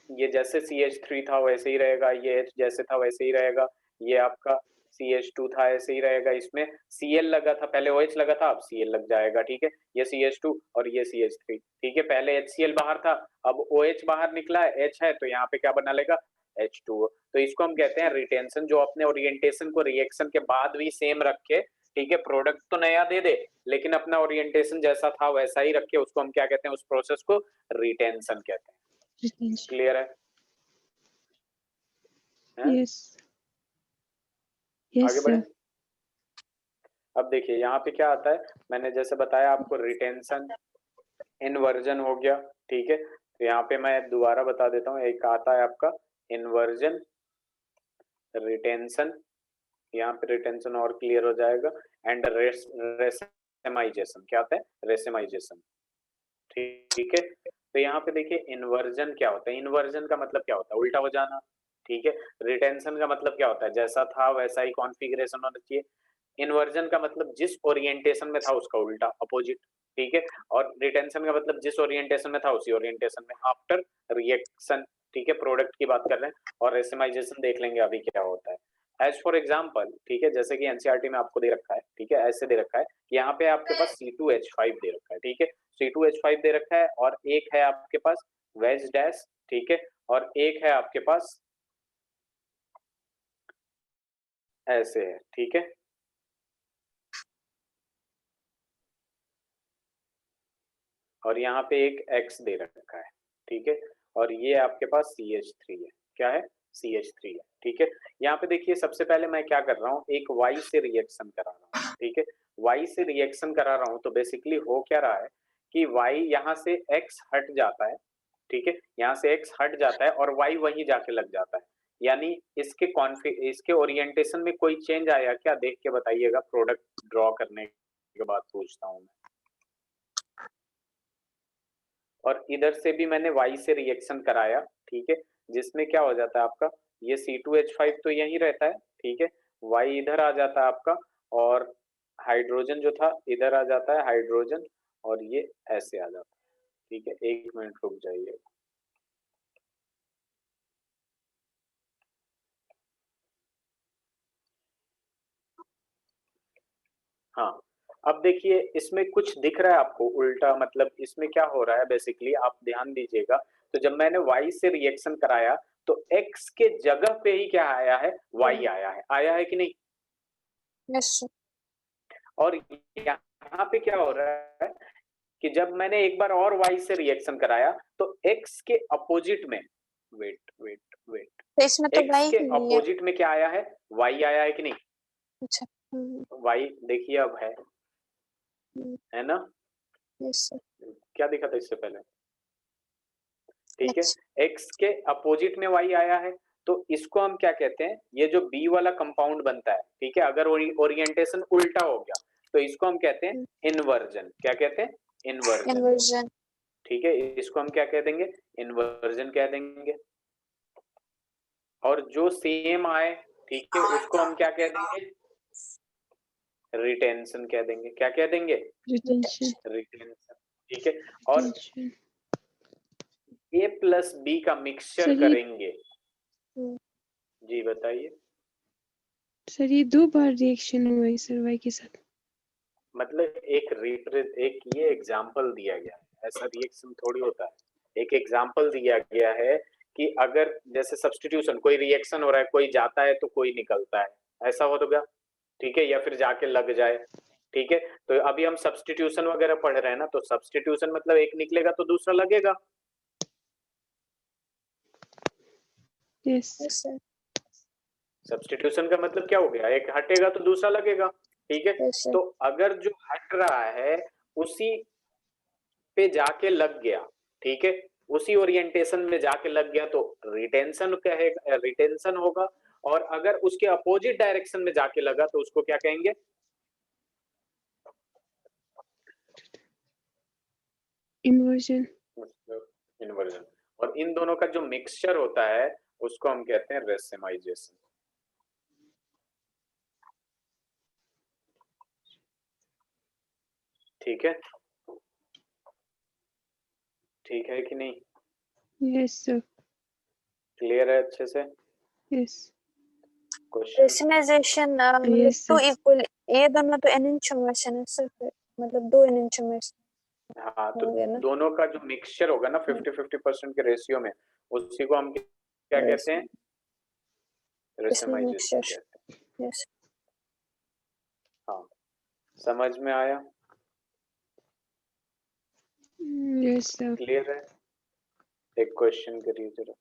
ये जैसे CH3 था वैसे ही रहेगा, ये H जैसे था वैसे ही रहेगा, ये आपका CH2 था ऐसे ही रहेगा, इसमें Cl लगा था, पहले OH लगा था, अब Cl लग जाएगा, ठीक है। ये CH2 और ये CH3, ठीक है, पहले HCl बाहर था, अब OH बाहर निकला है, H है, तो यहाँ पे क्या बना लेगा, H2O। तो इसको हम कहते हैं रिटेंशन, जो अपने ओरिएंटेशन को रिएक्शन के बाद भी सेम रखे, ठीक है, प्रोडक्ट तो नया दे दे लेकिन अपना ओरिएंटेशन जैसा था वैसा ही रखे, उसको हम क्या कहते हैं, उस प्रोसेस को रिटेंशन कहते हैं। रिटेंशन, क्लियर है? यस आगे यस बढ़े। सर। अब देखिए यहाँ पे क्या आता है, मैंने जैसे बताया आपको, रिटेंशन, इन्वर्जन हो गया, ठीक है। तो यहाँ पे मैं दोबारा बता देता हूँ, एक आता है आपका इन्वर्जन, रिटेंशन, यहाँ पे रिटेंशन और क्लियर हो जाएगा, एंड रेसेमाइजेशन, क्या आता है, रेसेमाइजेशन, ठीक है। तो यहाँ पे देखिए इन्वर्जन क्या होता है, इन्वर्जन का मतलब क्या होता है, उल्टा हो जाना, ठीक है। रिटेंशन का मतलब क्या होता है, जैसा था वैसा ही कॉन्फ़िगरेशन होना चाहिए। इन्वर्जन का मतलब जिस ओरिएंटेशन में था उसका उल्टा, अपोजिट, ठीक है। और रिटेंशन का मतलब जिस ओरिएंटेशन में था उसी ओरिएंटेशन में आफ्टर रिएक्शन, ठीक है, प्रोडक्ट की बात कर रहे हैं। और रेसिमाइजेशन देख लेंगे अभी क्या होता है। एज फॉर एग्जाम्पल, ठीक है, जैसे कि एनसीईआरटी में आपको दे रखा है, ठीक है, ऐसे दे रखा है कि यहाँ पे आपके पास C2H5 दे रखा है, ठीक है, C2H5 दे रखा है, और एक है आपके पास वेज डैश, ठीक है, और एक है आपके पास ऐसे है, ठीक है। और यहाँ पे एक X दे रखा है, ठीक है, और ये आपके पास CH3 है, क्या है, CH3 है, ठीक है। यहाँ पे देखिए सबसे पहले मैं क्या कर रहा हूँ, एक Y से रिएक्शन करा रहा हूँ, ठीक है, Y से रिएक्शन करा रहा हूँ, तो बेसिकली हो क्या रहा है कि Y यहाँ से X हट जाता है, ठीक है, यहाँ से X हट जाता है और Y वहीं जाके लग जाता है, यानी इसके ओरिएंटेशन में कोई चेंज आया क्या, देख के बताइएगा, प्रोडक्ट ड्रॉ करने के बाद पूछता हूँ मैं। और इधर से भी मैंने Y से रिएक्शन कराया, ठीक है, जिसमें क्या हो जाता है आपका, ये C2H5 तो यहीं रहता है, ठीक है, Y इधर आ जाता है आपका, और हाइड्रोजन जो था इधर आ जाता है हाइड्रोजन, और ये ऐसे आ जाता है, ठीक है। एक मिनट रुक जाइए, हाँ। अब देखिए इसमें कुछ दिख रहा है आपको उल्टा, मतलब इसमें क्या हो रहा है, बेसिकली आप ध्यान दीजिएगा, तो जब मैंने Y से रिएक्शन कराया तो X के जगह पे ही क्या आया है, Y आया है कि नहीं। Yes sir. और यहाँ पे क्या हो रहा है कि जब मैंने एक बार और Y से रिएक्शन कराया तो X के अपोजिट में, वेट वेट वेट, तो इसमें तो X वाई के ही नहीं है। अपोजिट में क्या आया है, Y आया है कि नहीं। अच्छा। Y देखिए अब है ना, यस सर। क्या दिखा था इससे पहले, ठीक है, X, X के अपोजिट में Y आया है, तो इसको हम क्या कहते हैं, ये जो B वाला कंपाउंड बनता है, ठीक है, अगर ओरिएंटेशन उल्टा हो गया तो इसको हम कहते हैं इन्वर्जन, क्या कहते हैं, इन्वर्जन, इन्वर्जन। ठीक है, इसको हम क्या कह देंगे, इन्वर्जन कह देंगे। और जो सेम आए, ठीक है, उसको हम क्या कह देंगे, रिटेंशन कह देंगे, क्या कह देंगे, रिटेंशन, रिटेंशन, ठीक है। और रिटेंशन, A प्लस B का मिक्सचर सही करेंगे, जी बताइए। सर ये 2 बार रिएक्शन हुआ है सर y के साथ। मतलब एक ये एग्जाम्पल दिया गया है, ऐसा रिएक्शन थोड़ी होता है। एक एग्जाम्पल दिया गया है कि अगर जैसे सब्स्टिट्यूशन, कोई रिएक्शन हो रहा है, कोई जाता है तो कोई निकलता है, ऐसा होगा, ठीक है, या फिर जाके लग जाए, ठीक है। तो अभी हम सब्स्टिट्यूशन वगैरह पढ़ रहे हैं ना, तो सब्स्टिट्यूशन मतलब एक निकलेगा तो दूसरा लगेगा। Yes yes sir. सब्स्टिट्यूशन का मतलब क्या हो गया, एक हटेगा तो दूसरा लगेगा, ठीक है। Yes sir. तो अगर जो हट रहा है उसी पे जाके लग गया, ठीक है, उसी ओरिएंटेशन में जाके लग गया तो रिटेंशन कहेगा, रिटेंशन होगा। और अगर उसके अपोजिट डायरेक्शन में जाके लगा तो उसको क्या कहेंगे? इन्वर्जन। इन्वर्जन। और इन दोनों का जो मिक्सचर होता है उसको हम कहते हैं रेसिमाइजेशन। ठीक है, ठीक है कि नहीं? Yes sir. क्लियर है अच्छे से? Yes question? रेसिनाइजेशन मतलब यस टू सर। इक्वल, ये दोनों तो एनंटियोमर्स है सर, मतलब 2 एनंटियोमर्स हाँ, तो हो गया ना। दोनों का जो मिक्सचर होगा ना 50-50% के रेशियो में, उसी को हम क्या कहते हैं? इसमें रेसिमाइजेशन मिक्सचर। कहते हैं। यस। हाँ, समझ में आया? Yes sir. क्लियर है? एक क्वेश्चन करिए जरा।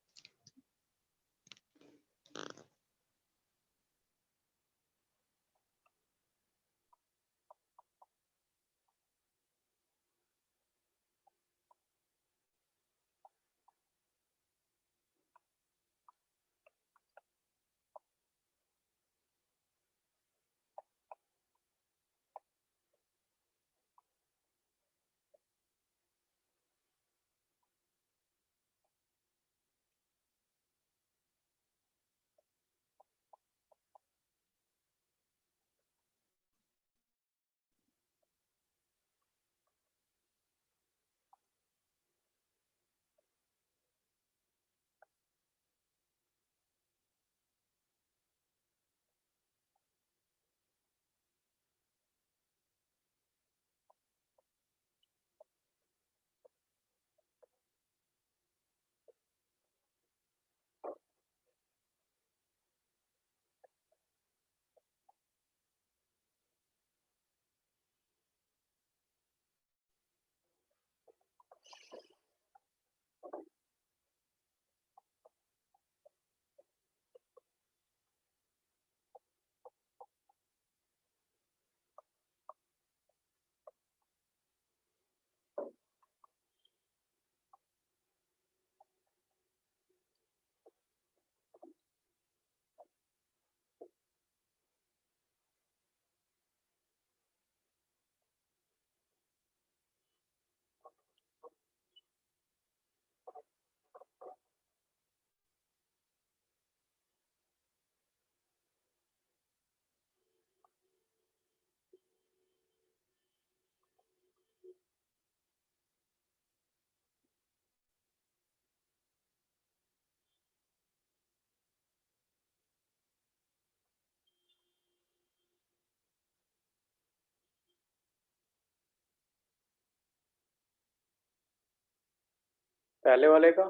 पहले वाले का?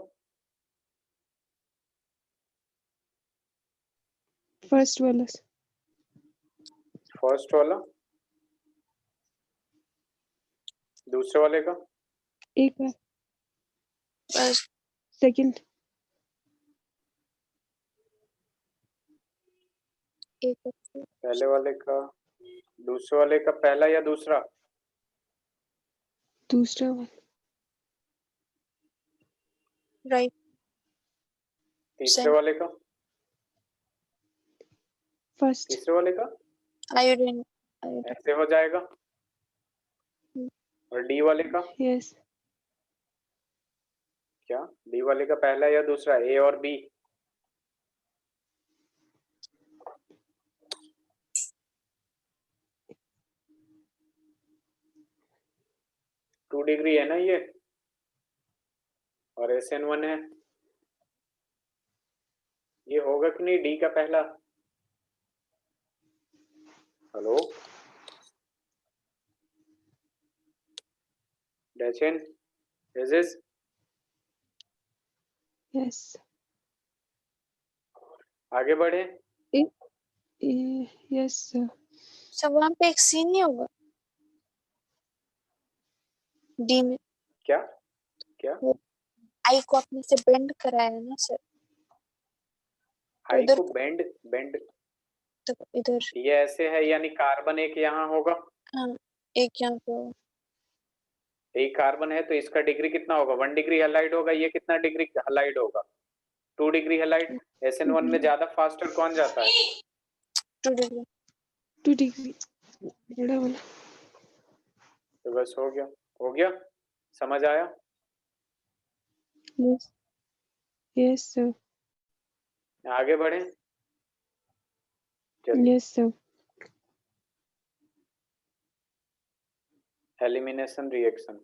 फर्स्ट वाला सर। फर्स्ट वाला? दूसरे वाले का? एक बार बस सेकंड। एक पहले वाले का? दूसरे वाले का पहला या दूसरा? दूसरा वाला। राइट। तीसरे वाले का? फर्स्ट। तीसरे वाले का? आयोडीन। ऐसे हो जाएगा। और डी वाले का? यस क्या डी वाले का पहला या दूसरा? ए और बी? टू डिग्री है ना ये, और SN1 है। ये होगा कि नहीं डी का पहला? हेलो डैचिन, इज यस आगे बढ़े। Yes sir. सब वहाँ पे एक सी नहीं होगा डी में? क्या क्या? आई को अपने से बेंड कराया है ना सर, तो आई उधर को बेंड बेंड तो इधर ये ऐसे है, यानी कार्बन एक यहाँ होगा, हाँ एक यहाँ पे होगा। एक कार्बन है तो इसका डिग्री कितना होगा? 1 डिग्री हेलाइड होगा। ये कितना डिग्री हेलाइड होगा? 2 डिग्री हेलाइड। SN1 में ज्यादा फास्टर कौन जाता है? 2 डिग्री। 2 डिग्री बड़ा वाला। तो बस हो गया, समझ आया? Yes yes sir. आगे बढ़े चलिए। Yes sir. एलिमिनेशन रिएक्शन,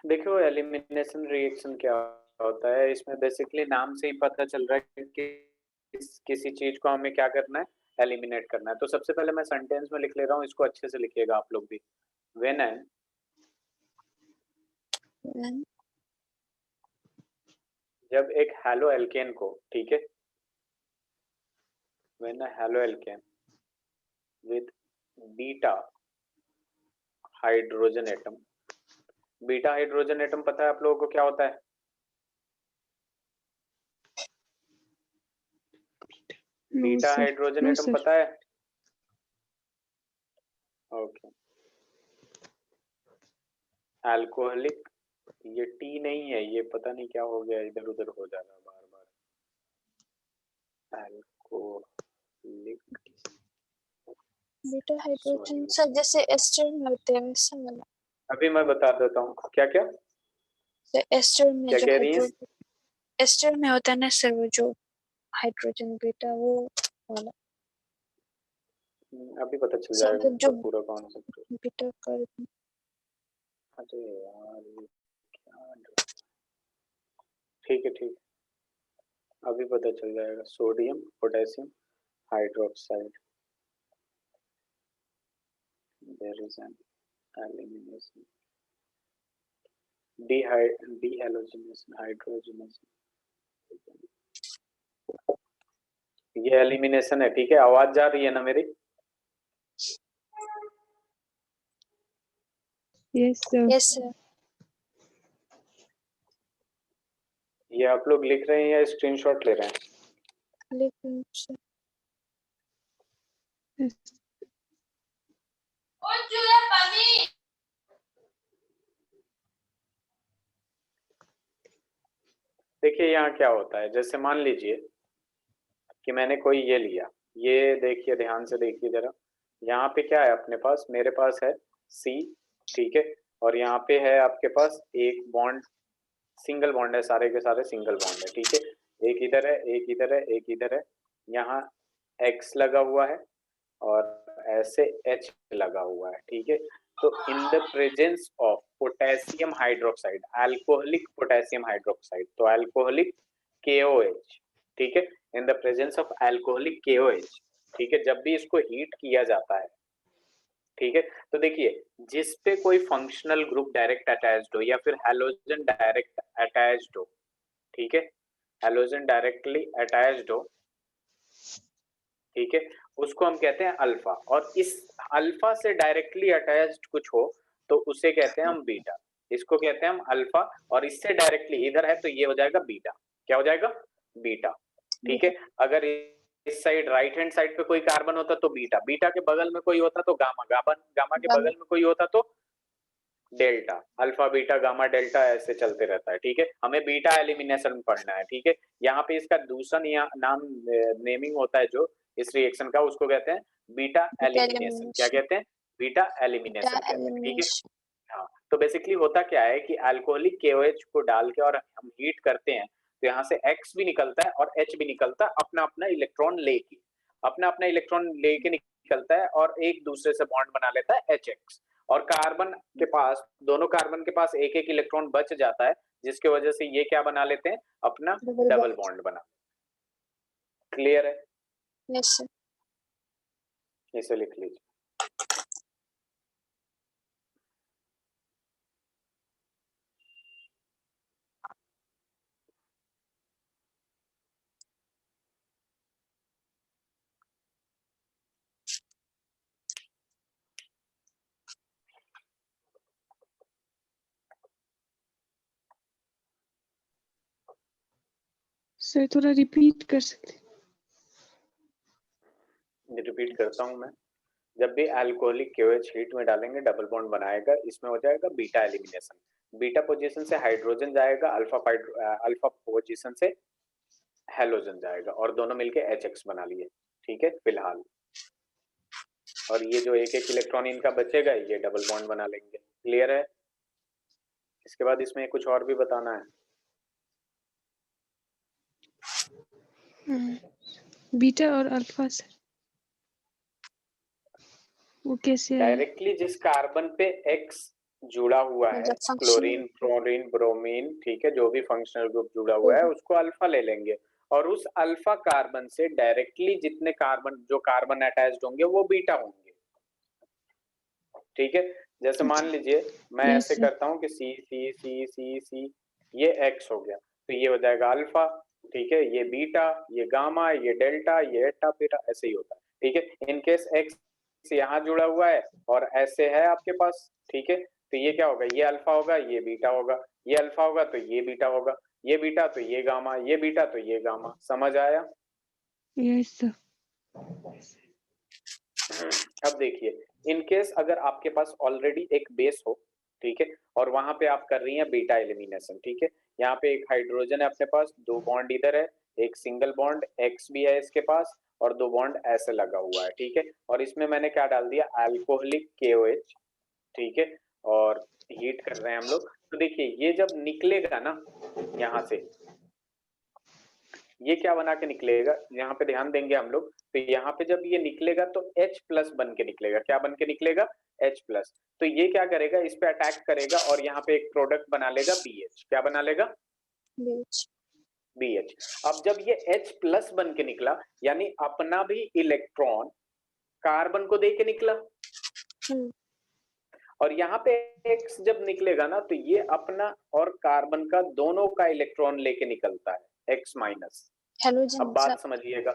देखो एलिमिनेशन रिएक्शन क्या होता है, इसमें बेसिकली नाम से ही पता चल रहा है कि किसी चीज को हमें क्या करना है, एलिमिनेट करना है। तो सबसे पहले मैं सेंटेंस में लिख ले रहा हूँ, इसको अच्छे से लिखिएगा आप लोग भी। व्हेन एन जब एक हैलो एल्केन को, ठीक है, when a halo alkane with beta hydrogen atom, beta hydrogen atom पता है आप लोगों को क्या होता है? Beta hydrogen no atom sir. पता है? ओके। अल्कोहलिक, ये टी नहीं है, ये पता नहीं क्या हो गया, इधर उधर हो जा रहा है बार बार। अल्कोहलिक बीटा हाइड्रोजन सर जैसे एस्टर में होते हैं वैसा वाला। अभी मैं बता देता हूँ क्या क्या सर एस्टर में क्या जो कह रही हैं? हाइड्रोजन एस्टर में होता है ना सर, वो जो हाइड्रोजन बीटा वो वाला। अभी पता चल सर जाएगा मतलब जो पूरा कॉन्सेप्ट। Beta carbon. अरे यार ये क्या, ठीक है, अभी पता चल जाएगा। Sodium potassium hydroxide, there is an elimination, dehalogenation hydrogenation, ये एलिमिनेशन है, ठीक है। आवाज जा रही है ना मेरी? Yes sir. Yes sir. ये आप लोग लिख रहे हैं या स्क्रीनशॉट ले रहे हैं? लेकिन सर देखिए यहाँ क्या होता है, जैसे मान लीजिए कि मैंने कोई ये लिया, ये देखिए ध्यान से देखिए जरा, यहाँ पे क्या है अपने पास, मेरे पास है C, ठीक है, और यहाँ पे है आपके पास एक बॉन्ड, सिंगल बॉन्ड है, सारे के सारे सिंगल बॉन्ड है, ठीक है। एक इधर है, एक इधर है, एक इधर है, यहाँ X लगा हुआ है और ऐसे H लगा हुआ है, ठीक है। तो in the presence of potassium hydroxide, alcoholic potassium hydroxide, तो अल्कोहलिक KOH, ठीक है, in the presence of alcoholic KOH, ठीक है, जब भी इसको हीट किया जाता है, ठीक है, तो देखिए जिस पे कोई फंक्शनल ग्रुप डायरेक्ट अटैच्ड हो या फिर हैलोजन डायरेक्ट अटैच्ड हो, ठीक है, हैलोजन डायरेक्टली अटैच्ड हो, ठीक है, उसको हम कहते हैं अल्फा, और इस अल्फा से डायरेक्टली अटैच्ड कुछ हो तो उसे कहते हैं हम बीटा, इसको कहते हैं हम अल्फा, और इससे डायरेक्टली इधर है तो ये हो जाएगा बीटा, क्या हो जाएगा? बीटा, ठीक है। अगर इस साइड राइट हैंड साइड पे कोई कार्बन होता तो बीटा, बीटा के बगल में कोई होता तो गामा, गामा के बगल में कोई होता तो delta, alpha beta gamma delta ऐसे चलते रहता है, ठीक है। हमें बीटा एलिमिनेशन पढ़ना है, ठीक है। यहाँ पे इसका दूसरा नाम नेमिंग होता है जो इस रिएक्शन का, उसको कहते हैं बीटा एलिमिनेशन। क्या कहते हैं? बीटा एलिमिनेशन कहते हैं, ठीक है। हाँ, तो बेसिकली होता क्या है कि अल्कोहलिक KOH को डाल के और हम हीट करते हैं तो यहाँ से X भी निकलता है और H भी निकलता है, अपना अपना इलेक्ट्रॉन लेके, अपना अपना इलेक्ट्रॉन लेके निकलता है और एक दूसरे से बॉन्ड बना लेता है HX, और कार्बन के पास, दोनों कार्बन के पास एक एक इलेक्ट्रॉन बच जाता है, जिसकी वजह से ये क्या बना लेते हैं, अपना डबल बॉन्ड बना। क्लियर है? Yes sir. इसे लिख लीजिए। सर थोड़ा रिपीट कर सकते हैं? रिपीट करता हूं मैं। जब भी अल्कोहलिक KOH हीट में डालेंगे डबल बॉन्ड बनाएगा, इसमें हो जाएगा बीटा एलिमिनेशन। बीटा पोजीशन से हाइड्रोजन जाएगा, अल्फा पोजीशन से हेलोजन जाएगा और दोनों मिलके HX बना लिए। ठीक है फिलहाल। और ये जो एक एक इलेक्ट्रॉन इनका बचेगा ये डबल बॉन्ड बना लेंगे। क्लियर है? इसके बाद इसमें कुछ और भी बताना है। बीटा और अल्फा सर, वो कैसे आए? डायरेक्टली जिस कार्बन पे X जुड़ा हुआ है, मतलब फंक्शन क्लोरीन, फ्लोरीन, ब्रोमीन, ठीक है, जो भी फंक्शनल ग्रुप जुड़ा हुआ है उसको अल्फा ले लेंगे और उस अल्फा कार्बन से डायरेक्टली जितने कार्बन, जो कार्बन अटैच्ड होंगे वो बीटा होंगे। ठीक है, जैसे मान लीजिए मैं Yes, ऐसे sir. करता हूँ कि C C C C C, ये X हो गया तो ये हो जाएगा अल्फा। ठीक है, ये बीटा, ये गामा, ये डेल्टा, ये एटा, बीटा, ऐसे ही होता है। ठीक है, इनकेस X यहाँ जुड़ा हुआ है और ऐसे है आपके पास, ठीक है, तो ये क्या होगा, ये अल्फा होगा, ये बीटा होगा, ये अल्फा होगा तो ये बीटा होगा, ये बीटा तो ये गामा, ये बीटा तो ये गामा। समझ आया? Yes, sir. अब देखिए, इनकेस अगर आपके पास ऑलरेडी एक बेस हो, ठीक है, और वहां पे आप कर रही हैं बीटा एलिमिनेशन, ठीक है, यहाँ पे एक हाइड्रोजन है अपने पास, दो बॉन्ड इधर है, एक सिंगल बॉन्ड X भी है इसके पास और दो बॉन्ड ऐसे लगा हुआ है। ठीक है, और इसमें मैंने क्या डाल दिया, अल्कोहलिक KOH। ठीक है, और हीट कर रहे हैं हम लोग। तो देखिए ये जब निकलेगा ना यहाँ से, ये क्या बना के निकलेगा, यहाँ पे ध्यान देंगे हम लोग, तो यहाँ पे जब ये निकलेगा तो H+ बन के निकलेगा। क्या बन के निकलेगा? H+। तो ये क्या करेगा, इस पे अटैक करेगा और यहाँ पे एक प्रोडक्ट बना लेगा BH। क्या बना लेगा? BH। अब जब ये H+ बन के निकला, यानी अपना भी इलेक्ट्रॉन कार्बन को दे के निकला, और यहाँ पे X जब निकलेगा ना तो ये अपना और कार्बन का दोनों का इलेक्ट्रॉन लेके निकलता है, X-। हेलोजन। अब बात समझिएगा।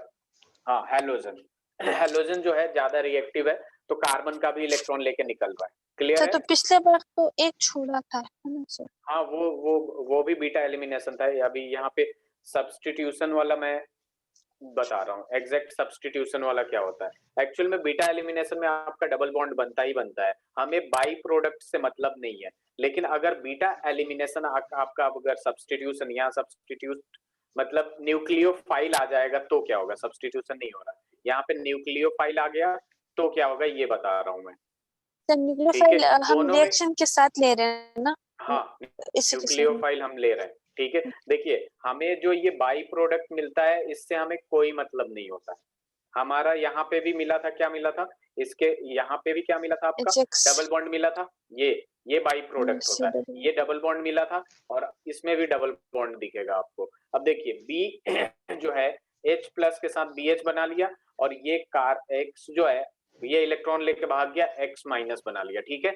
हाँ, हेलोजन। हेलोजन जो है ज्यादा रिएक्टिव है तो कार्बन का भी इलेक्ट्रॉन लेके निकल रहा है। क्लियर है? तो पिछले बार तो एक छोड़ा था, है ना सर? हाँ, वो भी बीटा एलिमिनेशन था। अभी यहाँ पे सब्स्टिट्यूशन वाला मैं बता रहा हूँ। एग्जैक्ट सब्स्टिट्यूशन वाला क्या होता है, एक्चुअल में बीटा एलिमिनेशन में आपका डबल बॉन्ड बनता ही बनता है, हमें बाई प्रोडक्ट से मतलब नहीं है। लेकिन अगर बीटा एलिमिनेशन आपका अगर सब्स्टिट्यूशन, यहाँ सब्स्टिट्यूट मतलब न्यूक्लियोफाइल आ जाएगा तो क्या होगा, सब्स्टिट्यूशन नहीं हो रहा, यहाँ पे न्यूक्लियोफाइल आ गया तो क्या होगा ये बता रहा हूँ मैं। न्यूक्लियोफाइल हम दोनों रिएक्शन के साथ ले रहे हैं ना? हाँ, न्यूक्लियोफाइल हम ले रहे हैं। ठीक है, देखिए हमें जो ये बाई प्रोडक्ट मिलता है इससे हमें कोई मतलब नहीं होता। हमारा यहाँ पे भी मिला था, क्या मिला था, इसके यहाँ पे भी क्या मिला था आपका, डबल बॉन्ड मिला था। ये बाई प्रोडक्ट होता है, ये डबल बॉन्ड मिला था और इसमें भी डबल बॉन्ड दिखेगा आपको। अब देखिए B जो है H+ के साथ BH बना लिया और ये X जो है ये इलेक्ट्रॉन लेके भाग गया, X- बना लिया। ठीक है,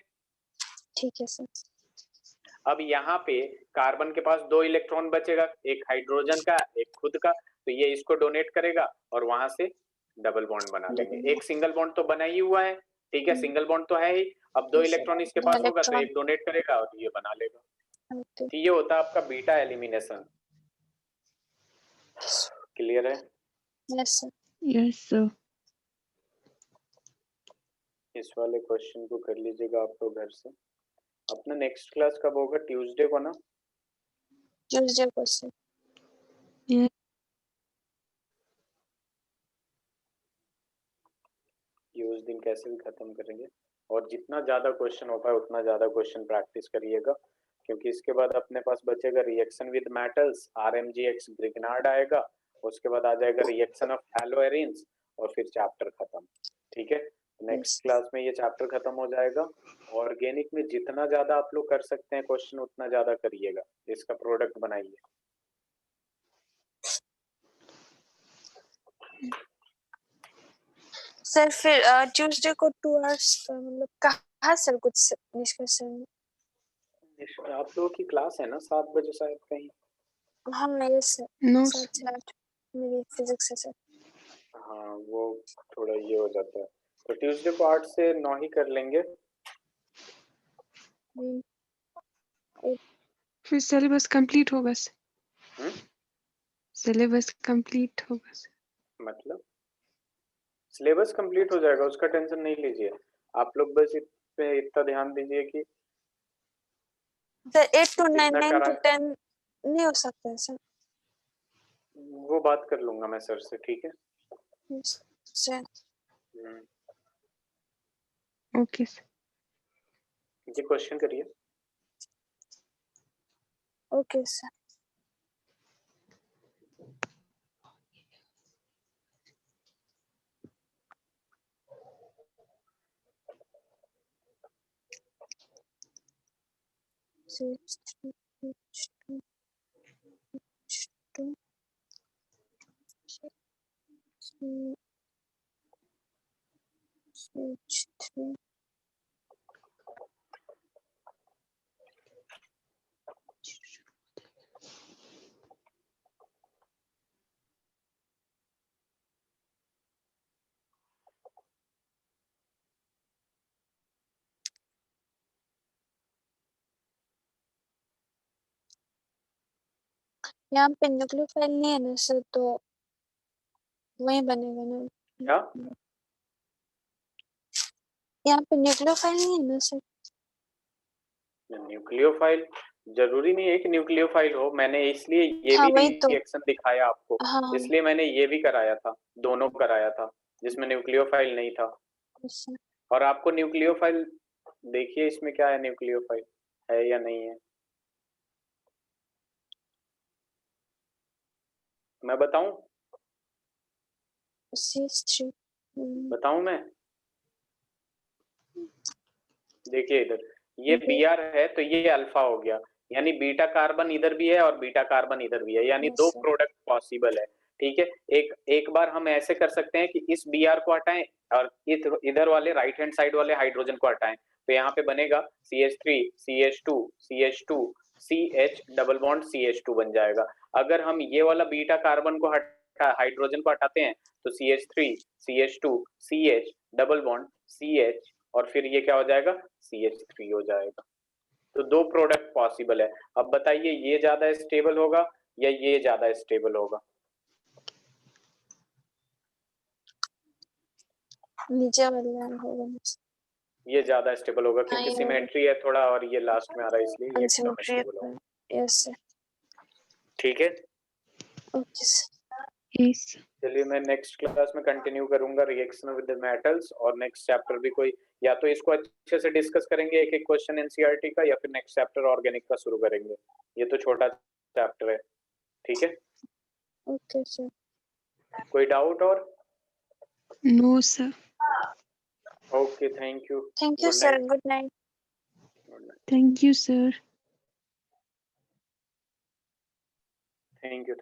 ठीक है सर। अब यहाँ पे कार्बन के पास दो इलेक्ट्रॉन बचेगा, एक हाइड्रोजन का, एक खुद का, तो ये इसको डोनेट करेगा और वहां से डबल बॉन्ड बना लेंगे। एक सिंगल बॉन्ड तो बना ही हुआ है, ठीक है, सिंगल बॉन्ड तो है ही। अब दो इलेक्ट्रॉन इसके पास होगा तो एक डोनेट करेगा और ये बना लेगा। तो ये होता है आपका बीटा एलिमिनेशन। क्लियर है? Yes sir. Yes, sir. इस वाले क्वेश्चन को कर लीजिएगा आप लोग घर से। अपना नेक्स्ट क्लास कब होगा, ट्यूसडे को ना? ट्यूसडे को सर। Yes. ये उस दिन कैसे भी खत्म करेंगे और जितना ज्यादा क्वेश्चन हो पाए उतना ज्यादा क्वेश्चन प्रैक्टिस करिएगा, क्योंकि इसके बाद अपने पास बचेगा reaction with metals, RMGX Grignard आएगा, उसके बाद आ जाएगा रिएक्शन ऑफ हैलोएरिन्स और फिर चैप्टर खत्म। ठीक है, नेक्स्ट नेक्स्ट क्लास में ये चैप्टर खत्म हो जाएगा। ऑर्गेनिक में जितना ज्यादा आप लोग कर सकते हैं क्वेश्चन उतना ज्यादा करिएगा, इसका प्रोडक्ट बनाइए। सर फिर ट्यूसडे को 2 आवर्स का मतलब कहाँ सर कुछ डिस्कशन? आप लोगों की क्लास है ना 7 बजे शायद कहीं? हाँ मेरे से नो 7 से 8 मेरी फिजिक्स है सर। हाँ वो थोड़ा ये हो जाता है, तो ट्यूसडे को 8 से 9 ही कर लेंगे। फिर सिलेबस कंप्लीट होगा सर। हम्म? सिलेबस कंप्लीट होगा सर। मतलब सिलेबस कंप्लीट हो जाएगा, उसका टेंशन नहीं लीजिए आप लोग, बस इस पे इतना ध्यान दीजिए कि सर 8 to 9 जितना 9 to करा 10 नहीं हो सकता है सर? वो बात कर लूंगा मैं सर से, ठीक है? Sir okay sir. ये क्वेश्चन करिए। Okay sir. यहाँ पे न्यूक्लियोफाइल नहीं है ना सर, तो वही बनेगा ना? क्या? यहाँ पे न्यूक्लियोफाइल नहीं है ना सर? न्यूक्लियोफाइल जरूरी नहीं है कि न्यूक्लियोफाइल हो, मैंने इसलिए ये हाँ भी वही तो। रिएक्शन दिखाया आपको, हाँ इसलिए मैंने ये भी कराया था, दोनों कराया था जिसमें न्यूक्लियोफाइल नहीं था। सर। और आपको न्यूक्लियोफाइल देखिए इसमें क्या है, न्यूक्लियोफाइल है या नहीं है, मैं बताऊं? CH3 बताऊं मैं? देखिए इधर ये Br है तो ये अल्फा हो गया, यानी बीटा कार्बन इधर भी है और बीटा कार्बन इधर भी है, यानी दो प्रोडक्ट पॉसिबल है। ठीक है, एक बार हम ऐसे कर सकते हैं कि इस Br को हटाएं और इधर वाले राइट हैंड साइड वाले हाइड्रोजन को हटाएं, तो यहाँ पे बनेगा CH3 CH2 CH2 CH double bond CH2 बन जाएगा। अगर हम ये वाला बीटा कार्बन को हाइड्रोजन को हटाते हैं तो CH3 CH2 CH double bond CH और फिर ये क्या हो जाएगा, CH3 हो जाएगा। तो दो प्रोडक्ट पॉसिबल है। अब बताइए ये ज्यादा स्टेबल होगा या ये ज्यादा स्टेबल होगा? नीचे वाला होगा। ये ज्यादा स्टेबल होगा क्योंकि सिमेट्री है थोड़ा और ये लास्ट में आ रहा है, इसलिए ये कम अनसिमेट्री स्टेबल होगा। Yes sir. ठीक है, ओके सर। यस चलिए मैं नेक्स्ट क्लास में कंटिन्यू करूंगा रिएक्शन विद द मेटल्स, और नेक्स्ट चैप्टर भी कोई या तो इसको अच्छे से डिस्कस करेंगे एक एक क्वेश्चन एनसीईआरटी का, या फिर नेक्स्ट चैप्टर ऑर्गेनिक का शुरू करेंगे। ये तो छोटा चैप्टर है, ठीक है? Okay sir. कोई डाउट और? No sir. Okay, thank you. Thank you good sir. Night. Good night. Thank you sir. Thank you.